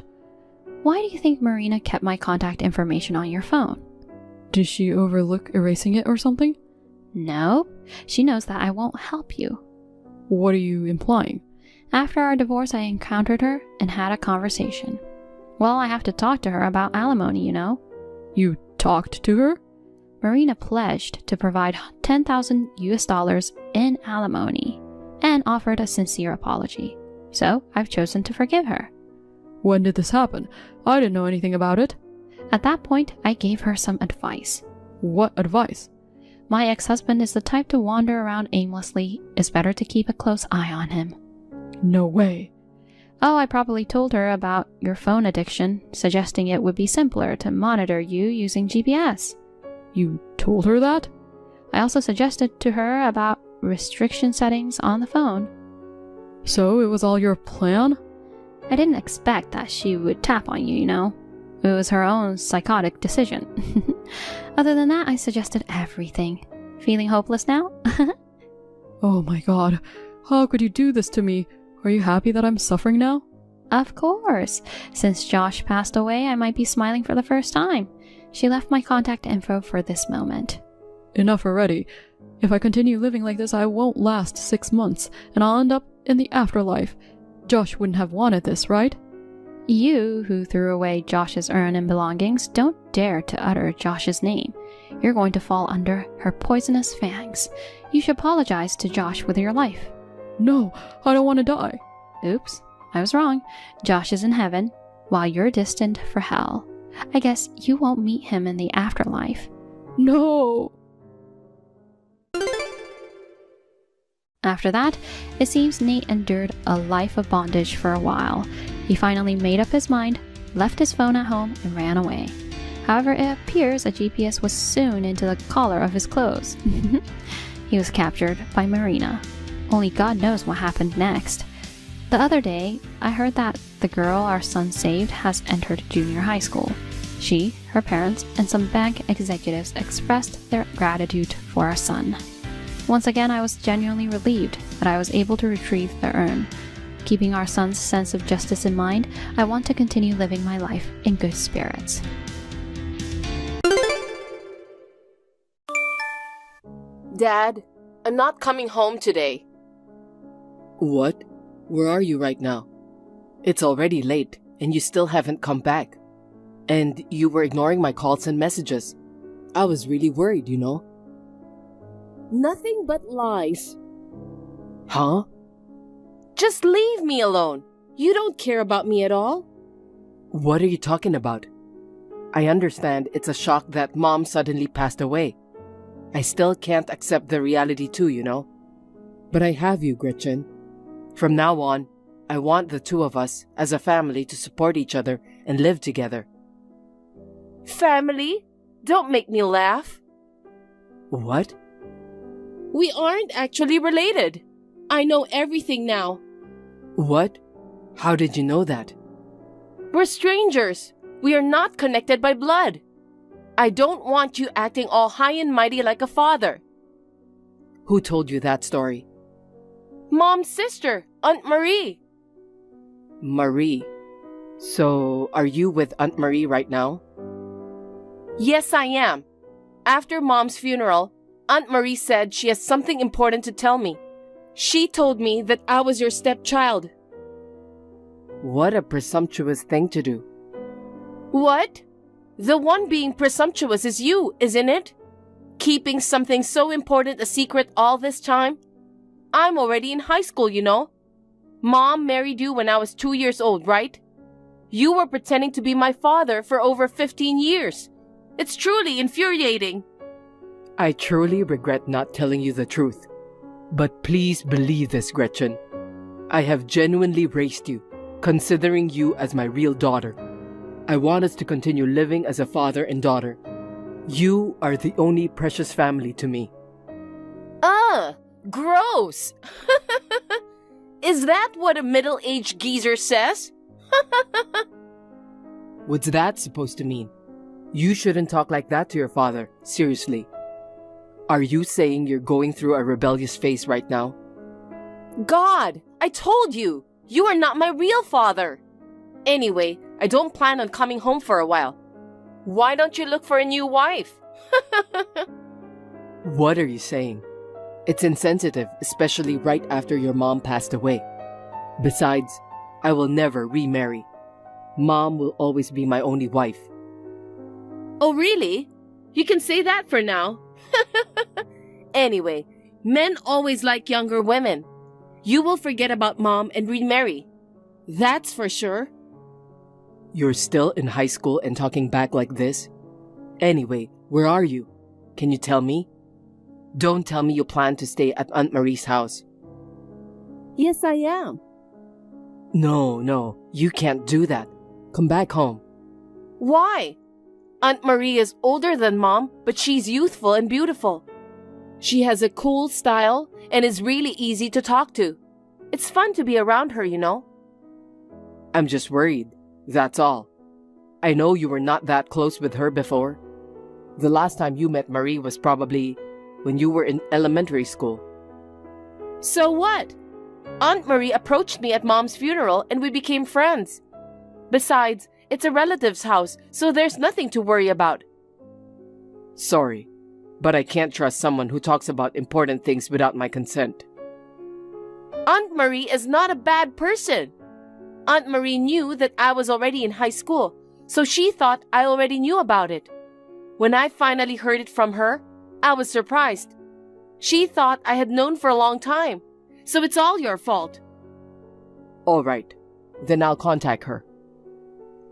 [SPEAKER 5] Why do you think Marina kept my contact information on your phone?
[SPEAKER 8] Did she overlook erasing it or something?
[SPEAKER 5] No, she knows that I won't help you.
[SPEAKER 8] What are you implying?
[SPEAKER 5] After our divorce, I encountered her and had a conversation. Well, I have to talk to her about alimony, you know.
[SPEAKER 8] You talked to her?
[SPEAKER 5] Marina pledged to provide $10,000 in alimony and offered a sincere apology. So I've chosen to forgive her.
[SPEAKER 8] When did this happen? I didn't know anything about it.
[SPEAKER 5] At that point, I gave her some advice.
[SPEAKER 8] What advice?
[SPEAKER 5] My ex-husband is the type to wander around aimlessly. It's better to keep a close eye on him.
[SPEAKER 8] No way.
[SPEAKER 5] Oh, I probably told her about your phone addiction, suggesting it would be simpler to monitor you using GPS.
[SPEAKER 8] You told her that?
[SPEAKER 5] I also suggested to her about restriction settings on the phone.
[SPEAKER 8] So it was all your plan?
[SPEAKER 5] I didn't expect that she would tap on you, you know. It was her own psychotic decision. Other than that, I suggested everything. Feeling hopeless now?
[SPEAKER 8] Oh my god. How could you do this to me? Are you happy that I'm suffering now?
[SPEAKER 5] Of course. Since Josh passed away, I might be smiling for the first time. She left my contact info for this moment.
[SPEAKER 8] Enough already. If I continue living like this, I won't last 6 months, and I'll end up in the afterlife. Josh wouldn't have wanted this, right?
[SPEAKER 5] You, who threw away Josh's urn and belongings, don't dare to utter Josh's name. You're going to fall under her poisonous fangs. You should apologize to Josh with your life.
[SPEAKER 8] No, I don't want to die.
[SPEAKER 5] Oops, I was wrong. Josh is in heaven, while you're destined for hell. I guess you won't meet him in the afterlife.
[SPEAKER 8] No!
[SPEAKER 5] After that, it seems Nate endured a life of bondage for a while. He finally made up his mind, left his phone at home, and ran away. However, it appears a GPS was sewn into the collar of his clothes. He was captured by Marina. Only God knows what happened next. The other day, I heard that the girl our son saved has entered junior high school. She, her parents, and some bank executives expressed their gratitude for our son. Once again, I was genuinely relieved that I was able to retrieve the urn. Keeping our son's sense of justice in mind, I want to continue living my life in good spirits.
[SPEAKER 1] Dad, I'm not coming home today.
[SPEAKER 7] What? Where are you right now? It's already late, and you still haven't come back. And you were ignoring my calls and messages. I was really worried, you know.
[SPEAKER 1] Nothing but lies.
[SPEAKER 7] Huh?
[SPEAKER 1] Just leave me alone. You don't care about me at all.
[SPEAKER 7] What are you talking about? I understand it's a shock that Mom suddenly passed away. I still can't accept the reality too, you know. But I have you, Gretchen. From now on, I want the two of us, as a family, to support each other and live together.
[SPEAKER 1] Family? Don't make me laugh.
[SPEAKER 7] What?
[SPEAKER 1] We aren't actually related. I know everything now.
[SPEAKER 7] What? How did you know that?
[SPEAKER 1] We're strangers. We are not connected by blood. I don't want you acting all high and mighty like a father.
[SPEAKER 7] Who told you that story?
[SPEAKER 1] Mom's sister, Aunt Marie.
[SPEAKER 7] Marie. So, are you with Aunt Marie right now?
[SPEAKER 1] Yes, I am. After Mom's funeral, Aunt Marie said she has something important to tell me. She told me that I was your stepchild.
[SPEAKER 7] What a presumptuous thing to do.
[SPEAKER 2] What? The one being presumptuous is you, isn't it? Keeping something so important a secret all this time? I'm already in high school, you know. Mom married you when I was 2 years old, right? You were pretending to be my father for over 15 years. It's truly infuriating.
[SPEAKER 7] I truly regret not telling you the truth. But please believe this, Gretchen. I have genuinely raised you, considering you as my real daughter. I want us to continue living as a father and daughter. You are the only precious family to me.
[SPEAKER 2] Gross! Is that what a middle-aged geezer says?
[SPEAKER 7] What's that supposed to mean? You shouldn't talk like that to your father, seriously. Are you saying you're going through a rebellious phase right now?
[SPEAKER 2] God, I told you, you are not my real father. Anyway, I don't plan on coming home for a while. Why don't you look for a new wife?
[SPEAKER 7] What are you saying? It's insensitive, especially right after your mom passed away. Besides, I will never remarry. Mom will always be my only wife.
[SPEAKER 2] Oh, really? You can say that for now. Anyway, men always like younger women. You will forget about mom and remarry. That's for sure.
[SPEAKER 7] You're still in high school and talking back like this? Anyway, where are you? Can you tell me? Don't tell me you plan to stay at Aunt Marie's house.
[SPEAKER 2] Yes, I am.
[SPEAKER 7] No, you can't do that. Come back home.
[SPEAKER 2] Why? Aunt Marie is older than Mom, but she's youthful and beautiful. She has a cool style and is really easy to talk to. It's fun to be around her, you know.
[SPEAKER 7] I'm just worried, that's all. I know you were not that close with her before. The last time you met Marie was probably when you were in elementary school.
[SPEAKER 2] So what? Aunt Marie approached me at Mom's funeral and we became friends. Besides, it's a relative's house, so there's nothing to worry about.
[SPEAKER 7] Sorry, but I can't trust someone who talks about important things without my consent.
[SPEAKER 2] Aunt Marie is not a bad person. Aunt Marie knew that I was already in high school, so she thought I already knew about it. When I finally heard it from her, I was surprised. She thought I had known for a long time, so it's all your fault.
[SPEAKER 7] All right, then I'll contact her.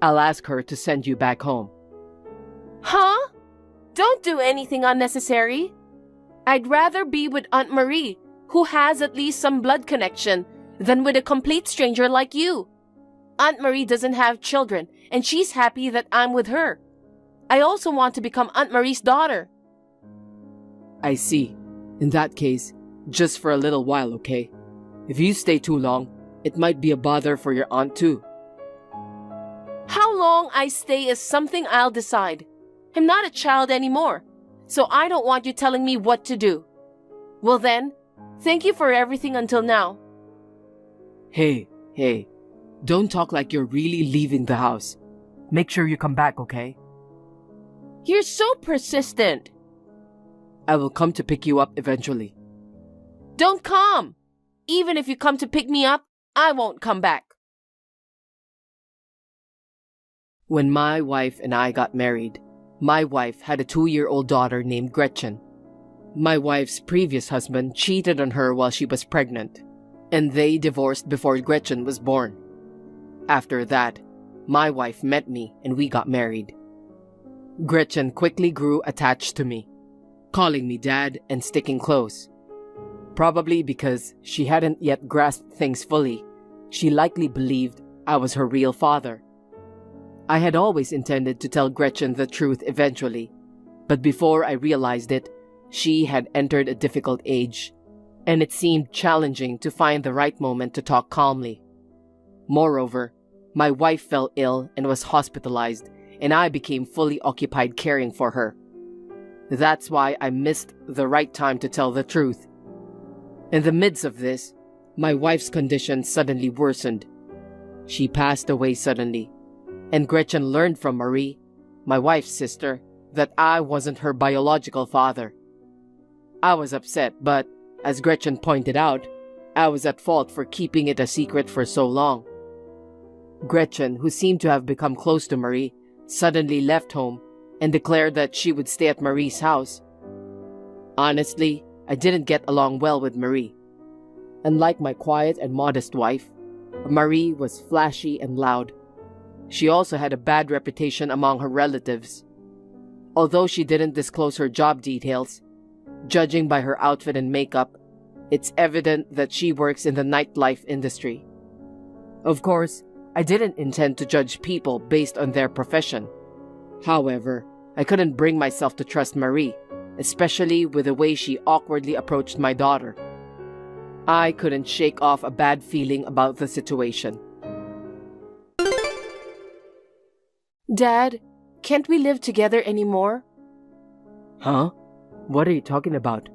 [SPEAKER 7] I'll ask her to send you back home.
[SPEAKER 2] Huh? Don't do anything unnecessary. I'd rather be with Aunt Marie, who has at least some blood connection, than with a complete stranger like you. Aunt Marie doesn't have children, and she's happy that I'm with her. I also want to become Aunt Marie's daughter.
[SPEAKER 7] I see. In that case, just for a little while, okay? If you stay too long, it might be a bother for your aunt too.
[SPEAKER 2] How long I stay is something I'll decide. I'm not a child anymore, so I don't want you telling me what to do. Well then, thank you for everything until now.
[SPEAKER 7] Hey, don't talk like you're really leaving the house. Make sure you come back, okay?
[SPEAKER 2] You're so persistent.
[SPEAKER 7] I will come to pick you up eventually.
[SPEAKER 2] Don't come! Even if you come to pick me up, I won't come back.
[SPEAKER 7] When my wife and I got married, my wife had a 2-year-old daughter named Gretchen. My wife's previous husband cheated on her while she was pregnant, and they divorced before Gretchen was born. After that, my wife met me and we got married. Gretchen quickly grew attached to me, calling me dad and sticking close. Probably because she hadn't yet grasped things fully, she likely believed I was her real father. I had always intended to tell Gretchen the truth eventually, but before I realized it, she had entered a difficult age, and it seemed challenging to find the right moment to talk calmly. Moreover, my wife fell ill and was hospitalized, and I became fully occupied caring for her. That's why I missed the right time to tell the truth. In the midst of this, my wife's condition suddenly worsened. She passed away suddenly, and Gretchen learned from Marie, my wife's sister, that I wasn't her biological father. I was upset, but, as Gretchen pointed out, I was at fault for keeping it a secret for so long. Gretchen, who seemed to have become close to Marie,
[SPEAKER 1] suddenly left home and declared that she would stay at Marie's house. Honestly, I didn't get along well with Marie. Unlike my quiet and modest wife, Marie was flashy and loud. She also had a bad reputation among her relatives. Although she didn't disclose her job details, judging by her outfit and makeup, it's evident that she works in the nightlife industry. Of course, I didn't intend to judge people based on their profession. However, I couldn't bring myself to trust Marie, especially with the way she awkwardly approached my daughter. I couldn't shake off a bad feeling about the situation.
[SPEAKER 2] Dad, can't we live together anymore?
[SPEAKER 1] Huh? What are you talking about?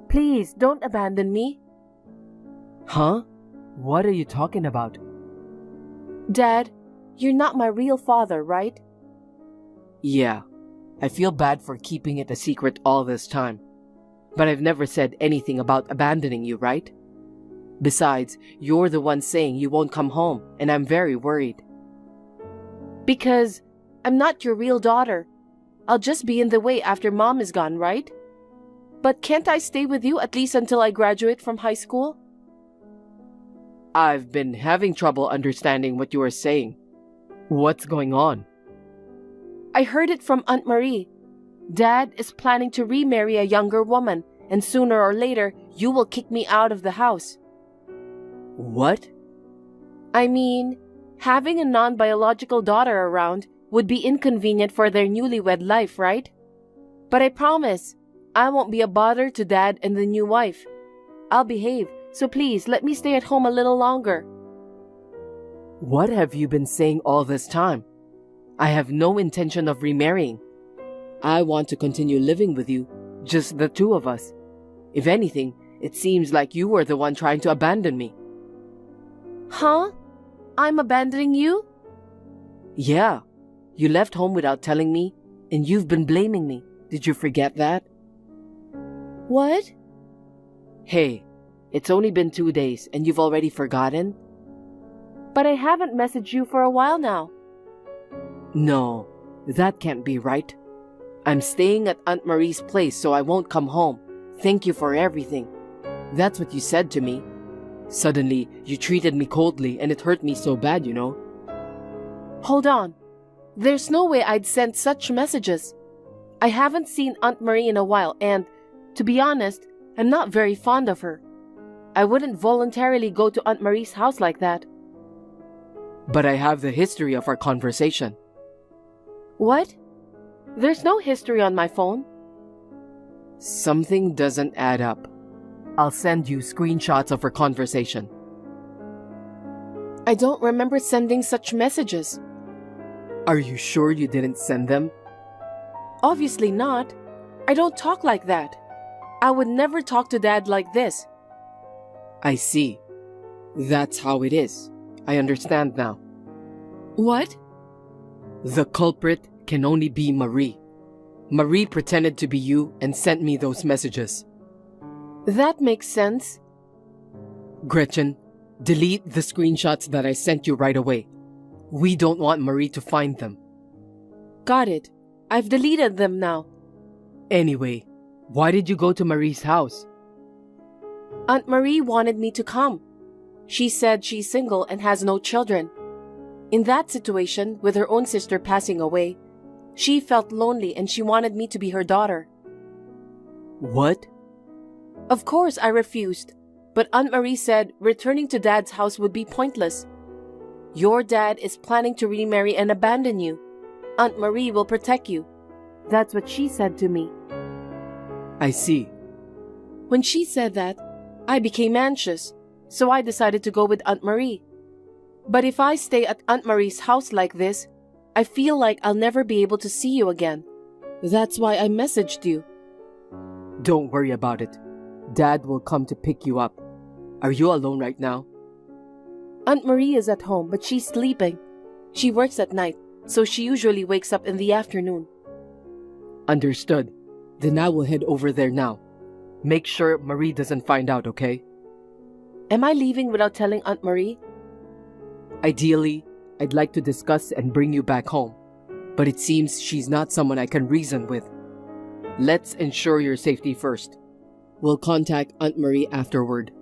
[SPEAKER 2] Please, don't abandon me.
[SPEAKER 1] Huh? What are you talking about?
[SPEAKER 2] Dad, you're not my real father, right?
[SPEAKER 1] Yeah, I feel bad for keeping it a secret all this time. But I've never said anything about abandoning you, right? Besides, you're the one saying you won't come home, and I'm very worried.
[SPEAKER 2] Because I'm not your real daughter. I'll just be in the way after Mom is gone, right? But can't I stay with you at least until I graduate from high school?
[SPEAKER 1] I've been having trouble understanding what you are saying. What's going on?
[SPEAKER 2] I heard it from Aunt Marie. Dad is planning to remarry a younger woman, and sooner or later, you will kick me out of the house.
[SPEAKER 1] What?
[SPEAKER 2] I mean, having a non-biological daughter around would be inconvenient for their newlywed life, right? But I promise, I won't be a bother to Dad and the new wife. I'll behave, so please let me stay at home a little longer.
[SPEAKER 1] What have you been saying all this time? I have no intention of remarrying. I want to continue living with you, just the two of us. If anything, it seems like you were the one trying to abandon me.
[SPEAKER 2] Huh? I'm abandoning you?
[SPEAKER 1] Yeah. You left home without telling me, and you've been blaming me. Did you forget that?
[SPEAKER 2] What?
[SPEAKER 1] Hey, it's only been 2 days, and you've already forgotten?
[SPEAKER 2] But I haven't messaged you for a while now.
[SPEAKER 1] No, that can't be right. I'm staying at Aunt Marie's place, so I won't come home. Thank you for everything. That's what you said to me. Suddenly, you treated me coldly, and it hurt me so bad, you know.
[SPEAKER 2] Hold on. There's no way I'd send such messages. I haven't seen Aunt Marie in a while, and, to be honest, I'm not very fond of her. I wouldn't voluntarily go to Aunt Marie's house like that.
[SPEAKER 1] But I have the history of our conversation.
[SPEAKER 2] What? There's no history on my phone.
[SPEAKER 1] Something doesn't add up. I'll send you screenshots of our conversation.
[SPEAKER 2] I don't remember sending such messages.
[SPEAKER 1] Are you sure you didn't send them?
[SPEAKER 2] Obviously not. I don't talk like that. I would never talk to Dad like this.
[SPEAKER 1] I see. That's how it is. I understand now.
[SPEAKER 2] What?
[SPEAKER 1] The culprit can only be Marie. Marie pretended to be you and sent me those messages.
[SPEAKER 2] That makes sense.
[SPEAKER 1] Gretchen, delete the screenshots that I sent you right away. We don't want Marie to find them.
[SPEAKER 2] Got it. I've deleted them now.
[SPEAKER 1] Anyway, why did you go to Marie's house?
[SPEAKER 2] Aunt Marie wanted me to come. She said she's single and has no children. In that situation, with her own sister passing away, she felt lonely and she wanted me to be her daughter.
[SPEAKER 1] What?
[SPEAKER 2] Of course, I refused, but Aunt Marie said returning to Dad's house would be pointless. Your dad is planning to remarry and abandon you. Aunt Marie will protect you. That's what she said to me.
[SPEAKER 1] I see.
[SPEAKER 2] When she said that, I became anxious, so I decided to go with Aunt Marie. But if I stay at Aunt Marie's house like this, I feel like I'll never be able to see you again. That's why I messaged you.
[SPEAKER 1] Don't worry about it. Dad will come to pick you up. Are you alone right now?
[SPEAKER 2] Aunt Marie is at home, but she's sleeping. She works at night, so she usually wakes up in the afternoon.
[SPEAKER 1] Understood. Then I will head over there now. Make sure Marie doesn't find out, okay?
[SPEAKER 2] Am I leaving without telling Aunt Marie?
[SPEAKER 1] Ideally, I'd like to discuss and bring you back home.
[SPEAKER 7] but it seems she's not someone I can reason with. Let's ensure your safety first. We'll contact Aunt Marie afterward.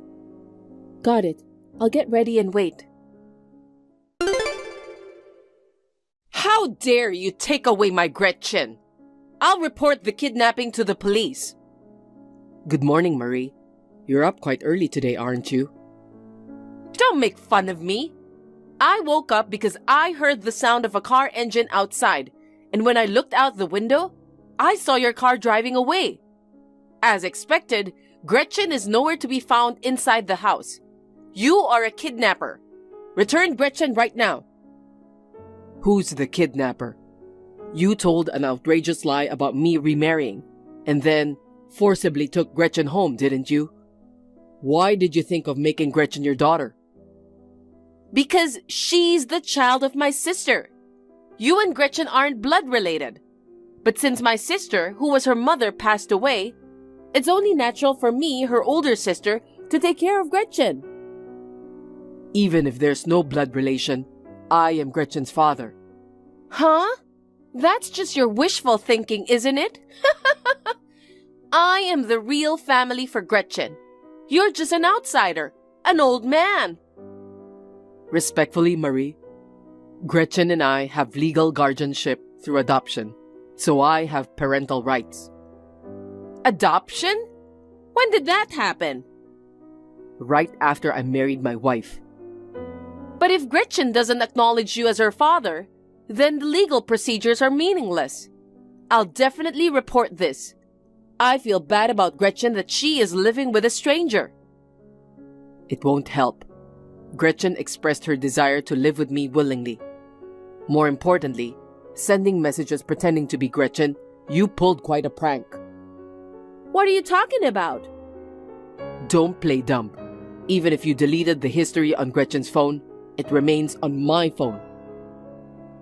[SPEAKER 2] Got it. I'll get ready and wait.
[SPEAKER 1] How dare you take away my Gretchen? I'll report the kidnapping to the police.
[SPEAKER 7] Good morning, Marie. You're up quite early today, aren't you?
[SPEAKER 1] Don't make fun of me. I woke up because I heard the sound of a car engine outside, and when I looked out the window, I saw your car driving away. As expected, Gretchen is nowhere to be found inside the house. You are a kidnapper. Return Gretchen right now.
[SPEAKER 7] Who's the kidnapper? You told an outrageous lie about me remarrying, and then forcibly took Gretchen home, didn't you? Why did you think of making Gretchen your daughter?
[SPEAKER 1] Because she's the child of my sister. You and Gretchen aren't blood related. But since my sister, who was her mother, passed away, it's only natural for me, her older sister, to take care of Gretchen.
[SPEAKER 7] Even if there's no blood relation, I am Gretchen's father.
[SPEAKER 1] Huh? That's just your wishful thinking, isn't it? I am the real family for Gretchen. You're just an outsider, an old man.
[SPEAKER 7] Respectfully, Marie, Gretchen and I have legal guardianship through adoption, so I have parental rights.
[SPEAKER 1] Adoption? When did that happen?
[SPEAKER 7] Right after I married my wife.
[SPEAKER 1] But if Gretchen doesn't acknowledge you as her father, then the legal procedures are meaningless. I'll definitely report this. I feel bad about Gretchen that she is living with a stranger.
[SPEAKER 7] It won't help. Gretchen expressed her desire to live with me willingly. More importantly, sending messages pretending to be Gretchen, you pulled quite a prank.
[SPEAKER 1] What are you talking about?
[SPEAKER 7] Don't play dumb. Even if you deleted the history on Gretchen's phone, it remains on my phone.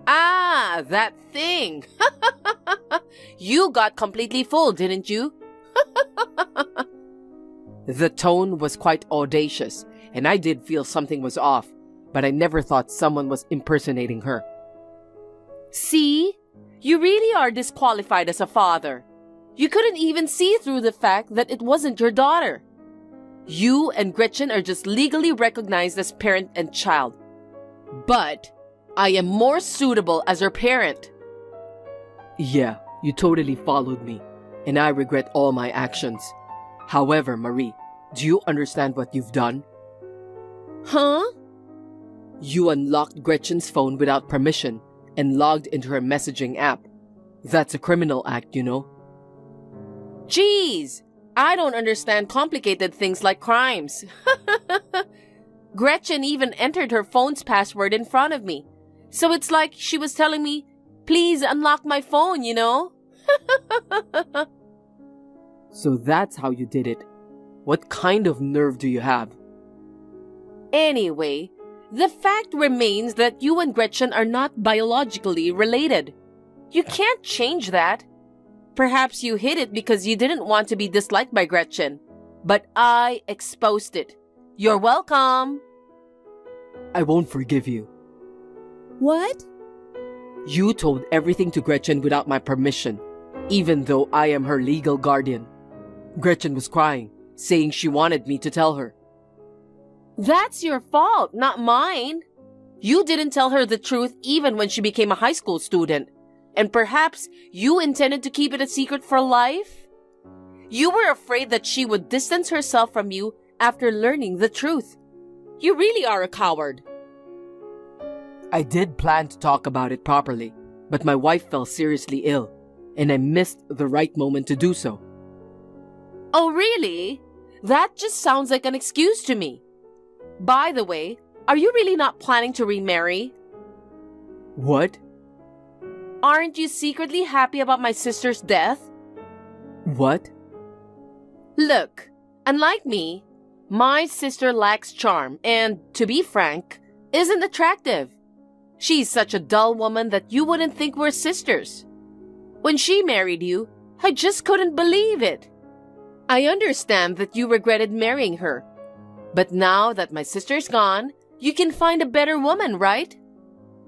[SPEAKER 1] Ah, that thing. You got completely fooled, didn't you?
[SPEAKER 7] The tone was quite audacious, and I did feel something was off, but I never thought someone was impersonating her.
[SPEAKER 1] See? You really are disqualified as a father. You couldn't even see through the fact that it wasn't your daughter. You and Gretchen are just legally recognized as parent and child. But I am more suitable as her parent.
[SPEAKER 7] Yeah, you totally followed me, and I regret all my actions. However, Marie, do you understand what you've done?
[SPEAKER 1] Huh?
[SPEAKER 7] You unlocked Gretchen's phone without permission and logged into her messaging app. That's a criminal act, you know.
[SPEAKER 1] Jeez, I don't understand complicated things like crimes. Gretchen even entered her phone's password in front of me. So it's like she was telling me, please unlock my phone, you know?
[SPEAKER 7] So that's how you did it. What kind of nerve do you have?
[SPEAKER 1] Anyway, the fact remains that you and Gretchen are not biologically related. You can't change that. Perhaps you hid it because you didn't want to be disliked by Gretchen. But I exposed it. You're welcome.
[SPEAKER 7] I won't forgive you.
[SPEAKER 2] What?
[SPEAKER 7] You told everything to Gretchen without my permission, even though I am her legal guardian. Gretchen was crying, saying she wanted me to tell her.
[SPEAKER 1] That's your fault, not mine. You didn't tell her the truth even when she became a high school student. And perhaps you intended to keep it a secret for life? You were afraid that she would distance herself from you after learning the truth. You really are a coward.
[SPEAKER 7] I did plan to talk about it properly, but my wife fell seriously ill, and I missed the right moment to do so.
[SPEAKER 1] Oh, really? That just sounds like an excuse to me. By the way, are you really not planning to remarry?
[SPEAKER 7] What?
[SPEAKER 1] Aren't you secretly happy about my sister's death?
[SPEAKER 7] What?
[SPEAKER 1] Look, unlike me, my sister lacks charm and, to be frank, isn't attractive. She's such a dull woman that you wouldn't think we're sisters. When she married you, I just couldn't believe it. I understand that you regretted marrying her. But now that my sister's gone, you can find a better woman, right?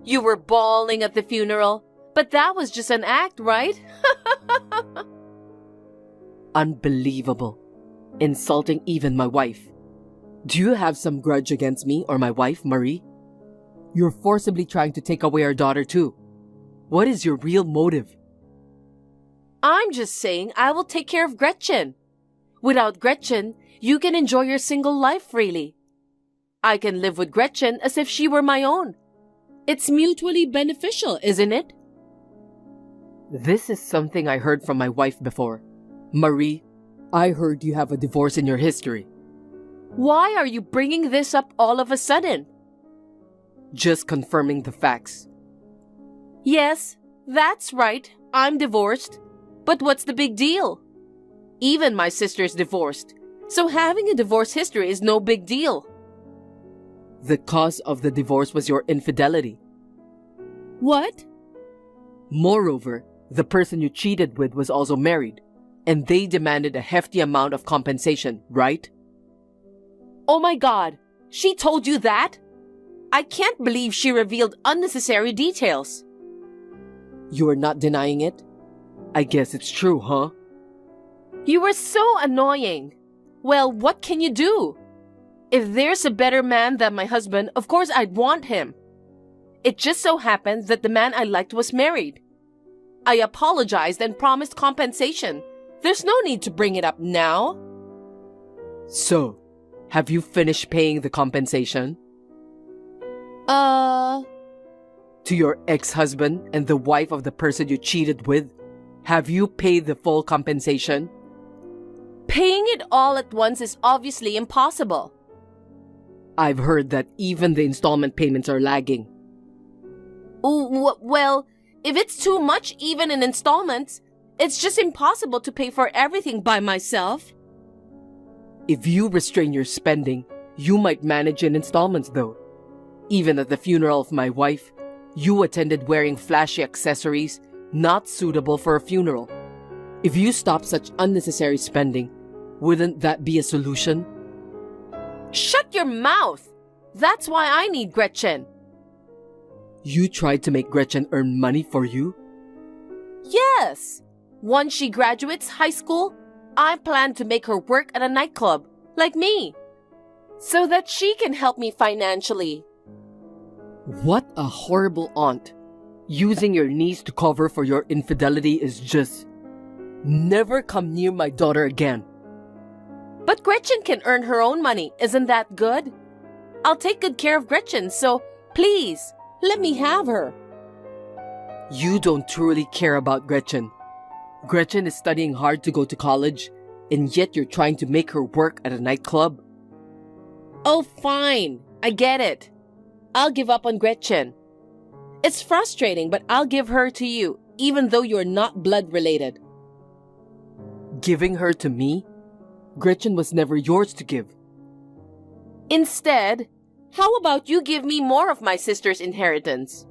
[SPEAKER 1] You were bawling at the funeral,
[SPEAKER 2] But that was just an act, right?
[SPEAKER 1] Unbelievable. Insulting even my wife. Do you have some grudge against me or my wife, Marie? You're forcibly trying to take away our daughter too. What is your real motive?
[SPEAKER 2] I'm just saying I will take care of Gretchen. Without Gretchen, you can enjoy your single life freely. I can live with Gretchen as if she were my own. It's mutually beneficial, isn't it?
[SPEAKER 1] This is something I heard from my wife before. Marie, I heard you have a divorce in your history.
[SPEAKER 2] Why are you bringing this up all of a sudden?
[SPEAKER 1] Just confirming the facts.
[SPEAKER 2] Yes, that's right. I'm divorced. But what's the big deal? Even my sister's divorced. So having a divorce history is no big deal.
[SPEAKER 1] The cause of the divorce was your infidelity.
[SPEAKER 2] What?
[SPEAKER 1] Moreover, the person you cheated with was also married, and they demanded a hefty amount of compensation, right?
[SPEAKER 2] Oh my God, she told you that? I can't believe she revealed unnecessary details.
[SPEAKER 1] You are not denying it? I guess it's true, huh?
[SPEAKER 2] You were so annoying. Well, what can you do? If there's a better man than my husband, of course I'd want him. It just so happened that the man I liked was married. I apologized and promised compensation. There's no need to bring it up now.
[SPEAKER 1] So, have you finished paying the compensation? To your ex-husband and the wife of the person you cheated with? Have you paid the full compensation?
[SPEAKER 2] Paying it all at once is obviously impossible.
[SPEAKER 1] I've heard that even the installment payments are lagging.
[SPEAKER 2] Well, if it's too much even in installments, it's just impossible to pay for everything by myself.
[SPEAKER 1] If you restrain your spending, you might manage in installments though. Even at the funeral of my wife, you attended wearing flashy accessories not suitable for a funeral. If you stop such unnecessary spending, wouldn't that be a solution?
[SPEAKER 2] Shut your mouth! That's why I need Gretchen.
[SPEAKER 1] You tried to make Gretchen earn money for you?
[SPEAKER 2] Yes! Once she graduates high school, I plan to make her work at a nightclub, like me, so that she can help me financially.
[SPEAKER 1] What a horrible aunt. Using your niece to cover for your infidelity is just... Never come near my daughter again.
[SPEAKER 2] But Gretchen can earn her own money, isn't that good? I'll take good care of Gretchen, so please, let me have her.
[SPEAKER 1] You don't truly care about Gretchen. Gretchen is studying hard to go to college, and yet you're trying to make her work at a nightclub?
[SPEAKER 2] Oh, fine. I get it. I'll give up on Gretchen. It's frustrating, but I'll give her to you, even though you're not blood related.
[SPEAKER 1] Giving her to me? Gretchen was never yours to give.
[SPEAKER 2] Instead, how about you give me more of my sister's inheritance?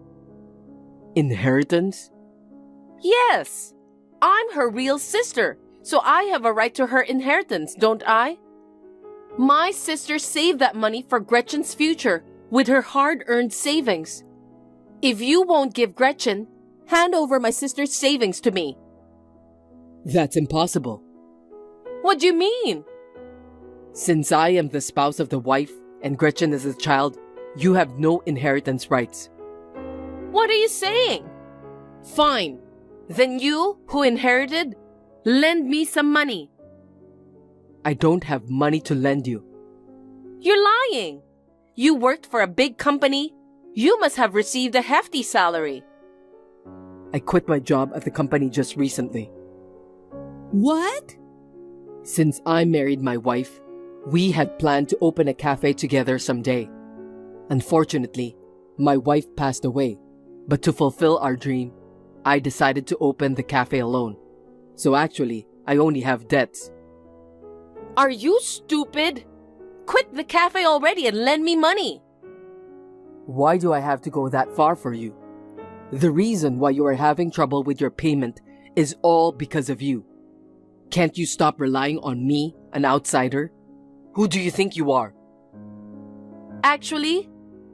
[SPEAKER 1] Inheritance?
[SPEAKER 2] Yes. I'm her real sister, so I have a right to her inheritance, don't I? My sister saved that money for Gretchen's future with her hard-earned savings. If you won't give Gretchen, hand over my sister's savings to me.
[SPEAKER 1] That's impossible.
[SPEAKER 2] What do you mean?
[SPEAKER 1] Since I am the spouse of the wife and Gretchen is a child, you have no inheritance rights.
[SPEAKER 2] What are you saying? Fine. Then you, who inherited, lend me some money.
[SPEAKER 1] I don't have money to lend you.
[SPEAKER 2] You're lying. You worked for a big company. You must have received a hefty salary.
[SPEAKER 1] I quit my job at the company just recently.
[SPEAKER 2] What?
[SPEAKER 1] Since I married my wife, we had planned to open a cafe together someday. Unfortunately, my wife passed away, but to fulfill our dream, I decided to open the cafe alone. So actually, I only have debts.
[SPEAKER 2] Are you stupid? Quit the cafe already and lend me money.
[SPEAKER 1] Why do I have to go that far for you? The reason why you are having trouble with your payment is all because of you. Can't you stop relying on me, an outsider? Who do you think you are?
[SPEAKER 2] Actually,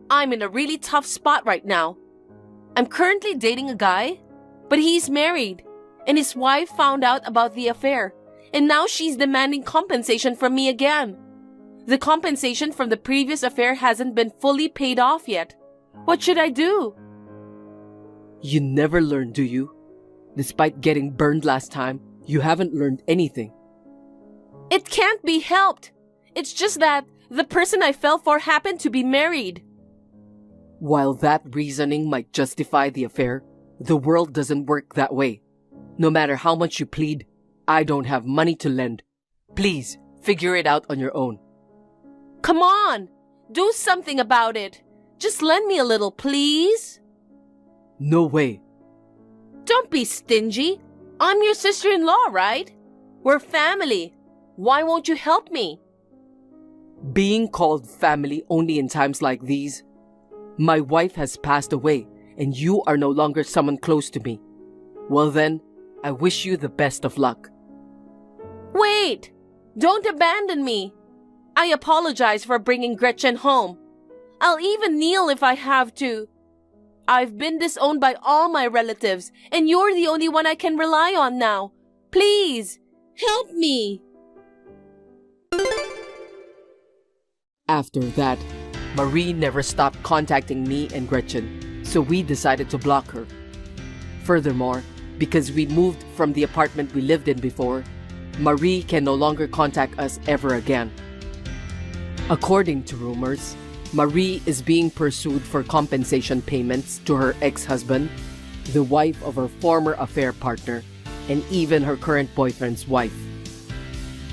[SPEAKER 2] I'm in a really tough spot right now. I'm currently dating a guy, But he's married, and his wife found out about the affair, and now she's demanding compensation from me again. The compensation from the previous affair hasn't been fully paid off yet. What should I do?
[SPEAKER 7] You never learn, do you? Despite getting burned last time, you haven't learned anything.
[SPEAKER 2] It can't be helped. It's just that the person I fell for happened to be married.
[SPEAKER 7] While that reasoning might justify the affair, the world doesn't work that way. No matter how much you plead, I don't have money to lend. Please, figure it out on your own.
[SPEAKER 2] Come on! Do something about it! Just lend me a little, please?
[SPEAKER 7] No way.
[SPEAKER 2] Don't be stingy. I'm your sister-in-law, right? We're family. Why won't you help me?
[SPEAKER 7] Being called family only in times like these. My wife has passed away, and you are no longer someone close to me. Well then, I wish you the best of luck.
[SPEAKER 2] Wait! Don't abandon me! I apologize for bringing Gretchen home. I'll even kneel if I have to. I've been disowned by all my relatives, and you're the only one I can rely on now. Please, help me!
[SPEAKER 7] After that, Marie never stopped contacting me and Gretchen, so we decided to block her. Furthermore, because we moved from the apartment we lived in before, Marie can no longer contact us ever again. According to rumors, Marie is being pursued for compensation payments to her ex-husband, the wife of her former affair partner, and even her current boyfriend's wife.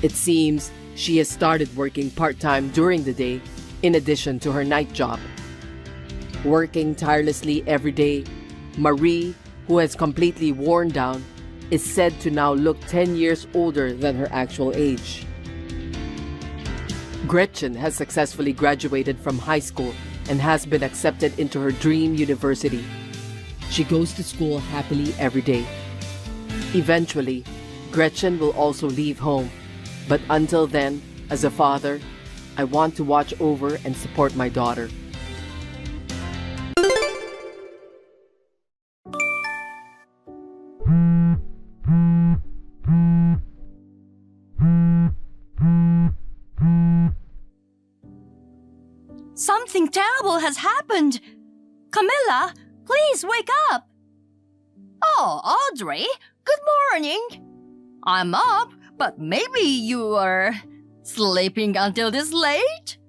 [SPEAKER 7] It seems she has started working part-time during the day in addition to her night job. Working tirelessly every day, Marie, who has completely worn down, is said to now look 10 years older than her actual age. Gretchen has successfully graduated from high school and has been accepted into her dream university. She goes to school happily every day. Eventually, Gretchen will also leave home, but until then, as a father, I want to watch over and support my daughter.
[SPEAKER 3] Something terrible has happened. Camilla, please wake up. Oh, Audrey, good morning. I'm up, but maybe you are sleeping until this late?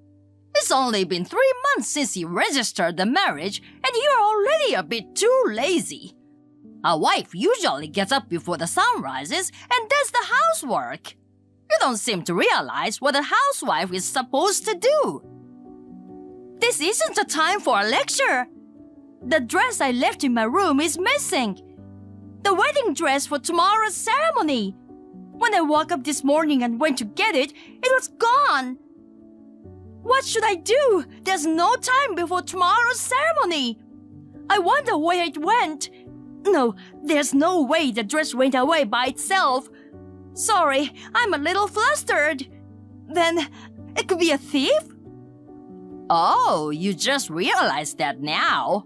[SPEAKER 3] It's only been 3 months since you registered the marriage, and you're already a bit too lazy. A wife usually gets up before the sun rises and does the housework. You don't seem to realize what a housewife is supposed to do. This isn't a time for a lecture. The dress I left in my room is missing. The wedding dress for tomorrow's ceremony. When I woke up this morning and went to get it, it was gone. What should I do? There's no time before tomorrow's ceremony. I wonder where it went. No, there's no way the dress went away by itself. Sorry, I'm a little flustered. Then, it could be a thief? Oh, you just realized that now.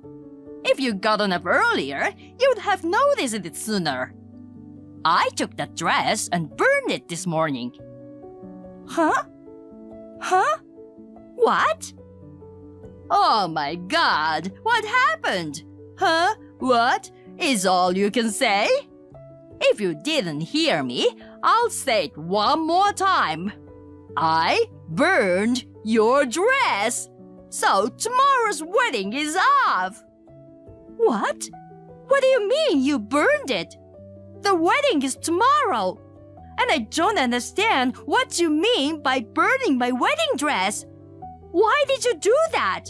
[SPEAKER 3] If you'd gotten up earlier, you would have noticed it sooner. I took that dress and burned it this morning. Huh? What? Oh my God, what happened? Huh? What? Is all you can say? If you didn't hear me, I'll say it one more time. I burned your dress. So tomorrow's wedding is off. What? What do you mean you burned it? The wedding is tomorrow. And I don't understand what you mean by burning my wedding dress. Why did you do that?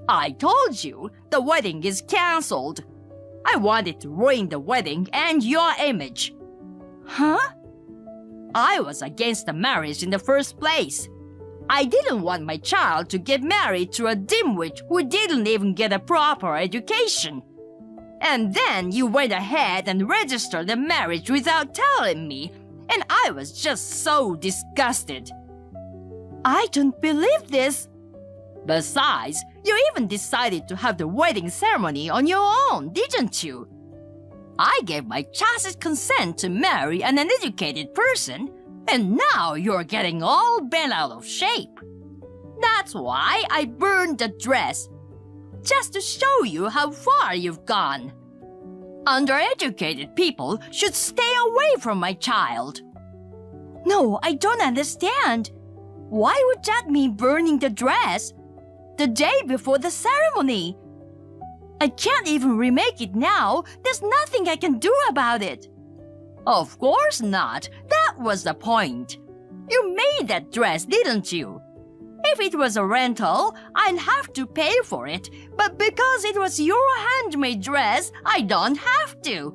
[SPEAKER 3] I told you the wedding is cancelled. I wanted to ruin the wedding and your image. Huh? I was against the marriage in the first place. I didn't want my child to get married to a dimwit who didn't even get a proper education. And then you went ahead and registered the marriage without telling me, and I was just so disgusted. I don't believe this. Besides, you even decided to have the wedding ceremony on your own, didn't you? I gave my tacit consent to marry an uneducated person, and now you're getting all bent out of shape. That's why I burned the dress, just to show you how far you've gone. Undereducated people should stay away from my child. No, I don't understand. Why would that mean burning the dress the day before the ceremony? I can't even remake it now. There's nothing I can do about it. Of course not. That was the point. You made that dress, didn't you? If it was a rental, I'd have to pay for it. But because it was your handmade dress, I don't have to.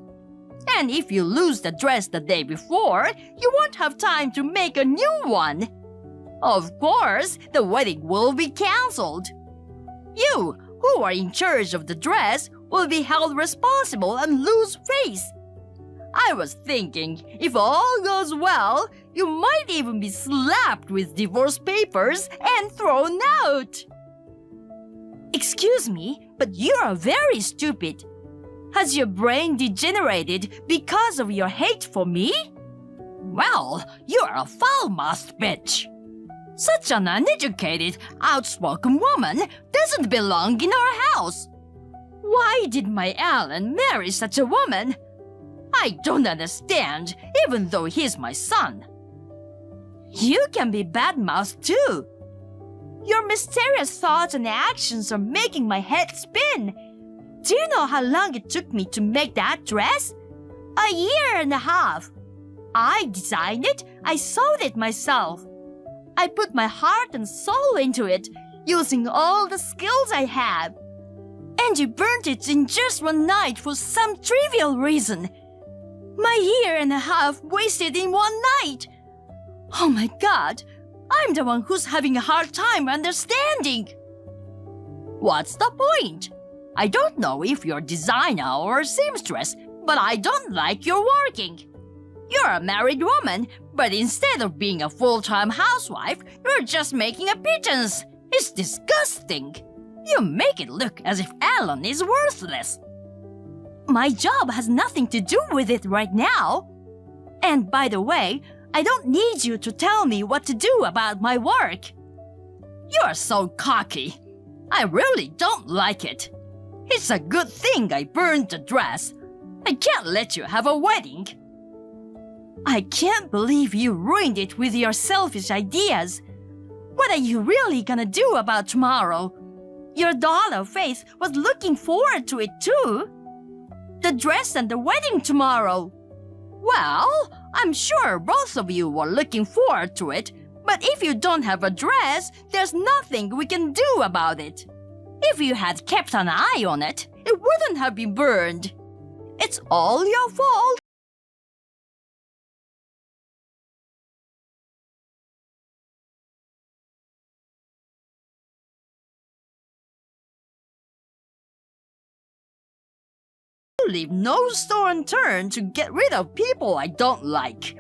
[SPEAKER 3] And if you lose the dress the day before, you won't have time to make a new one. Of course, the wedding will be cancelled. You, who are in charge of the dress, will be held responsible and lose face. I was thinking, if all goes well, you might even be slapped with divorce papers and thrown out. Excuse me, but you are very stupid. Has your brain degenerated because of your hate for me? Well, you are a foul-mouthed bitch. Such an uneducated, outspoken woman doesn't belong in our house. Why did my Alan marry such a woman? I don't understand, even though he's my son. You can be bad-mouthed too. Your mysterious thoughts and actions are making my head spin. Do you know how long it took me to make that dress? 1.5 years. I designed it, I sewed it myself. I put my heart and soul into it, using all the skills I have. And you burnt it in just one night for some trivial reason. My 1.5 years wasted in one night. Oh my God, I'm the one who's having a hard time understanding. What's the point? I don't know if you're a designer or a seamstress, but I don't like your working. You're a married woman, but instead of being a full-time housewife, you're just making a pittance. It's disgusting. You make it look as if Alan is worthless. My job has nothing to do with it right now. And by the way, I don't need you to tell me what to do about my work. You're so cocky. I really don't like it. It's a good thing I burned the dress. I can't let you have a wedding. I can't believe you ruined it with your selfish ideas. What are you really gonna do about tomorrow? Your daughter, Faith, was looking forward to it too. The dress and the wedding tomorrow. Well, I'm sure both of you were looking forward to it, but if you don't have a dress, there's nothing we can do about it. If you had kept an eye on it, it wouldn't have been burned. It's all your fault. Leave no stone unturned to get rid of people I don't like.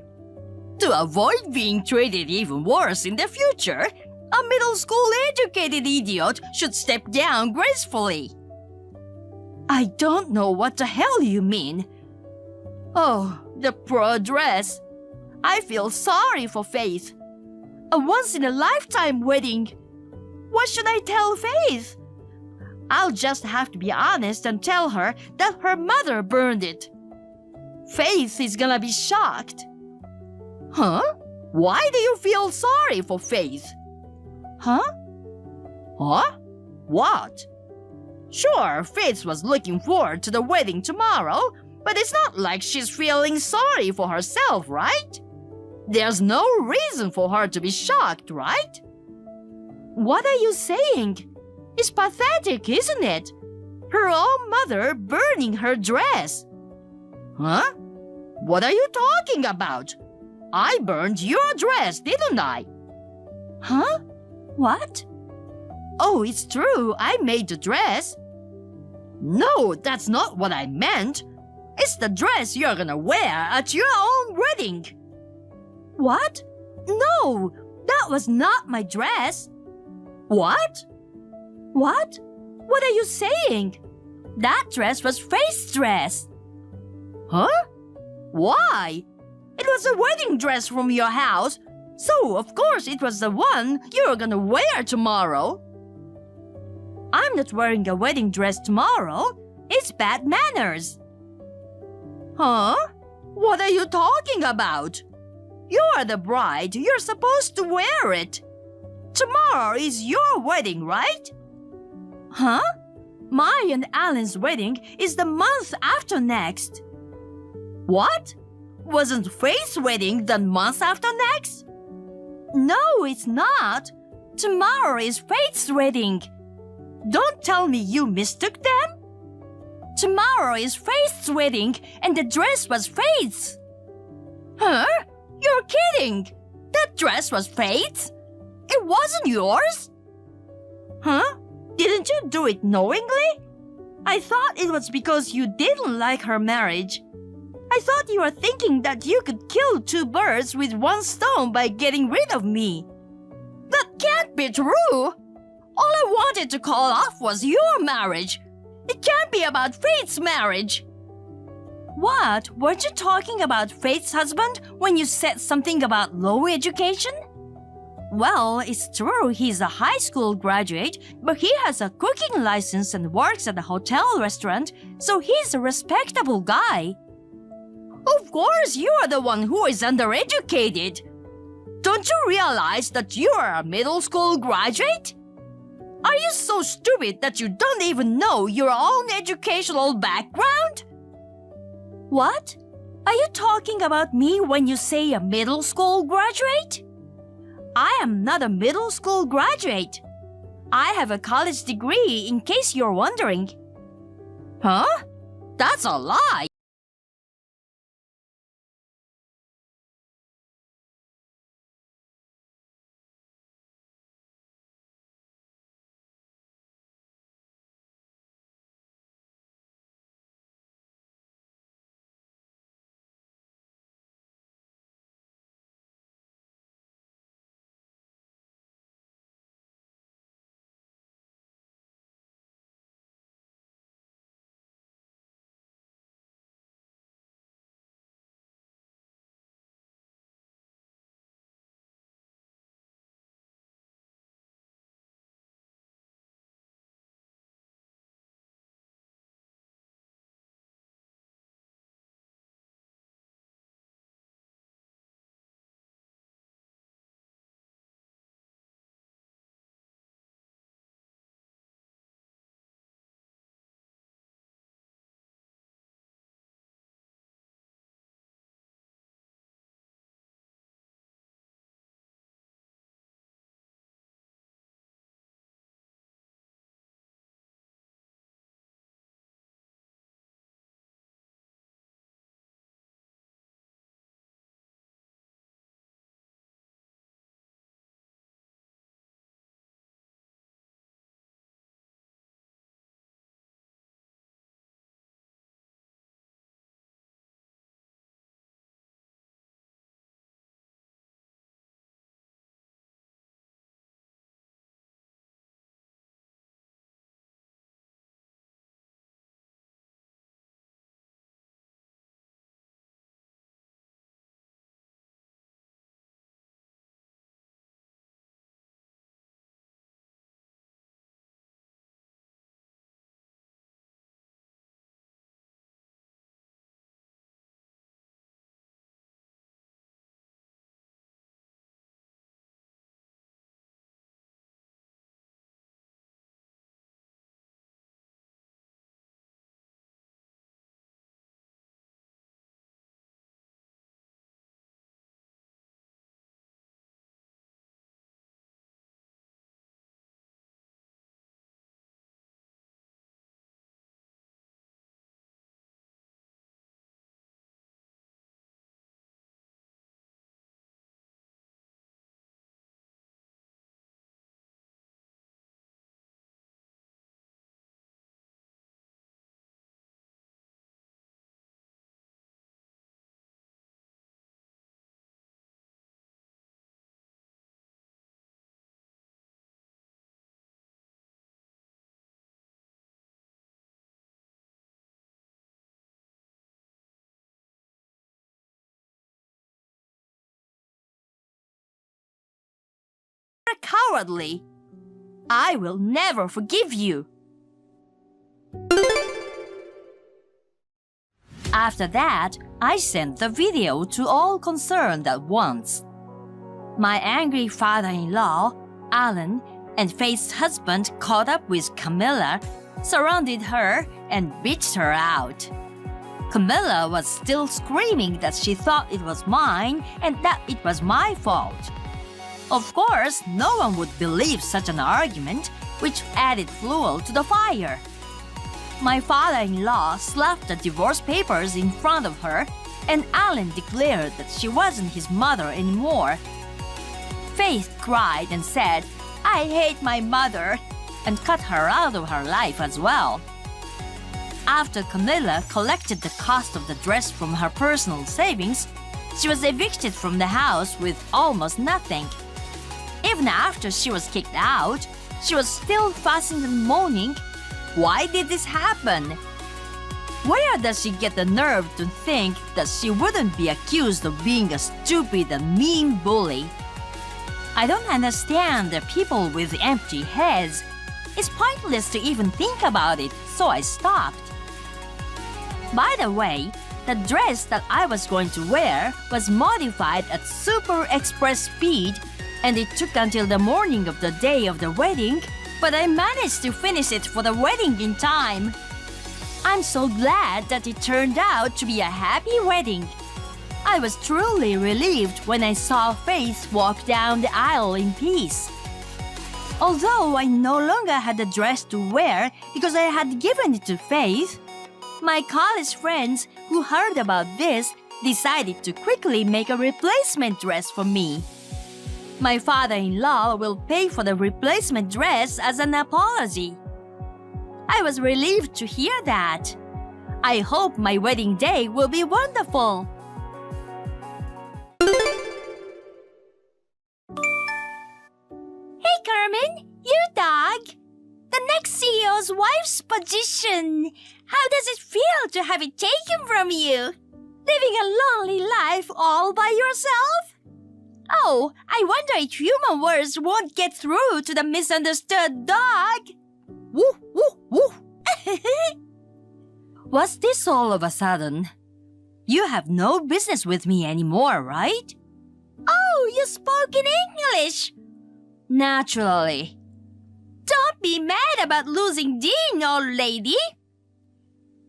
[SPEAKER 3] To avoid being treated even worse in the future, a middle school educated idiot should step down gracefully. I don't know what the hell you mean. Oh, the poor dress. I feel sorry for Faith. A once-in-a-lifetime wedding. What should I tell Faith? I'll just have to be honest and tell her that her mother burned it. Faith is gonna be shocked. Huh? Why do you feel sorry for Faith? Huh? Huh? What? Sure, Faith was looking forward to the wedding tomorrow, but it's not like she's feeling sorry for herself, right? There's no reason for her to be shocked, right? What are you saying? It's pathetic, isn't it? Her own mother burning her dress. Huh? What are you talking about? I burned your dress, didn't I? Huh? What? Oh, it's true, I made the dress. No, that's not what I meant. It's the dress you're gonna wear at your own wedding. What? No, that was not my dress. What? What? What are you saying? That dress was Faith's dress. Huh? Why? It was a wedding dress from your house, so of course it was the one you're gonna wear tomorrow. I'm not wearing a wedding dress tomorrow. It's bad manners. Huh? What are you talking about? You are the bride. You're supposed to wear it. Tomorrow is your wedding, right? Huh? My and Alan's wedding is the month after next. What? Wasn't Faith's wedding the month after next? No, it's not. Tomorrow is Faith's wedding. Don't tell me you mistook them. Tomorrow is Faith's wedding and the dress was Faith's. Huh? You're kidding. That dress was Faith's? It wasn't yours? Huh? Didn't you do it knowingly? I thought it was because you didn't like her marriage. I thought you were thinking that you could kill two birds with one stone by getting rid of me. That can't be true. All I wanted to call off was your marriage. It can't be about Faith's marriage. What? Weren't you talking about Faith's husband when you said something about low education? Well, it's true he's a high school graduate, but he has a cooking license and works at a hotel restaurant, so he's a respectable guy. Of course, you are the one who is undereducated. Don't you realize that you are a middle school graduate? Are you so stupid that you don't even know your own educational background? What? Are you talking about me when you say a middle school graduate? I am not a middle school graduate. I have a college degree, in case you're wondering. Huh? That's a lie. cowardly. I will never forgive you. After that, I sent the video to all concerned at once. My angry father-in-law, Alan, and Faith's husband caught up with Camilla, surrounded her, and bitched her out. Camilla was still screaming that she thought it was mine and that it was my fault. Of course, no one would believe such an argument, which added fuel to the fire. My father-in-law slapped the divorce papers in front of her, and Alan declared that she wasn't his mother anymore. Faith cried and said, "I hate my mother," and cut her out of her life as well. After Camilla collected the cost of the dress from her personal savings, she was evicted from the house with almost nothing. Even after she was kicked out, she was still fussing and moaning. Why did this happen? Where does she get the nerve to think that she wouldn't be accused of being a stupid and mean bully? I don't understand the people with empty heads. It's pointless to even think about it, so I stopped. By the way, the dress that I was going to wear was modified at super express speed, and it took until the morning of the day of the wedding, but I managed to finish it for the wedding in time. I'm so glad that it turned out to be a happy wedding. I was truly relieved when I saw Faith walk down the aisle in peace. Although I no longer had a dress to wear because I had given it to Faith, my college friends who heard about this decided to quickly make a replacement dress for me. My father-in-law will pay for the replacement dress as an apology. I was relieved to hear that. I hope my wedding day will be wonderful. Hey Carmen, you dog. The next CEO's wife's position. How does it feel to have it taken from you? Living a lonely life all by yourself? Oh, I wonder if human words won't get through to the misunderstood dog. Woo, woo, woo. What's this all of a sudden? You have no business with me anymore, right? Oh, you spoke in English. Naturally. Don't be mad about losing Dean, old lady.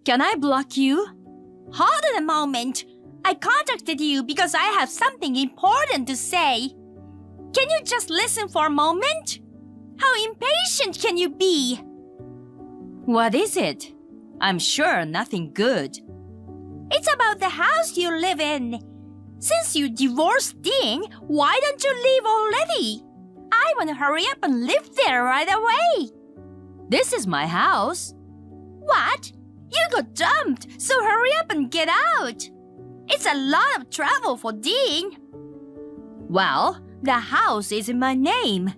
[SPEAKER 3] Can I block you? Hold on a moment. I contacted you because I have something important to say. Can you just listen for a moment? How impatient can you be? What is it? I'm sure nothing good. It's about the house you live in. Since you divorced Dean, why don't you leave already? I want to hurry up and live there right away. This is my house. What? You got dumped, so hurry up and get out. It's a lot of trouble for Dean. Well, the house is in my name.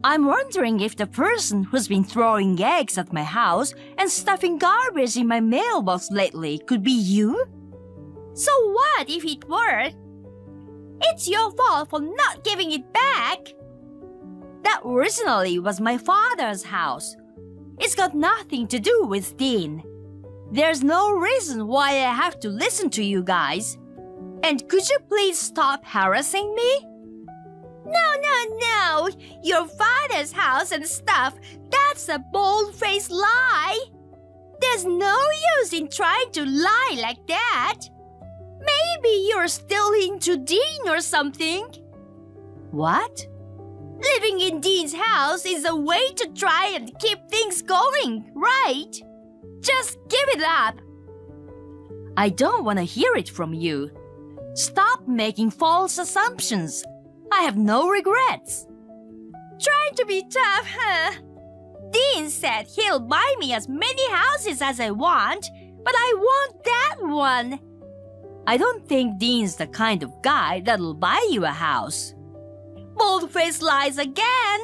[SPEAKER 3] I'm wondering if the person who's been throwing eggs at my house and stuffing garbage in my mailbox lately could be you? So what if it were? It's your fault for not giving it back. That originally was my father's house. It's got nothing to do with Dean. There's no reason why I have to listen to you guys. And could you please stop harassing me? No. Your father's house and stuff, that's a bold-faced lie. There's no use in trying to lie like that. Maybe you're still into Dean or something. What? Living in Dean's house is a way to try and keep things going, right? Just give it up. I don't want to hear it from you. Stop making false assumptions. I have no regrets. Trying to be tough, huh? Dean said he'll buy me as many houses as I want, but I want that one. I don't think Dean's the kind of guy that'll buy you a house. Bold-faced lies again.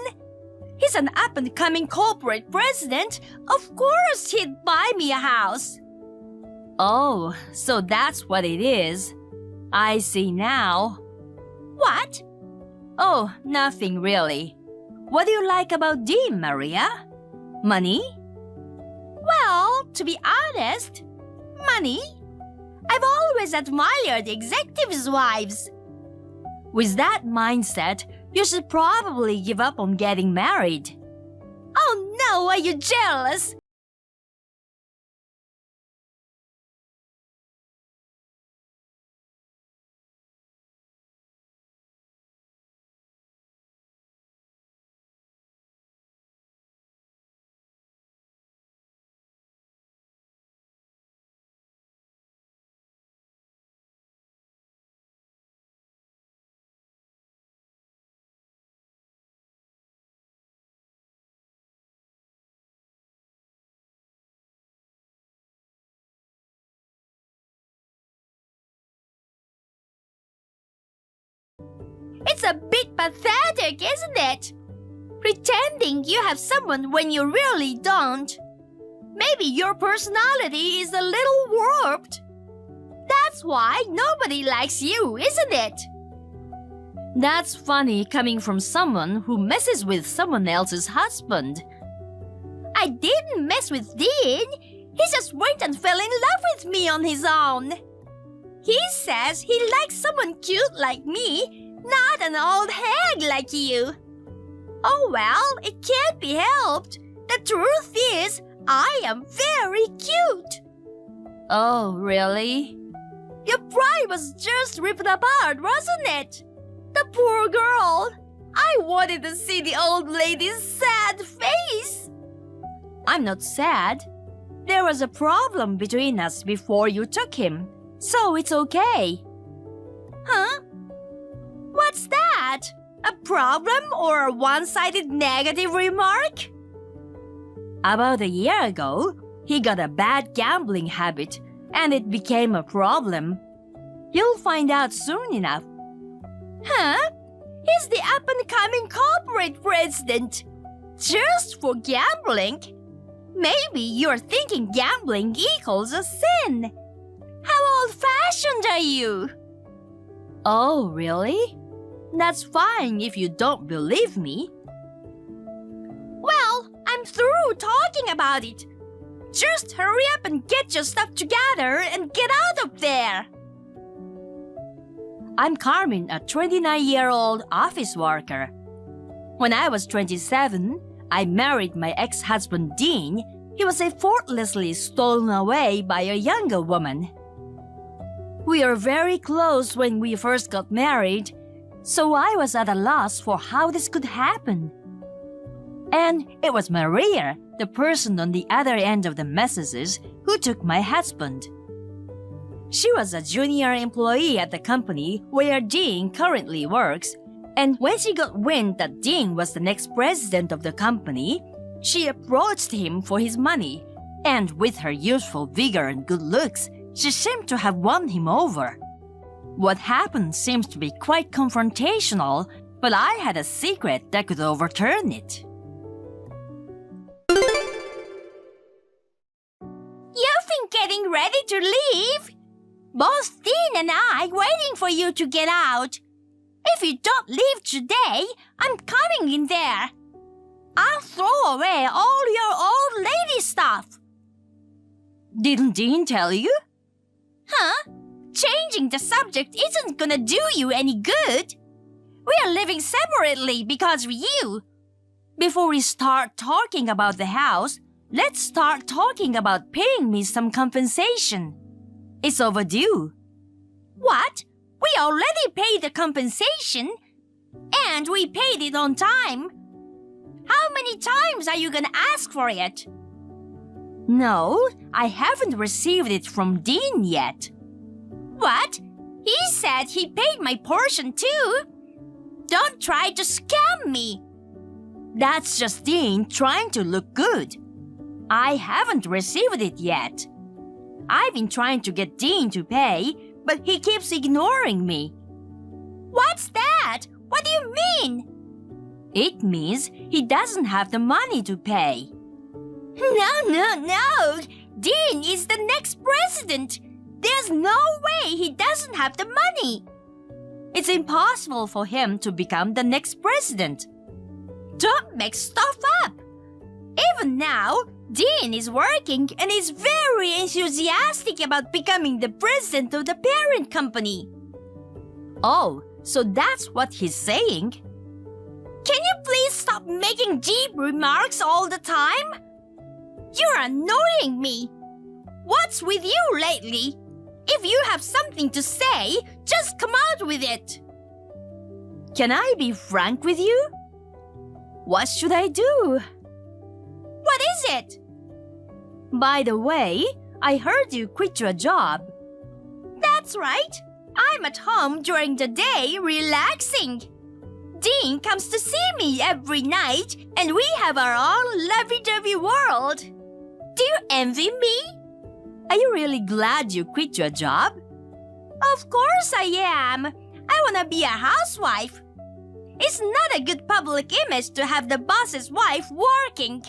[SPEAKER 3] He's an up-and-coming corporate president. Of course he'd buy me a house. Oh, so that's what it is. I see now. What? Oh, nothing really. What do you like about Dean, Maria? Money? Well, to be honest, money? I've always admired executives' wives. With that mindset, you should probably give up on getting married. Oh no, are you jealous? It's a bit pathetic, isn't it? Pretending you have someone when you really don't. Maybe your personality is a little warped. That's why nobody likes you, isn't it? That's funny coming from someone who messes with someone else's husband. I didn't mess with Dean. He just went and fell in love with me on his own. He says he likes someone cute like me, not an old hag like you. Oh well, it can't be helped. The truth is, I am very cute. Oh, really? Your pride was just ripped apart, wasn't it? The poor girl. I wanted to see the old lady's sad face. I'm not sad. There was a problem between us before you took him, so it's okay. Huh? What's that? A problem or a one-sided negative remark? About a year ago, he got a bad gambling habit and it became a problem. You'll find out soon enough. Huh? He's the up-and-coming corporate president. Just for gambling? Maybe you're thinking gambling equals a sin. How old-fashioned are you? Oh, really? That's fine if you don't believe me. Well, I'm through talking about it. Just hurry up and get your stuff together and get out of there. I'm Carmen, a 29-year-old office worker. When I was 27, I married my ex-husband Dean. He was effortlessly stolen away by a younger woman. We were very close when we first got married, so I was at a loss for how this could happen. And it was Maria, the person on the other end of the messages, who took my husband. She was a junior employee at the company where Dean currently works, and when she got wind that Dean was the next president of the company, she approached him for his money, and with her youthful vigor and good looks, she seemed to have won him over. What happened seems to be quite confrontational, but I had a secret that could overturn it. You've been getting ready to leave? Both Dean and I waiting for you to get out. If you don't leave today, I'm coming in there. I'll throw away all your old lady stuff. Didn't Dean tell you? Huh? Changing the subject isn't gonna do you any good. We are living separately because of you. Before we start talking about the house, let's start talking about paying me some compensation. It's overdue. What? We already paid the compensation, and we paid it on time. How many times are you gonna ask for it? No, I haven't received it from Dean yet. What? He said he paid my portion too. Don't try to scam me. That's just Dean trying to look good. I haven't received it yet. I've been trying to get Dean to pay, but he keeps ignoring me. What's that? What do you mean? It means he doesn't have the money to pay. No. Dean is the next president. There's no way he doesn't have the money. It's impossible for him to become the next president. Don't make stuff up! Even now, Dean is working and is very enthusiastic about becoming the president of the parent company. Oh, so that's what he's saying? Can you please stop making deep remarks all the time? You're annoying me. What's with you lately? If you have something to say, just come out with it. Can I be frank with you? What should I do? What is it? By the way, I heard you quit your job. That's right. I'm at home during the day relaxing. Dean comes to see me every night and we have our own lovey-dovey world. Do you envy me? Are you really glad you quit your job? Of course I am. I want to be a housewife. It's not a good public image to have the boss's wife working.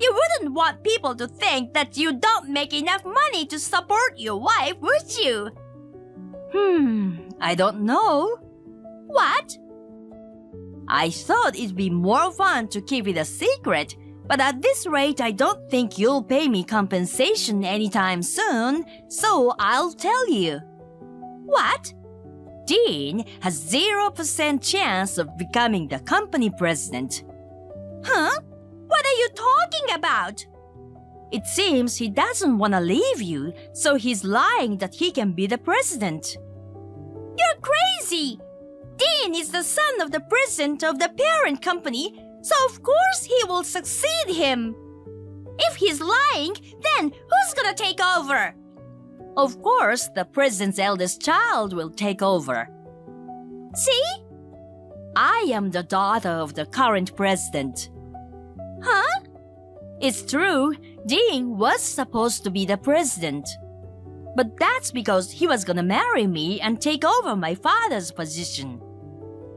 [SPEAKER 3] You wouldn't want people to think that you don't make enough money to support your wife, would you? I don't know. What? I thought it'd be more fun to keep it a secret, but at this rate I don't think you'll pay me compensation anytime soon, so I'll tell you. What? Dean has 0% chance of becoming the company president. Huh? What are you talking about? It seems he doesn't want to leave you, so he's lying that he can be the president. You're crazy! Dean is the son of the president of the parent company, so of course he will succeed him. If he's lying, then who's gonna take over? Of course, the president's eldest child will take over. See? I am the daughter of the current president. Huh? It's true, Dean was supposed to be the president. But that's because he was gonna marry me and take over my father's position.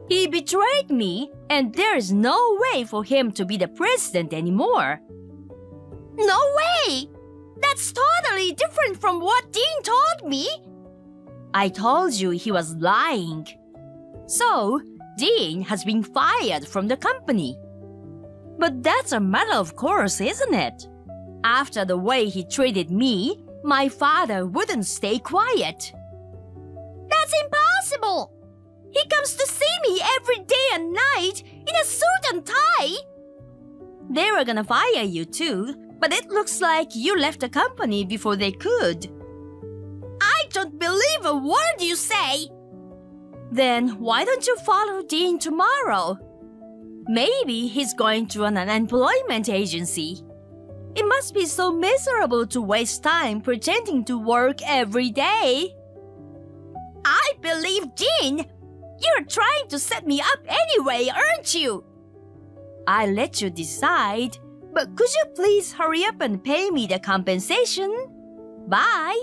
[SPEAKER 3] He betrayed me, and there is no way for him to be the president anymore. No way! That's totally different from what Dean told me. I told you he was lying. So, Dean has been fired from the company. But that's a matter of course, isn't it? After the way he treated me, my father wouldn't stay quiet. That's impossible! He comes to see me every day and night in a suit and tie. They were gonna fire you too, but it looks like you left the company before they could. I don't believe a word you say. Then why don't you follow Dean tomorrow? Maybe he's going to an unemployment agency. It must be so miserable to waste time pretending to work every day. I believe Dean. You're trying to set me up anyway, aren't you? I'll let you decide, but could you please hurry up and pay me the compensation? Bye.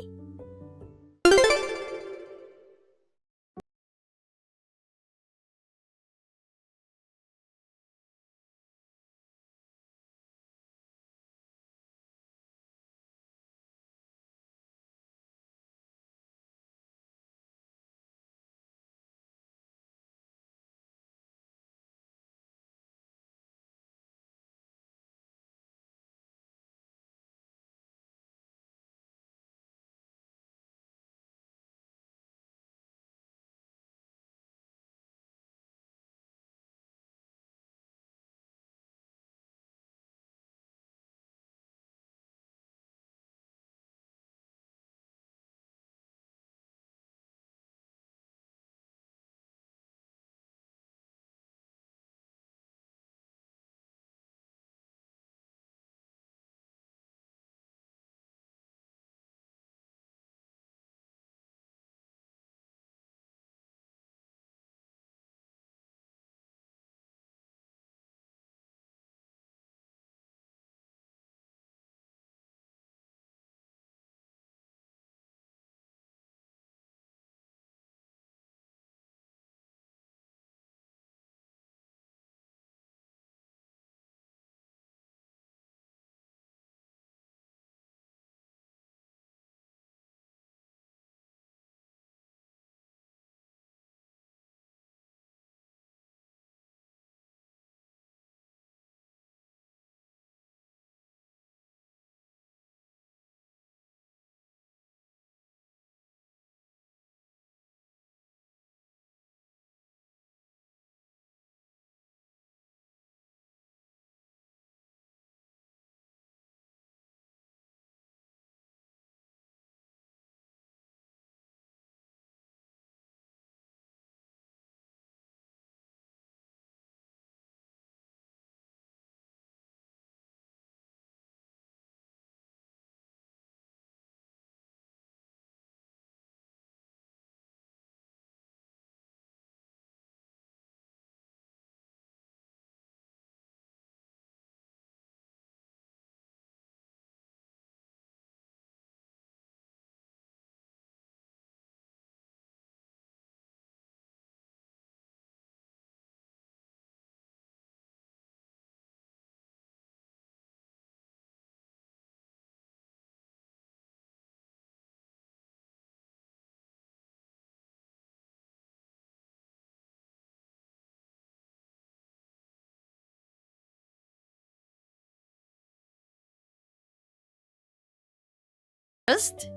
[SPEAKER 3] First,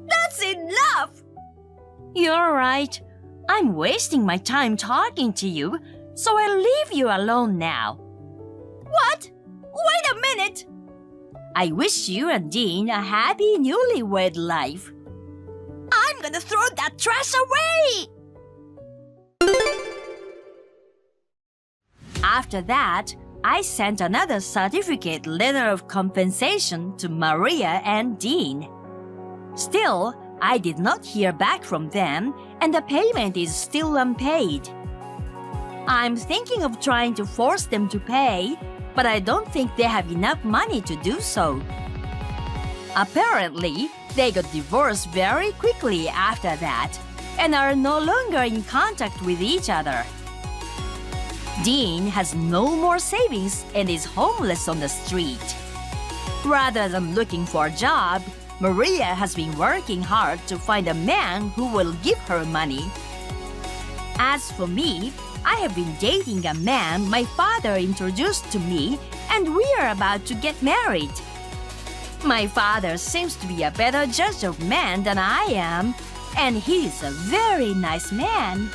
[SPEAKER 3] that's enough! You're right. I'm wasting my time talking to you, so I'll leave you alone now. What? Wait a minute! I wish you and Dean a happy newlywed life. I'm gonna throw that trash away! After that, I sent another certificate letter of compensation to Maria and Dean. Still, I did not hear back from them, and the payment is still unpaid. I'm thinking of trying to force them to pay, but I don't think they have enough money to do so. Apparently, they got divorced very quickly after that and are no longer in contact with each other. Dean has no more savings and is homeless on the street. Rather than looking for a job, Maria has been working hard to find a man who will give her money. As for me, I have been dating a man my father introduced to me, and we are about to get married. My father seems to be a better judge of men than I am, and he is a very nice man.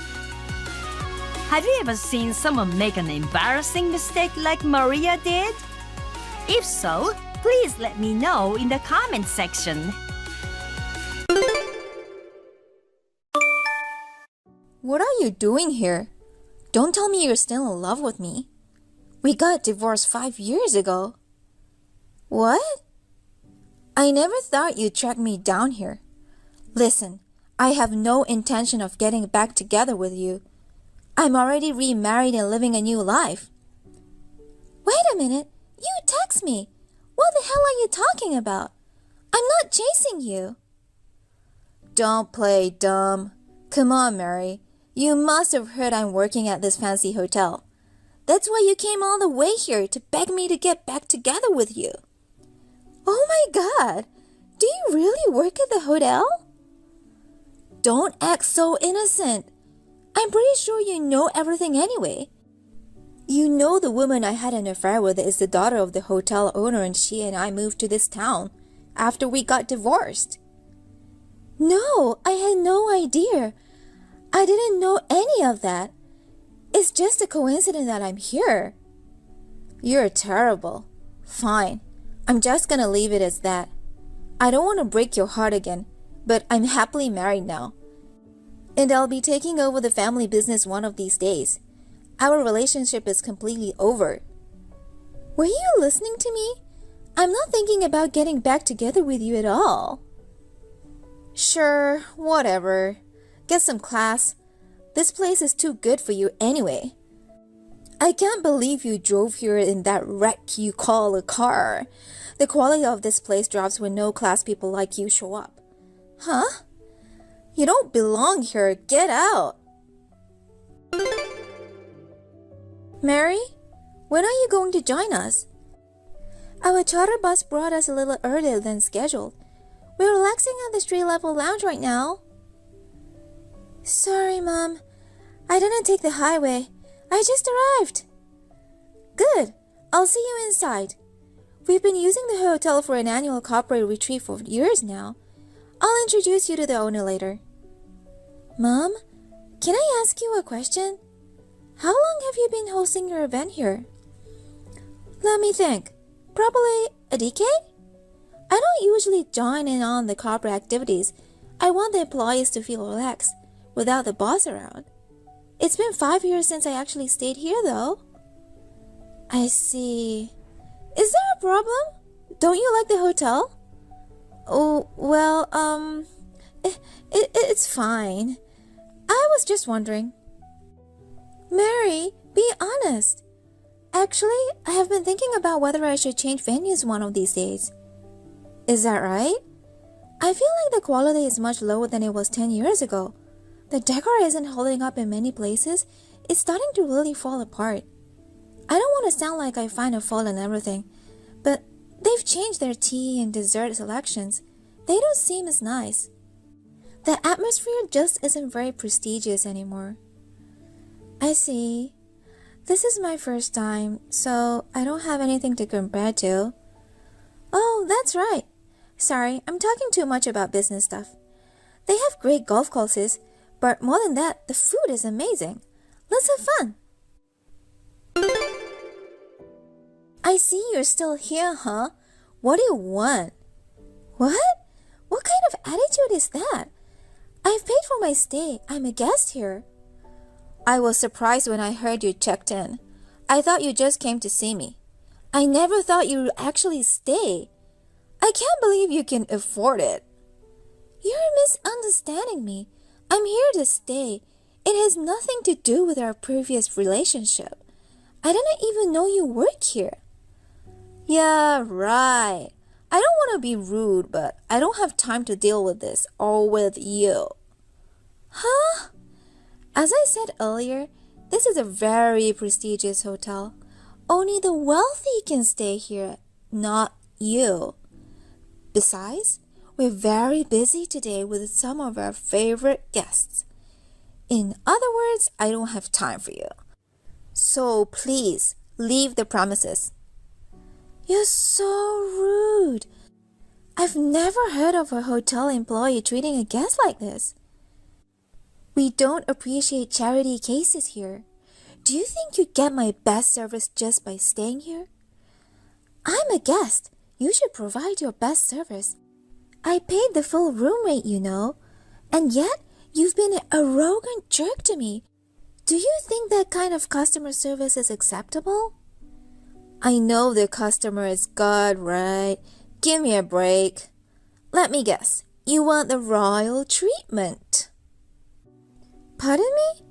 [SPEAKER 3] Have you ever seen someone make an embarrassing mistake like Maria did? If so, please let me know in the comment section.
[SPEAKER 9] What are you doing here? Don't tell me you're still in love with me. We got divorced 5 years ago. What? I never thought you'd track me down here. Listen, I have no intention of getting back together with you. I'm already remarried and living a new life. Wait a minute. You text me. What the hell are you talking about? I'm not chasing you. Don't play dumb. Come on, Mary. You must have heard I'm working at this fancy hotel. That's why you came all the way here to beg me to get back together with you. Oh my God. Do you really work at the hotel? Don't act so innocent. I'm pretty sure you know everything anyway. You know the woman I had an affair with is the daughter of the hotel owner, and she and I moved to this town after we got divorced. No, I had no idea. I didn't know any of that. It's just a coincidence that I'm here. You're terrible. Fine. I'm just gonna leave it as that. I don't want to break your heart again, but I'm happily married now. And I'll be taking over the family business one of these days. Our relationship is completely over. Were you listening to me? I'm not thinking about getting back together with you at all. Sure, whatever. Get some class. This place is too good for you anyway. I can't believe you drove here in that wreck you call a car. The quality of this place drops when no class people like you show up. Huh? You don't belong here. Get out. Mary, when are you going to join us? Our charter bus brought us a little earlier than scheduled. We're relaxing at the street-level lounge right now. Sorry, Mom. I didn't take the highway. I just arrived. Good. I'll see you inside. We've been using the hotel for an annual corporate retreat for years now. I'll introduce you to the owner later. Mom, can I ask you a question? How long have you been hosting your event here? Let me think. Probably a decade? I don't usually join in on the corporate activities. I want the employees to feel relaxed without the boss around. It's been 5 years since I actually stayed here, though. I see. Is there a problem? Don't you like the hotel? Oh, well, it's fine. I was just wondering. Mary, be honest. Actually, I have been thinking about whether I should change venues one of these days. Is that right? I feel like the quality is much lower than it was 10 years ago. The decor isn't holding up in many places. It's starting to really fall apart. I don't want to sound like I find a fault in everything, but they've changed their tea and dessert selections. They don't seem as nice. The atmosphere just isn't very prestigious anymore. I see. This is my first time, so I don't have anything to compare to. Oh, that's right. Sorry, I'm talking too much about business stuff. They have great golf courses, but more than that, the food is amazing. Let's have fun. I see you're still here, huh? What do you want? What? What kind of attitude is that? I've paid for my stay. I'm a guest here. I was surprised when I heard you checked in. I thought you just came to see me. I never thought you would actually stay. I can't believe you can afford it. You're misunderstanding me. I'm here to stay. It has nothing to do with our previous relationship. I didn't even know you work here. Yeah, right. I don't want to be rude, but I don't have time to deal with this or with you. Huh? As I said earlier, this is a very prestigious hotel. Only the wealthy can stay here, not you. Besides, we're very busy today with some of our favorite guests. In other words, I don't have time for you. So please, leave the premises. You're so rude. I've never heard of a hotel employee treating a guest like this. We don't appreciate charity cases here. Do you think you get my best service just by staying here? I'm a guest. You should provide your best service. I paid the full room rate, you know. And yet, you've been an arrogant jerk to me. Do you think that kind of customer service is acceptable? I know the customer is God, right? Give me a break. Let me guess. You want the royal treatment. Pardon me?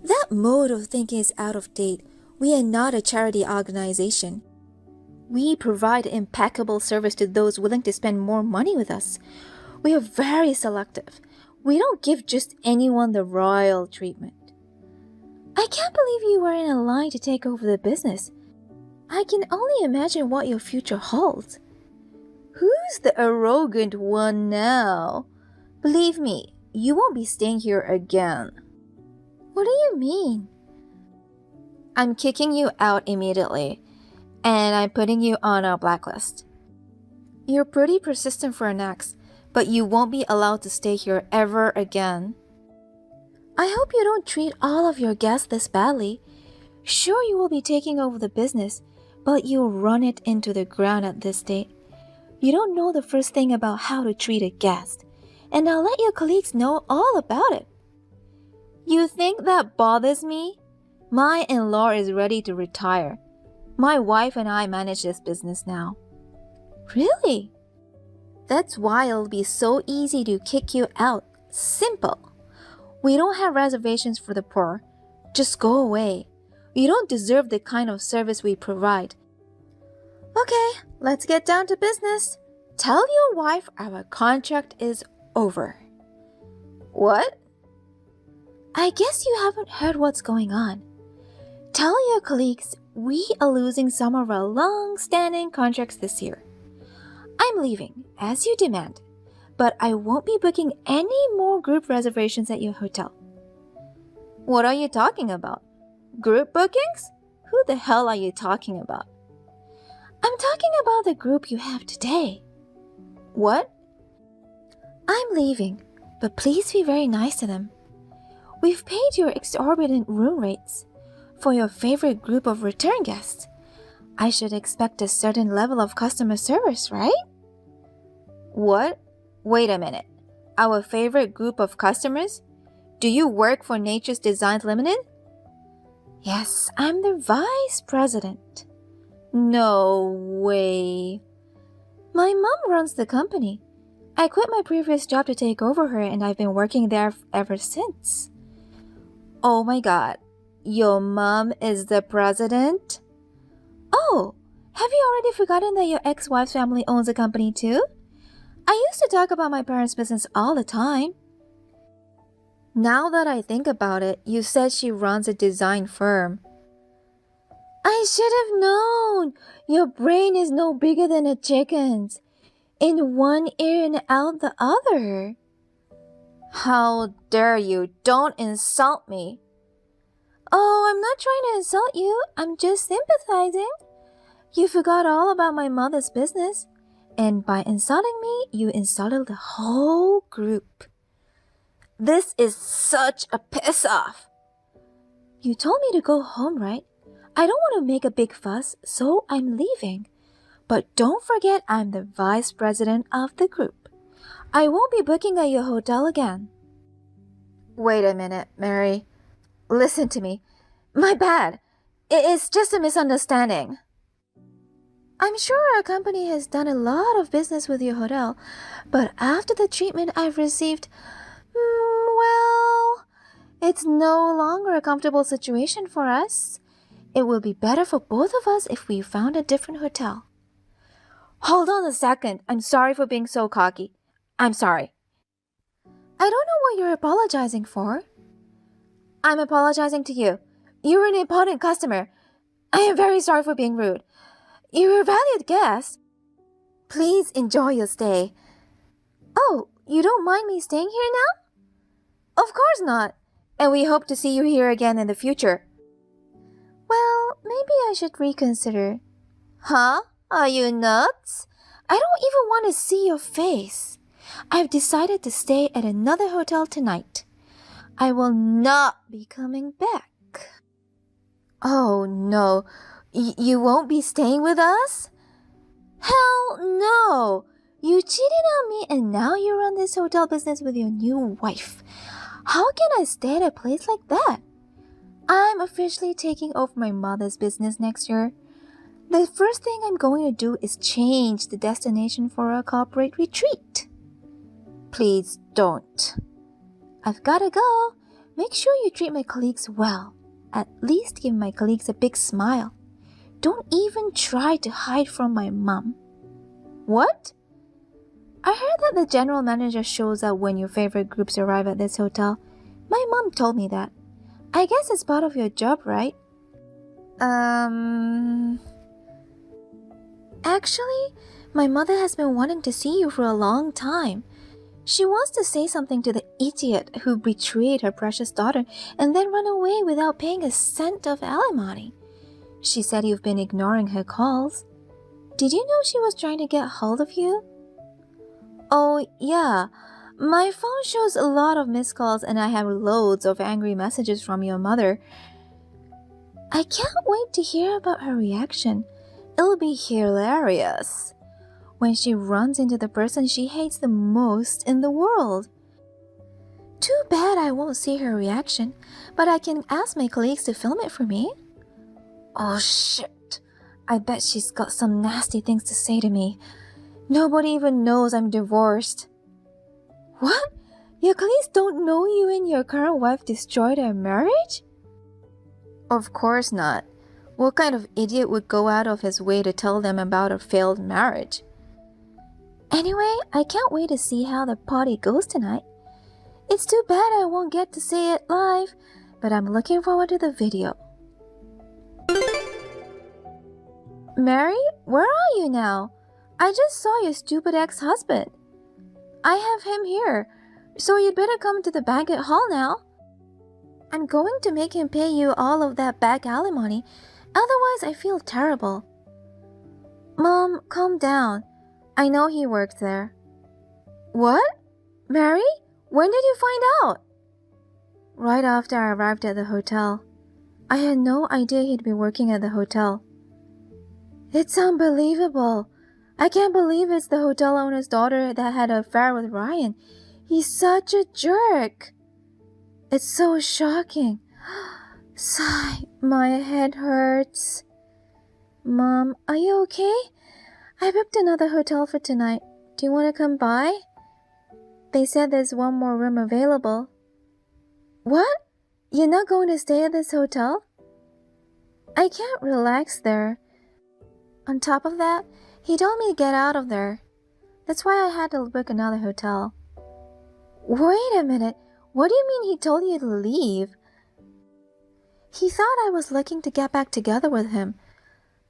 [SPEAKER 9] That mode of thinking is out of date. We are not a charity organization. We provide impeccable service to those willing to spend more money with us. We are very selective. We don't give just anyone the royal treatment. I can't believe you were in a line to take over the business. I can only imagine what your future holds. Who's the arrogant one now? Believe me, you won't be staying here again. What do you mean? I'm kicking you out immediately, and I'm putting you on our blacklist. You're pretty persistent for an ex, but you won't be allowed to stay here ever again. I hope you don't treat all of your guests this badly. Sure, you will be taking over the business, but you'll run it into the ground at this date. You don't know the first thing about how to treat a guest, and I'll let your colleagues know all about it. You think that bothers me? My in-law is ready to retire. My wife and I manage this business now. Really? That's why it'll be so easy to kick you out. Simple. We don't have reservations for the poor. Just go away. You don't deserve the kind of service we provide. Okay, let's get down to business. Tell your wife our contract is over. What? I guess you haven't heard what's going on. Tell your colleagues we are losing some of our long-standing contracts this year. I'm leaving, as you demand, but I won't be booking any more group reservations at your hotel. What are you talking about? Group bookings? Who the hell are you talking about? I'm talking about the group you have today. What? I'm leaving, but please be very nice to them. We've paid your exorbitant room rates. For your favorite group of return guests, I should expect a certain level of customer service, right? What? Wait a minute. Our favorite group of customers? Do you work for Nature's Designs Limited? Yes, I'm the vice president. No way. My mom runs the company. I quit my previous job to take over her, and I've been working there ever since. Oh my god. Your mom is the president? Oh, have you already forgotten that your ex-wife's family owns a company too? I used to talk about my parents' business all the time. Now that I think about it, you said she runs a design firm. I should have known. Your brain is no bigger than a chicken's. In one ear and out the other. How dare you? Don't insult me. Oh, I'm not trying to insult you. I'm just sympathizing. You forgot all about my mother's business. And by insulting me, you insulted the whole group. This is such a piss off. You told me to go home, right? I don't want to make a big fuss, so I'm leaving. But don't forget I'm the vice president of the group. I won't be booking at your hotel again. Wait a minute, Mary. Listen to me. My bad. It's just a misunderstanding. I'm sure our company has done a lot of business with your hotel, but after the treatment I've received, well, it's no longer a comfortable situation for us. It will be better for both of us if we found a different hotel. Hold on a second. I'm sorry for being so cocky. I'm sorry. I don't know what you're apologizing for. I'm apologizing to you. You're an important customer. I am very sorry for being rude. You're a valued guest. Please enjoy your stay. Oh, you don't mind me staying here now? Of course not. And we hope to see you here again in the future. Well, maybe I should reconsider. Huh? Are you nuts? I don't even want to see your face. I've decided to stay at another hotel tonight. I will not be coming back. Oh no, you won't be staying with us? Hell no! You cheated on me and now you run this hotel business with your new wife. How can I stay at a place like that? I'm officially taking over my mother's business next year. The first thing I'm going to do is change the destination for a corporate retreat. Please don't. I've gotta go. Make sure you treat my colleagues well. At least give my colleagues a big smile. Don't even try to hide from my mom. What? I heard that the general manager shows up when your favorite groups arrive at this hotel. My mom told me that. I guess it's part of your job, right? Actually, my mother has been wanting to see you for a long time. She wants to say something to the idiot who betrayed her precious daughter and then run away without paying a cent of alimony. She said you've been ignoring her calls. Did you know she was trying to get hold of you? Oh, yeah. My phone shows a lot of missed calls and I have loads of angry messages from your mother. I can't wait to hear about her reaction. It'll be hilarious when she runs into the person she hates the most in the world. Too bad I won't see her reaction, but I can ask my colleagues to film it for me. Oh shit, I bet she's got some nasty things to say to me. Nobody even knows I'm divorced. What? Your colleagues don't know you and your current wife destroyed our marriage? Of course not. What kind of idiot would go out of his way to tell them about a failed marriage? Anyway, I can't wait to see how the party goes tonight. It's too bad I won't get to see it live, but I'm looking forward to the video. Mary, where are you now? I just saw your stupid ex-husband. I have him here, so you'd better come to the banquet hall now. I'm going to make him pay you all of that back alimony, otherwise I feel terrible. Mom, calm down. I know he works there. What? Mary? When did you find out? Right after I arrived at the hotel. I had no idea he'd be working at the hotel. It's unbelievable. I can't believe it's the hotel owner's daughter that had an affair with Ryan. He's such a jerk. It's so shocking. Sigh, my head hurts. Mom, are you okay? I booked another hotel for tonight. Do you want to come by? They said there's one more room available. What? You're not going to stay at this hotel? I can't relax there. On top of that, he told me to get out of there. That's why I had to book another hotel. Wait a minute. What do you mean he told you to leave? He thought I was looking to get back together with him.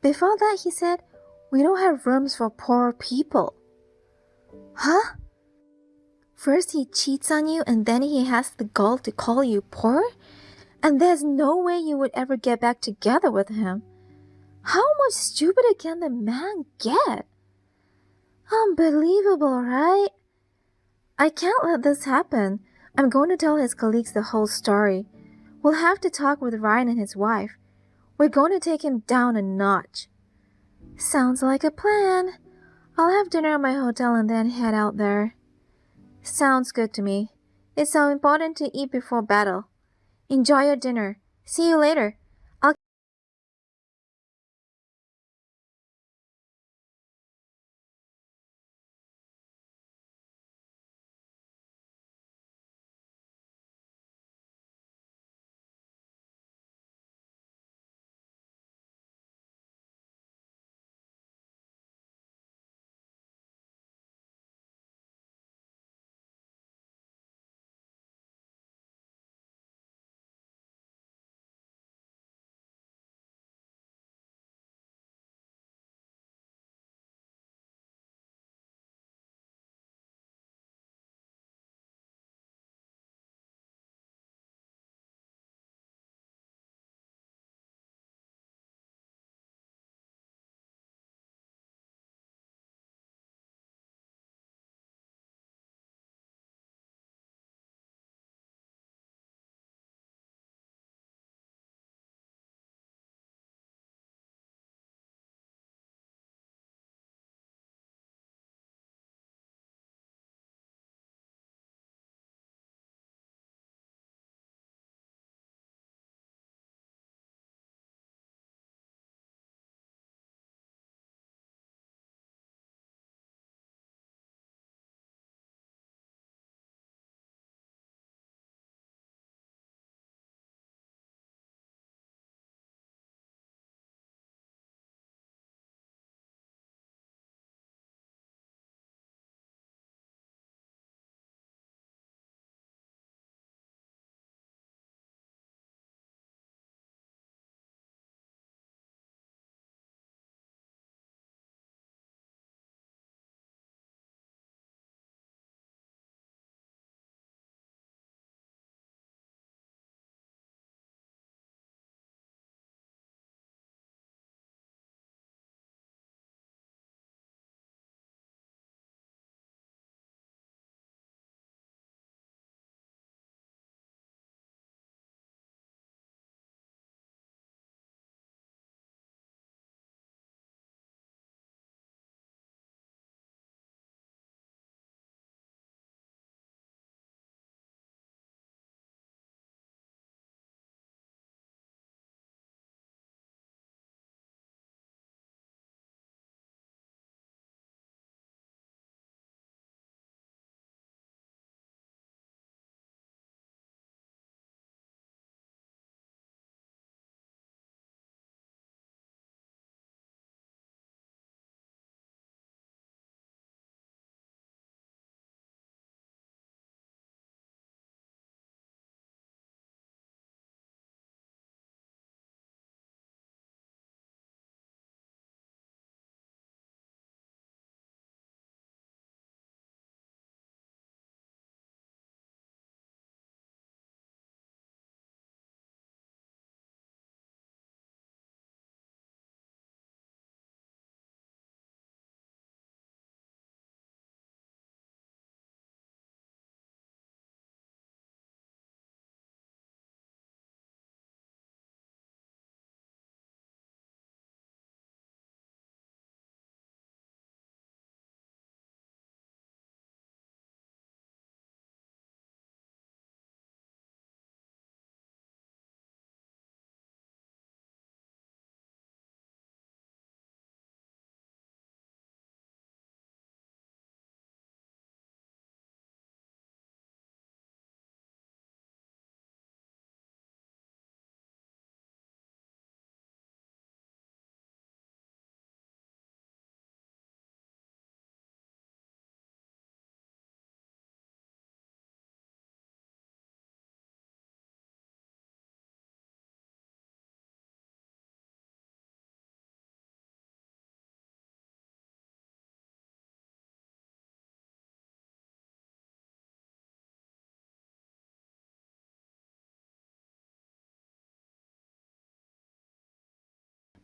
[SPEAKER 9] Before that, he said, we don't have rooms for poor people. Huh? First he cheats on you and then he has the gall to call you poor? And there's no way you would ever get back together with him. How much stupider can the man get? Unbelievable, right? I can't let this happen. I'm going to tell his colleagues the whole story. We'll have to talk with Ryan and his wife. We're going to take him down a notch. Sounds like a plan. I'll have dinner at my hotel and then head out there. Sounds good to me. It's so important to eat before battle. Enjoy your dinner. See you later.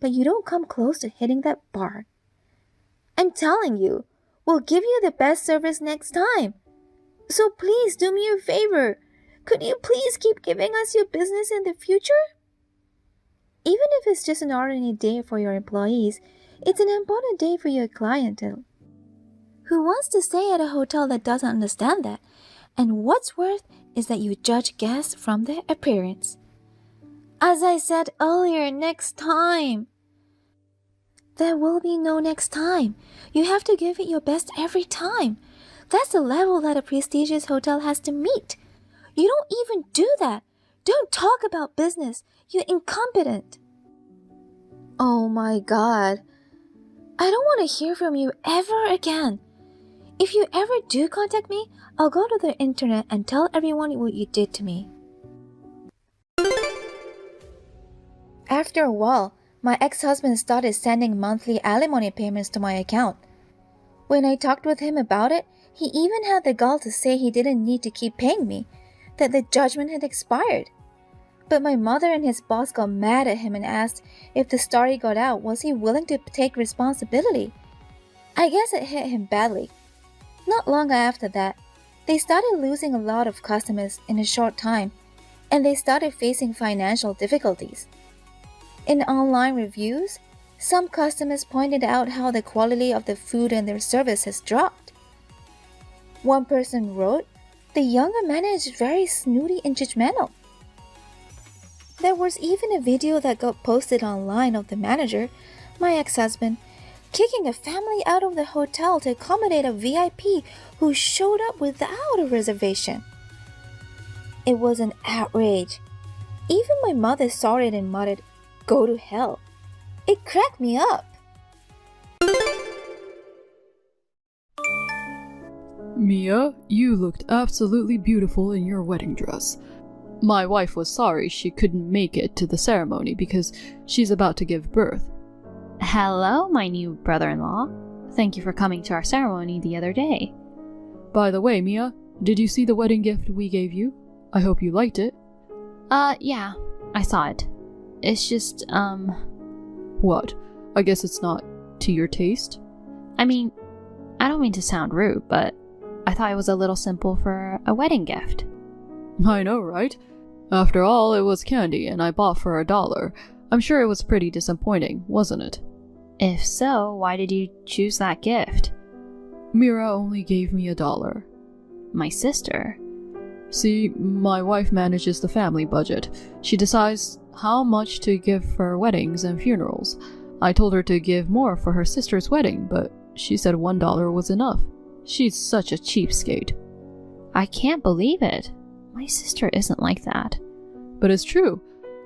[SPEAKER 9] But you don't come close to hitting that bar. I'm telling you, We'll give you the best service next time. So please do me a favor. Could you please keep giving us your business in the future? Even if it's just an ordinary day for your employees, it's an important day for your clientele. Who wants to stay at a hotel that doesn't understand that? And what's worse is that you judge guests from their appearance. As I said earlier, next time. There will be no next time. You have to give it your best every time. That's the level that a prestigious hotel has to meet. You don't even do that. Don't talk about business. You're incompetent. Oh my God. I don't want to hear from you ever again. If you ever do contact me, I'll go to the internet and tell everyone what you did to me. After a while, my ex-husband started sending monthly alimony payments to my account. When I talked with him about it, he even had the gall to say he didn't need to keep paying me, that the judgment had expired. But my mother and his boss got mad at him and asked if the story got out, was he willing to take responsibility? I guess it hit him badly. Not long after that, they started losing a lot of customers in a short time, and they started facing financial difficulties. In online reviews, some customers pointed out how the quality of the food and their service has dropped. One person wrote, "The younger manager is very snooty and judgmental." There was even a video that got posted online of the manager, my ex-husband, kicking a family out of the hotel to accommodate a VIP who showed up without a reservation. It was an outrage. Even my mother saw it and muttered, "Go to hell." It cracked me up.
[SPEAKER 8] Mia, you looked absolutely beautiful in your wedding dress. My wife was sorry she couldn't make it to the ceremony because she's about to give birth.
[SPEAKER 5] Hello, my new brother-in-law. Thank you for coming to our ceremony the other day.
[SPEAKER 8] By the way, Mia, did you see the wedding gift we gave you? I hope you liked it.
[SPEAKER 5] Yeah, I saw it. It's just,
[SPEAKER 8] What? I guess it's not to your taste?
[SPEAKER 5] I mean, I don't mean to sound rude, but I thought it was a little simple for a wedding gift.
[SPEAKER 8] I know, right? After all, it was candy and I bought for $1. I'm sure it was pretty disappointing, wasn't it?
[SPEAKER 5] If so, why did you choose that gift?
[SPEAKER 8] Mira only gave me $1.
[SPEAKER 5] My sister?
[SPEAKER 8] See, my wife manages the family budget. She decides how much to give for weddings and funerals. I told her to give more for her sister's wedding, but she said $1 was enough. She's such a cheapskate.
[SPEAKER 5] I can't believe it. My sister isn't like that.
[SPEAKER 8] But it's true.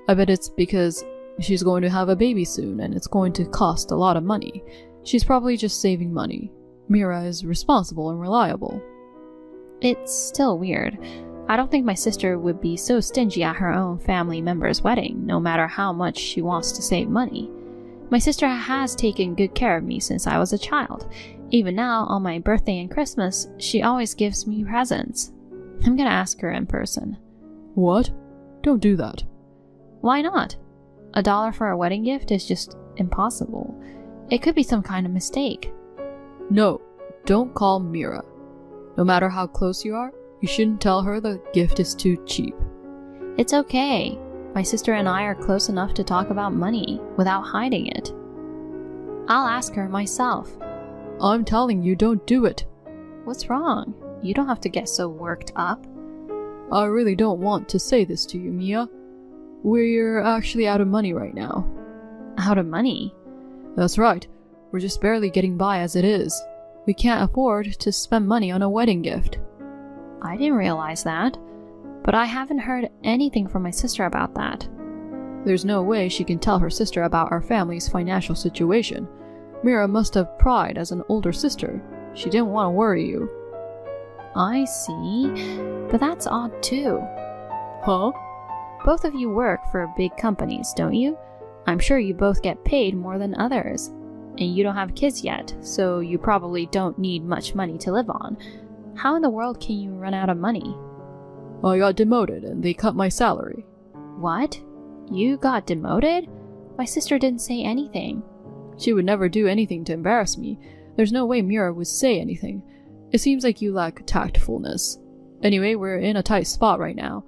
[SPEAKER 8] I bet it's because she's going to have a baby soon and it's going to cost a lot of money. She's probably just saving money. Mira is responsible and reliable.
[SPEAKER 5] It's still weird. I don't think my sister would be so stingy at her own family member's wedding, no matter how much she wants to save money. My sister has taken good care of me since I was a child. Even now, on my birthday and Christmas, she always gives me presents. I'm gonna ask her in person.
[SPEAKER 8] What? Don't do that.
[SPEAKER 5] Why not? $1 for a wedding gift is just impossible. It could be some kind of mistake.
[SPEAKER 8] No, don't call Mira. No matter how close you are, you shouldn't tell her the gift is too cheap.
[SPEAKER 5] It's okay. My sister and I are close enough to talk about money without hiding it. I'll ask her myself.
[SPEAKER 8] I'm telling you, don't do it.
[SPEAKER 5] What's wrong? You don't have to get so worked up.
[SPEAKER 8] I really don't want to say this to you, Mia. We're actually out of money right now.
[SPEAKER 5] Out of money?
[SPEAKER 8] That's right. We're just barely getting by as it is. We can't afford to spend money on a wedding gift.
[SPEAKER 5] I didn't realize that, but I haven't heard anything from my sister about that.
[SPEAKER 8] There's no way she can tell her sister about our family's financial situation. Mira must have pride as an older sister. She didn't want to worry you.
[SPEAKER 5] I see, but that's odd too.
[SPEAKER 8] Huh?
[SPEAKER 5] Both of you work for big companies, don't you? I'm sure you both get paid more than others. And you don't have kids yet, so you probably don't need much money to live on. How in the world can you run out of money?
[SPEAKER 8] I got demoted and they cut my salary.
[SPEAKER 5] What? You got demoted? My sister didn't say anything.
[SPEAKER 8] She would never do anything to embarrass me, There's no way Mira would say anything. It seems like you lack tactfulness. Anyway, we're in a tight spot right now.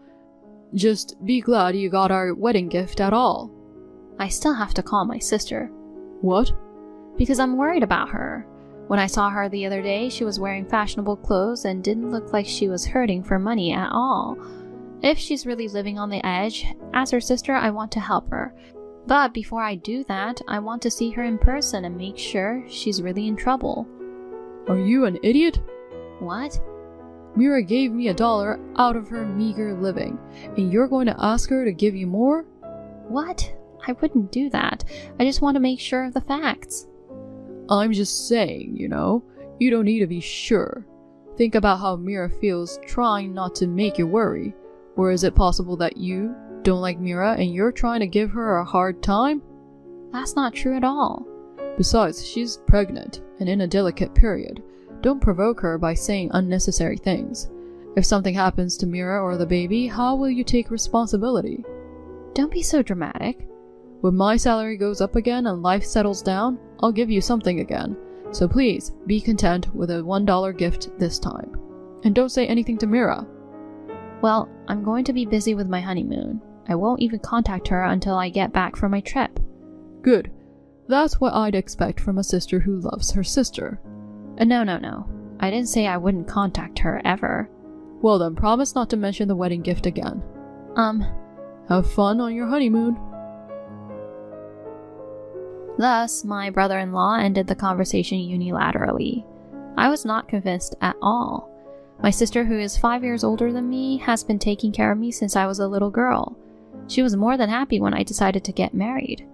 [SPEAKER 8] Just be glad you got our wedding gift at all.
[SPEAKER 5] I still have to call my sister.
[SPEAKER 8] What?
[SPEAKER 5] Because I'm worried about her. When I saw her the other day, she was wearing fashionable clothes and didn't look like she was hurting for money at all. If she's really living on the edge, as her sister, I want to help her. But before I do that, I want to see her in person and make sure she's really in trouble.
[SPEAKER 8] Are you an idiot?
[SPEAKER 5] What?
[SPEAKER 8] Mira gave me $1 out of her meager living, and you're going to ask her to give you more?
[SPEAKER 5] What? I wouldn't do that. I just want to make sure of the facts.
[SPEAKER 8] I'm just saying, you don't need to be sure. Think about how Mira feels trying not to make you worry. Or is it possible that you don't like Mira and you're trying to give her a hard time?
[SPEAKER 5] That's not true at all.
[SPEAKER 8] Besides, she's pregnant and in a delicate period. Don't provoke her by saying unnecessary things. If something happens to Mira or the baby, how will you take responsibility?
[SPEAKER 5] Don't be so dramatic.
[SPEAKER 8] When my salary goes up again and life settles down, I'll give you something again. So please, be content with a $1 gift this time. And don't say anything to Mira.
[SPEAKER 5] Well, I'm going to be busy with my honeymoon. I won't even contact her until I get back from my trip.
[SPEAKER 8] Good. That's what I'd expect from a sister who loves her sister.
[SPEAKER 5] No. I didn't say I wouldn't contact her ever.
[SPEAKER 8] Well then, promise not to mention the wedding gift again. Have fun on your honeymoon.
[SPEAKER 5] Thus, my brother-in-law ended the conversation unilaterally. I was not convinced at all. My sister, who is 5 years older than me, has been taking care of me since I was a little girl. She was more than happy when I decided to get married.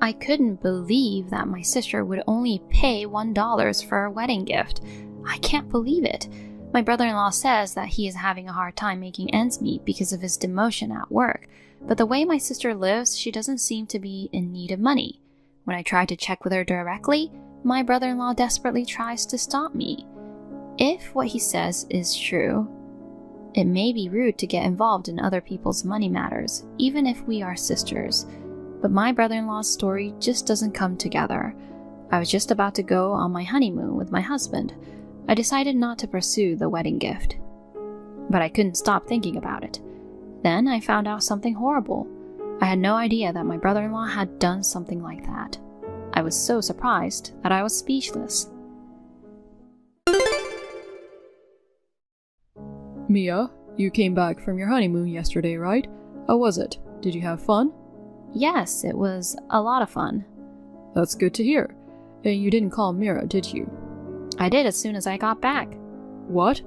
[SPEAKER 5] I couldn't believe that my sister would only pay $1 for a wedding gift. I can't believe it. My brother-in-law says that he is having a hard time making ends meet because of his demotion at work, but the way my sister lives, she doesn't seem to be in need of money. When I try to check with her directly, my brother-in-law desperately tries to stop me. If what he says is true, it may be rude to get involved in other people's money matters, even if we are sisters. But my brother-in-law's story just doesn't come together. I was just about to go on my honeymoon with my husband. I decided not to pursue the wedding gift. But I couldn't stop thinking about it. Then I found out something horrible. I had no idea that my brother-in-law had done something like that. I was so surprised that I was speechless.
[SPEAKER 8] Mia, you came back from your honeymoon yesterday, right? How was it? Did you have fun?
[SPEAKER 5] Yes, it was a lot of fun.
[SPEAKER 8] That's good to hear. And you didn't call Mira, did you?
[SPEAKER 5] I did as soon as I got back.
[SPEAKER 8] What?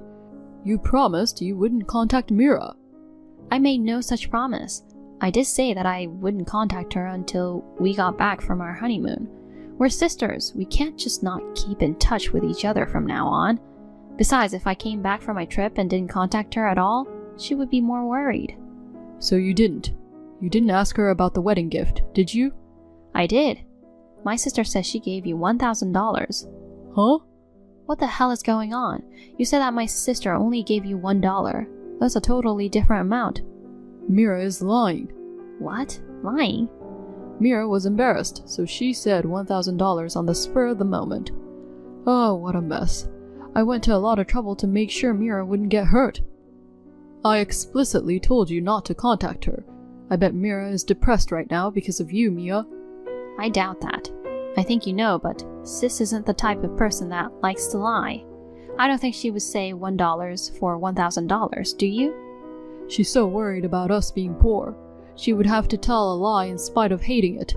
[SPEAKER 8] You promised you wouldn't contact Mira.
[SPEAKER 5] I made no such promise. I did say that I wouldn't contact her until we got back from our honeymoon. We're sisters. We can't just not keep in touch with each other from now on. Besides, if I came back from my trip and didn't contact her at all, she would be more worried.
[SPEAKER 8] So you didn't? You didn't ask her about the wedding gift, did you?
[SPEAKER 5] I did. My sister says she gave you $1,000.
[SPEAKER 8] Huh?
[SPEAKER 5] What the hell is going on? You said that my sister only gave you $1. That's a totally different amount.
[SPEAKER 8] Mira is lying.
[SPEAKER 5] What? Lying?
[SPEAKER 8] Mira was embarrassed, so she said $1,000 on the spur of the moment. Oh, what a mess. I went to a lot of trouble to make sure Mira wouldn't get hurt. I explicitly told you not to contact her. I bet Mira is depressed right now because of you, Mia.
[SPEAKER 5] I doubt that. I think you know, but Sis isn't the type of person that likes to lie. I don't think she would say $1 for $1,000, do you?
[SPEAKER 8] She's so worried about us being poor. She would have to tell a lie in spite of hating it.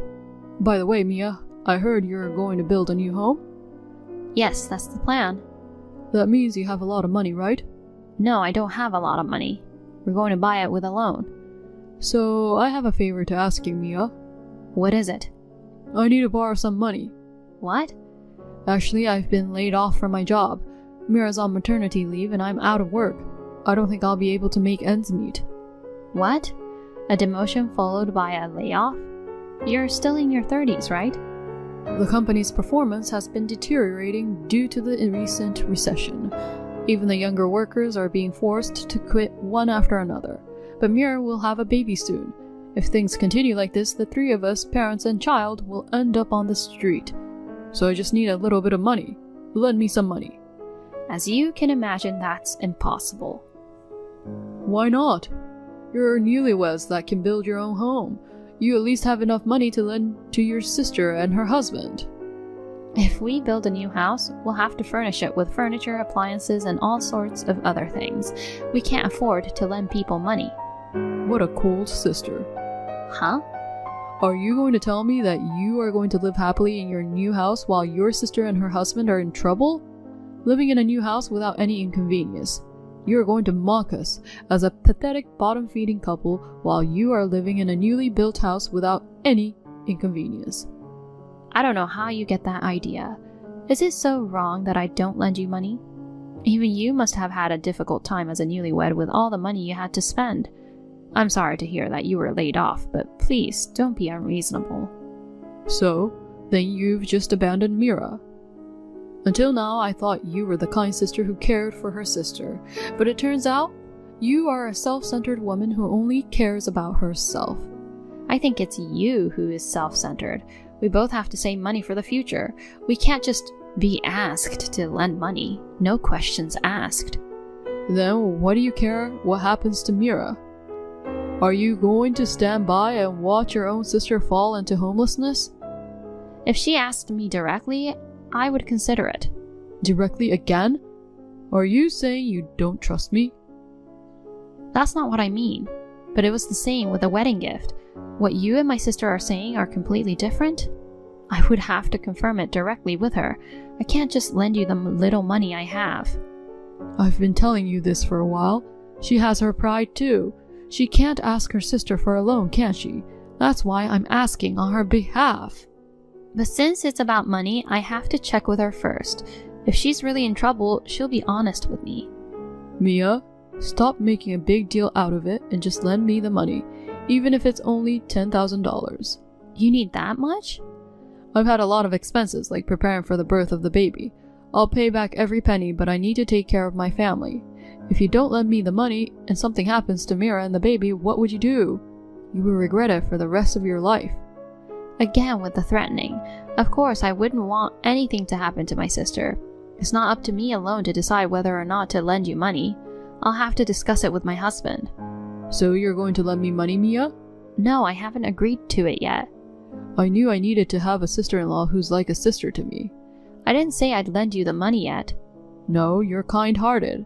[SPEAKER 8] By the way, Mia, I heard you're going to build a new home?
[SPEAKER 5] Yes, that's the plan.
[SPEAKER 8] That means you have a lot of money, right?
[SPEAKER 5] No, I don't have a lot of money. We're going to buy it with a loan.
[SPEAKER 8] So, I have a favor to ask you, Mia.
[SPEAKER 5] What is it?
[SPEAKER 8] I need to borrow some money.
[SPEAKER 5] What?
[SPEAKER 8] Actually, I've been laid off from my job. Mira's on maternity leave and I'm out of work. I don't think I'll be able to make ends meet.
[SPEAKER 5] What? A demotion followed by a layoff? You're still in your 30s, right?
[SPEAKER 8] The company's performance has been deteriorating due to the recent recession. Even the younger workers are being forced to quit one after another. But Mira will have a baby soon. If things continue like this, the three of us, parents and child, will end up on the street. So I just need a little bit of money. lend me some money.
[SPEAKER 5] As you can imagine, that's impossible.
[SPEAKER 8] Why not? You're newlyweds that can build your own home. You at least have enough money to lend to your sister and her husband.
[SPEAKER 5] If we build a new house, we'll have to furnish it with furniture, appliances, and all sorts of other things. We can't afford to lend people money.
[SPEAKER 8] What a cold sister.
[SPEAKER 5] Huh?
[SPEAKER 8] Are you going to tell me that you are going to live happily in your new house while your sister and her husband are in trouble? Living in a new house without any inconvenience. You are going to mock us as a pathetic bottom-feeding couple while you are living in a newly built house without any inconvenience.
[SPEAKER 5] I don't know how you get that idea. Is it so wrong that I don't lend you money? Even you must have had a difficult time as a newlywed with all the money you had to spend. I'm sorry to hear that you were laid off, but please don't be unreasonable.
[SPEAKER 8] So, then you've just abandoned Mira. Until now, I thought you were the kind sister who cared for her sister, but it turns out you are a self-centered woman who only cares about herself.
[SPEAKER 5] I think it's you who is self-centered. We both have to save money for the future. We can't just be asked to lend money. No questions asked.
[SPEAKER 8] Then what do you care what happens to Mira? Are you going to stand by and watch your own sister fall into homelessness?
[SPEAKER 5] If she asked me directly, I would consider it.
[SPEAKER 8] Directly again? Are you saying you don't trust me?
[SPEAKER 5] That's not what I mean. But it was the same with the wedding gift. What you and my sister are saying are completely different. I would have to confirm it directly with her. I can't just lend you the little money I have.
[SPEAKER 8] I've been telling you this for a while. She has her pride too. She can't ask her sister for a loan, can she? That's why I'm asking on her behalf.
[SPEAKER 5] But since it's about money, I have to check with her first. If she's really in trouble, she'll be honest with me.
[SPEAKER 8] Mia, stop making a big deal out of it and just lend me the money, even if it's only $10,000.
[SPEAKER 5] You need that much?
[SPEAKER 8] I've had a lot of expenses, like preparing for the birth of the baby. I'll pay back every penny, but I need to take care of my family. If you don't lend me the money and something happens to Mira and the baby, what would you do? You will regret it for the rest of your life.
[SPEAKER 5] Again with the threatening. Of course, I wouldn't want anything to happen to my sister. It's not up to me alone to decide whether or not to lend you money. I'll have to discuss it with my husband.
[SPEAKER 8] So you're going to lend me money, Mia?
[SPEAKER 5] No, I haven't agreed to it yet.
[SPEAKER 8] I knew I needed to have a sister-in-law who's like a sister to me.
[SPEAKER 5] I didn't say I'd lend you the money yet.
[SPEAKER 8] No, you're kind-hearted.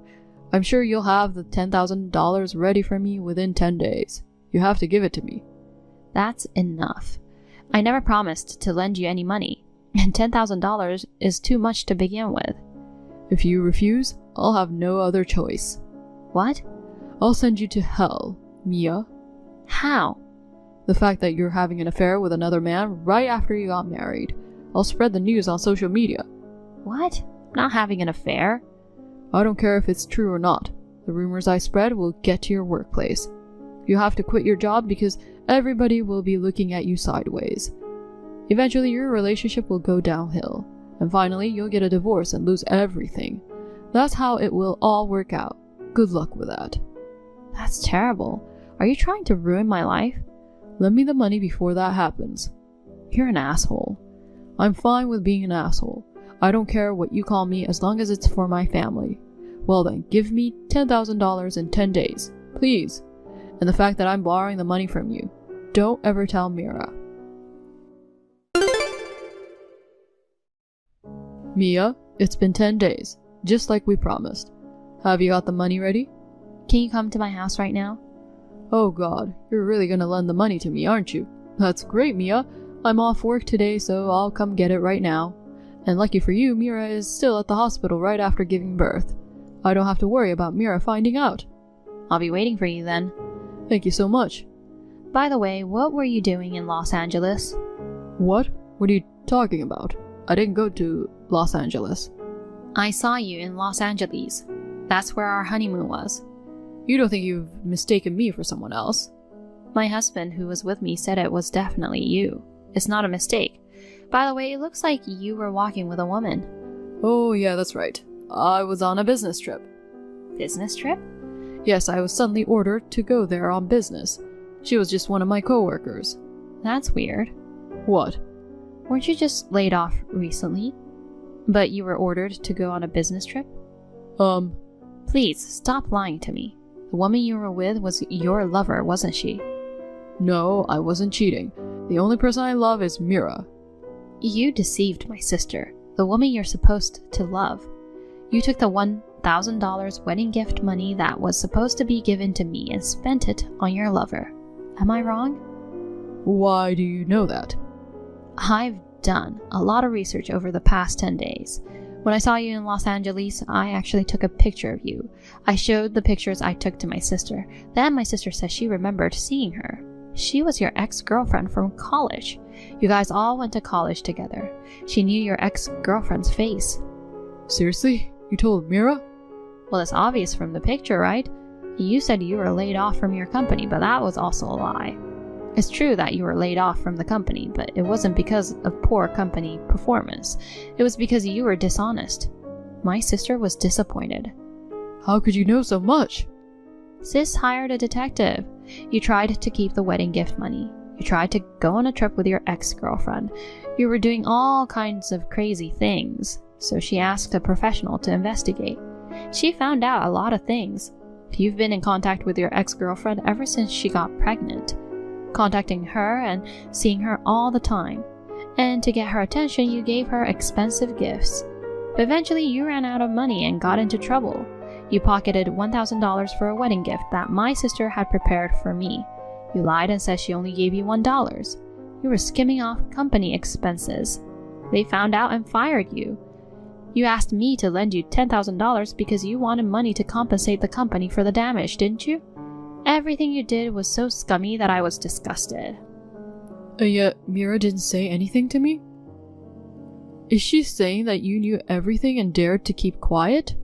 [SPEAKER 8] I'm sure you'll have the $10,000 ready for me within 10 days. You have to give it to me.
[SPEAKER 5] That's enough. I never promised to lend you any money, and $10,000 is too much to begin with.
[SPEAKER 8] If you refuse, I'll have no other choice.
[SPEAKER 5] What?
[SPEAKER 8] I'll send you to hell, Mia.
[SPEAKER 5] How?
[SPEAKER 8] The fact that you're having an affair with another man right after you got married. I'll spread the news on social media.
[SPEAKER 5] What? Not having an affair?
[SPEAKER 8] I don't care if it's true or not. The rumors I spread will get to your workplace. You have to quit your job because everybody will be looking at you sideways. Eventually, your relationship will go downhill. And finally, you'll get a divorce and lose everything. That's how it will all work out. Good luck with that.
[SPEAKER 5] That's terrible. Are you trying to ruin my life?
[SPEAKER 8] Lend me the money before that happens.
[SPEAKER 5] You're an asshole.
[SPEAKER 8] I'm fine with being an asshole. I don't care what you call me as long as it's for my family. Well then, give me $10,000 in 10 days. Please. And the fact that I'm borrowing the money from you. Don't ever tell Mira. Mia, it's been 10 days, just like we promised. Have you got the money ready?
[SPEAKER 5] Can you come to my house right now?
[SPEAKER 8] Oh god, you're really gonna lend the money to me, aren't you? That's great, Mia. I'm off work today, so I'll come get it right now. And lucky for you, Mira is still at the hospital right after giving birth. I don't have to worry about Mira finding out.
[SPEAKER 5] I'll be waiting for you then.
[SPEAKER 8] Thank you so much.
[SPEAKER 5] By the way, what were you doing in Los Angeles?
[SPEAKER 8] What? What are you talking about? I didn't go to Los Angeles.
[SPEAKER 5] I saw you in Los Angeles. That's where our honeymoon was.
[SPEAKER 8] You don't think you've mistaken me for someone else?
[SPEAKER 5] My husband, who was with me, said it was definitely you. It's not a mistake. By the way, it looks like you were walking with a woman.
[SPEAKER 8] Oh, yeah, that's right. I was on a business trip.
[SPEAKER 5] Business trip?
[SPEAKER 8] Yes, I was suddenly ordered to go there on business. She was just one of my co-workers.
[SPEAKER 5] That's weird.
[SPEAKER 8] What?
[SPEAKER 5] Weren't you just laid off recently? But you were ordered to go on a business trip? Please, stop lying to me. The woman you were with was your lover, wasn't she?
[SPEAKER 8] No, I wasn't cheating. The only person I love is Mira.
[SPEAKER 5] You deceived my sister, the woman you're supposed to love. You took the $1,000 wedding gift money that was supposed to be given to me and spent it on your lover. Am I wrong?
[SPEAKER 8] Why do you know that?
[SPEAKER 5] I've done a lot of research over the past 10 days. When I saw you in Los Angeles, I actually took a picture of you. I showed the pictures I took to my sister. Then my sister says she remembered seeing her. She was your ex-girlfriend from college. You guys all went to college together. She knew your ex-girlfriend's face.
[SPEAKER 8] Seriously? You told Mira?
[SPEAKER 5] Well, it's obvious from the picture, right? You said you were laid off from your company, but that was also a lie. It's true that you were laid off from the company, but it wasn't because of poor company performance. It was because you were dishonest. My sister was disappointed.
[SPEAKER 8] How could you know so much?
[SPEAKER 5] Sis hired a detective. You tried to keep the wedding gift money. You tried to go on a trip with your ex-girlfriend. You were doing all kinds of crazy things, so she asked a professional to investigate. She found out a lot of things. You've been in contact with your ex-girlfriend ever since she got pregnant, contacting her and seeing her all the time. And to get her attention, you gave her expensive gifts. But eventually, you ran out of money and got into trouble. You pocketed $1,000 for a wedding gift that my sister had prepared for me. You lied and said she only gave you $1. You were skimming off company expenses. They found out and fired you. You asked me to lend you $10,000 because you wanted money to compensate the company for the damage, didn't you? Everything you did was so scummy that I was disgusted.
[SPEAKER 8] And yet, Mira didn't say anything to me? Is she saying that you knew everything and dared to keep quiet?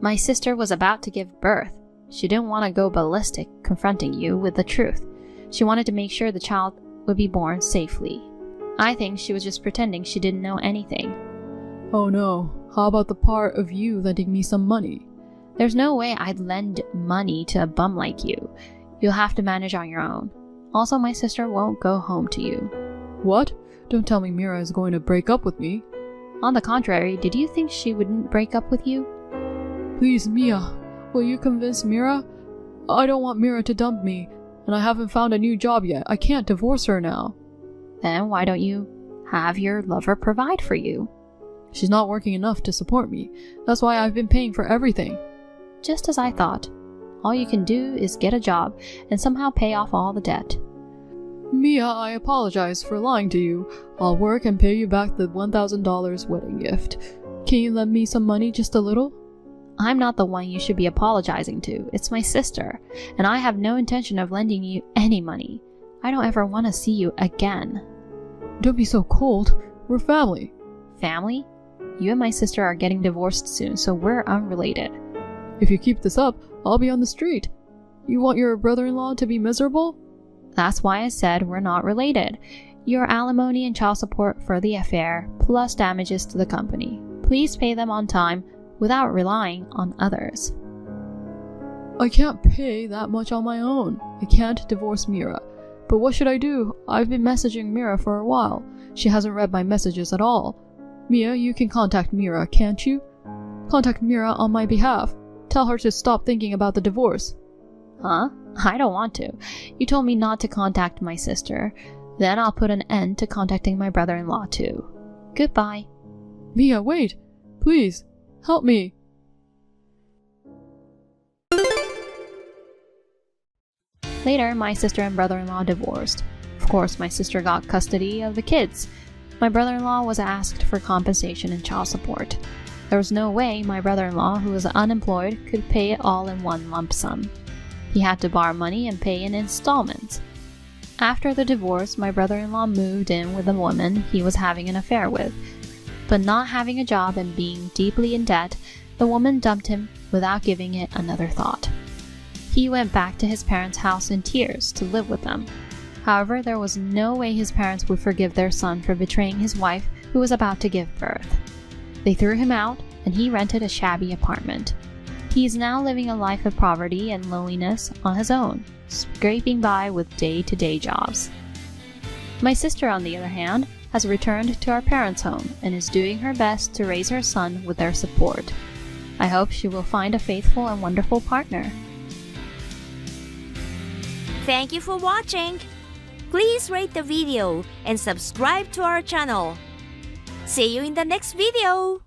[SPEAKER 5] My sister was about to give birth. She didn't want to go ballistic confronting you with the truth. She wanted to make sure the child would be born safely. I think she was just pretending she didn't know anything.
[SPEAKER 8] Oh no, how about the part of you lending me some money?
[SPEAKER 5] There's no way I'd lend money to a bum like you. You'll have to manage on your own. Also, my sister won't go home to you.
[SPEAKER 8] What? Don't tell me Mira is going to break up with me.
[SPEAKER 5] On the contrary, did you think she wouldn't break up with you?
[SPEAKER 8] Please, Mia, will you convince Mira? I don't want Mira to dump me, and I haven't found a new job yet. I can't divorce her now.
[SPEAKER 5] Then why don't you have your lover provide for you?
[SPEAKER 8] She's not working enough to support me. That's why I've been paying for everything.
[SPEAKER 5] Just as I thought. All you can do is get a job and somehow pay off all the debt.
[SPEAKER 8] Mia, I apologize for lying to you. I'll work and pay you back the $1,000 wedding gift. Can you lend me some money, just a little?
[SPEAKER 5] I'm not the one you should be apologizing to. It's my sister, and I have no intention of lending you any money. I don't ever want to see you again.
[SPEAKER 8] Don't be so cold. We're family.
[SPEAKER 5] Family? You and my sister are getting divorced soon, so we're unrelated.
[SPEAKER 8] If you keep this up, I'll be on the street. You want your brother-in-law to be miserable?
[SPEAKER 5] That's why I said we're not related. Your alimony and child support for the affair, plus damages to the company. Please pay them on time without relying on others.
[SPEAKER 8] I can't pay that much on my own. I can't divorce Mira. But what should I do? I've been messaging Mira for a while. She hasn't read my messages at all. Mia, you can contact Mira, can't you? Contact Mira on my behalf. Tell her to stop thinking about the divorce.
[SPEAKER 5] Huh? I don't want to. You told me not to contact my sister. Then I'll put an end to contacting my brother-in-law too. Goodbye.
[SPEAKER 8] Mia, wait. Please, help me.
[SPEAKER 5] Later, my sister and brother-in-law divorced. Of course, my sister got custody of the kids. My brother-in-law was asked for compensation and child support. There was no way my brother-in-law, who was unemployed, could pay it all in one lump sum. He had to borrow money and pay in installments. After the divorce, my brother-in-law moved in with a woman he was having an affair with. But not having a job and being deeply in debt, the woman dumped him without giving it another thought. He went back to his parents' house in tears to live with them. However, there was no way his parents would forgive their son for betraying his wife, who was about to give birth. They threw him out, and he rented a shabby apartment. He is now living a life of poverty and loneliness on his own, scraping by with day-to-day jobs. My sister, on the other hand, has returned to our parents' home and is doing her best to raise her son with their support. I hope she will find a faithful and wonderful partner.
[SPEAKER 3] Thank you for watching. Please rate the video and subscribe to our channel. See you in the next video.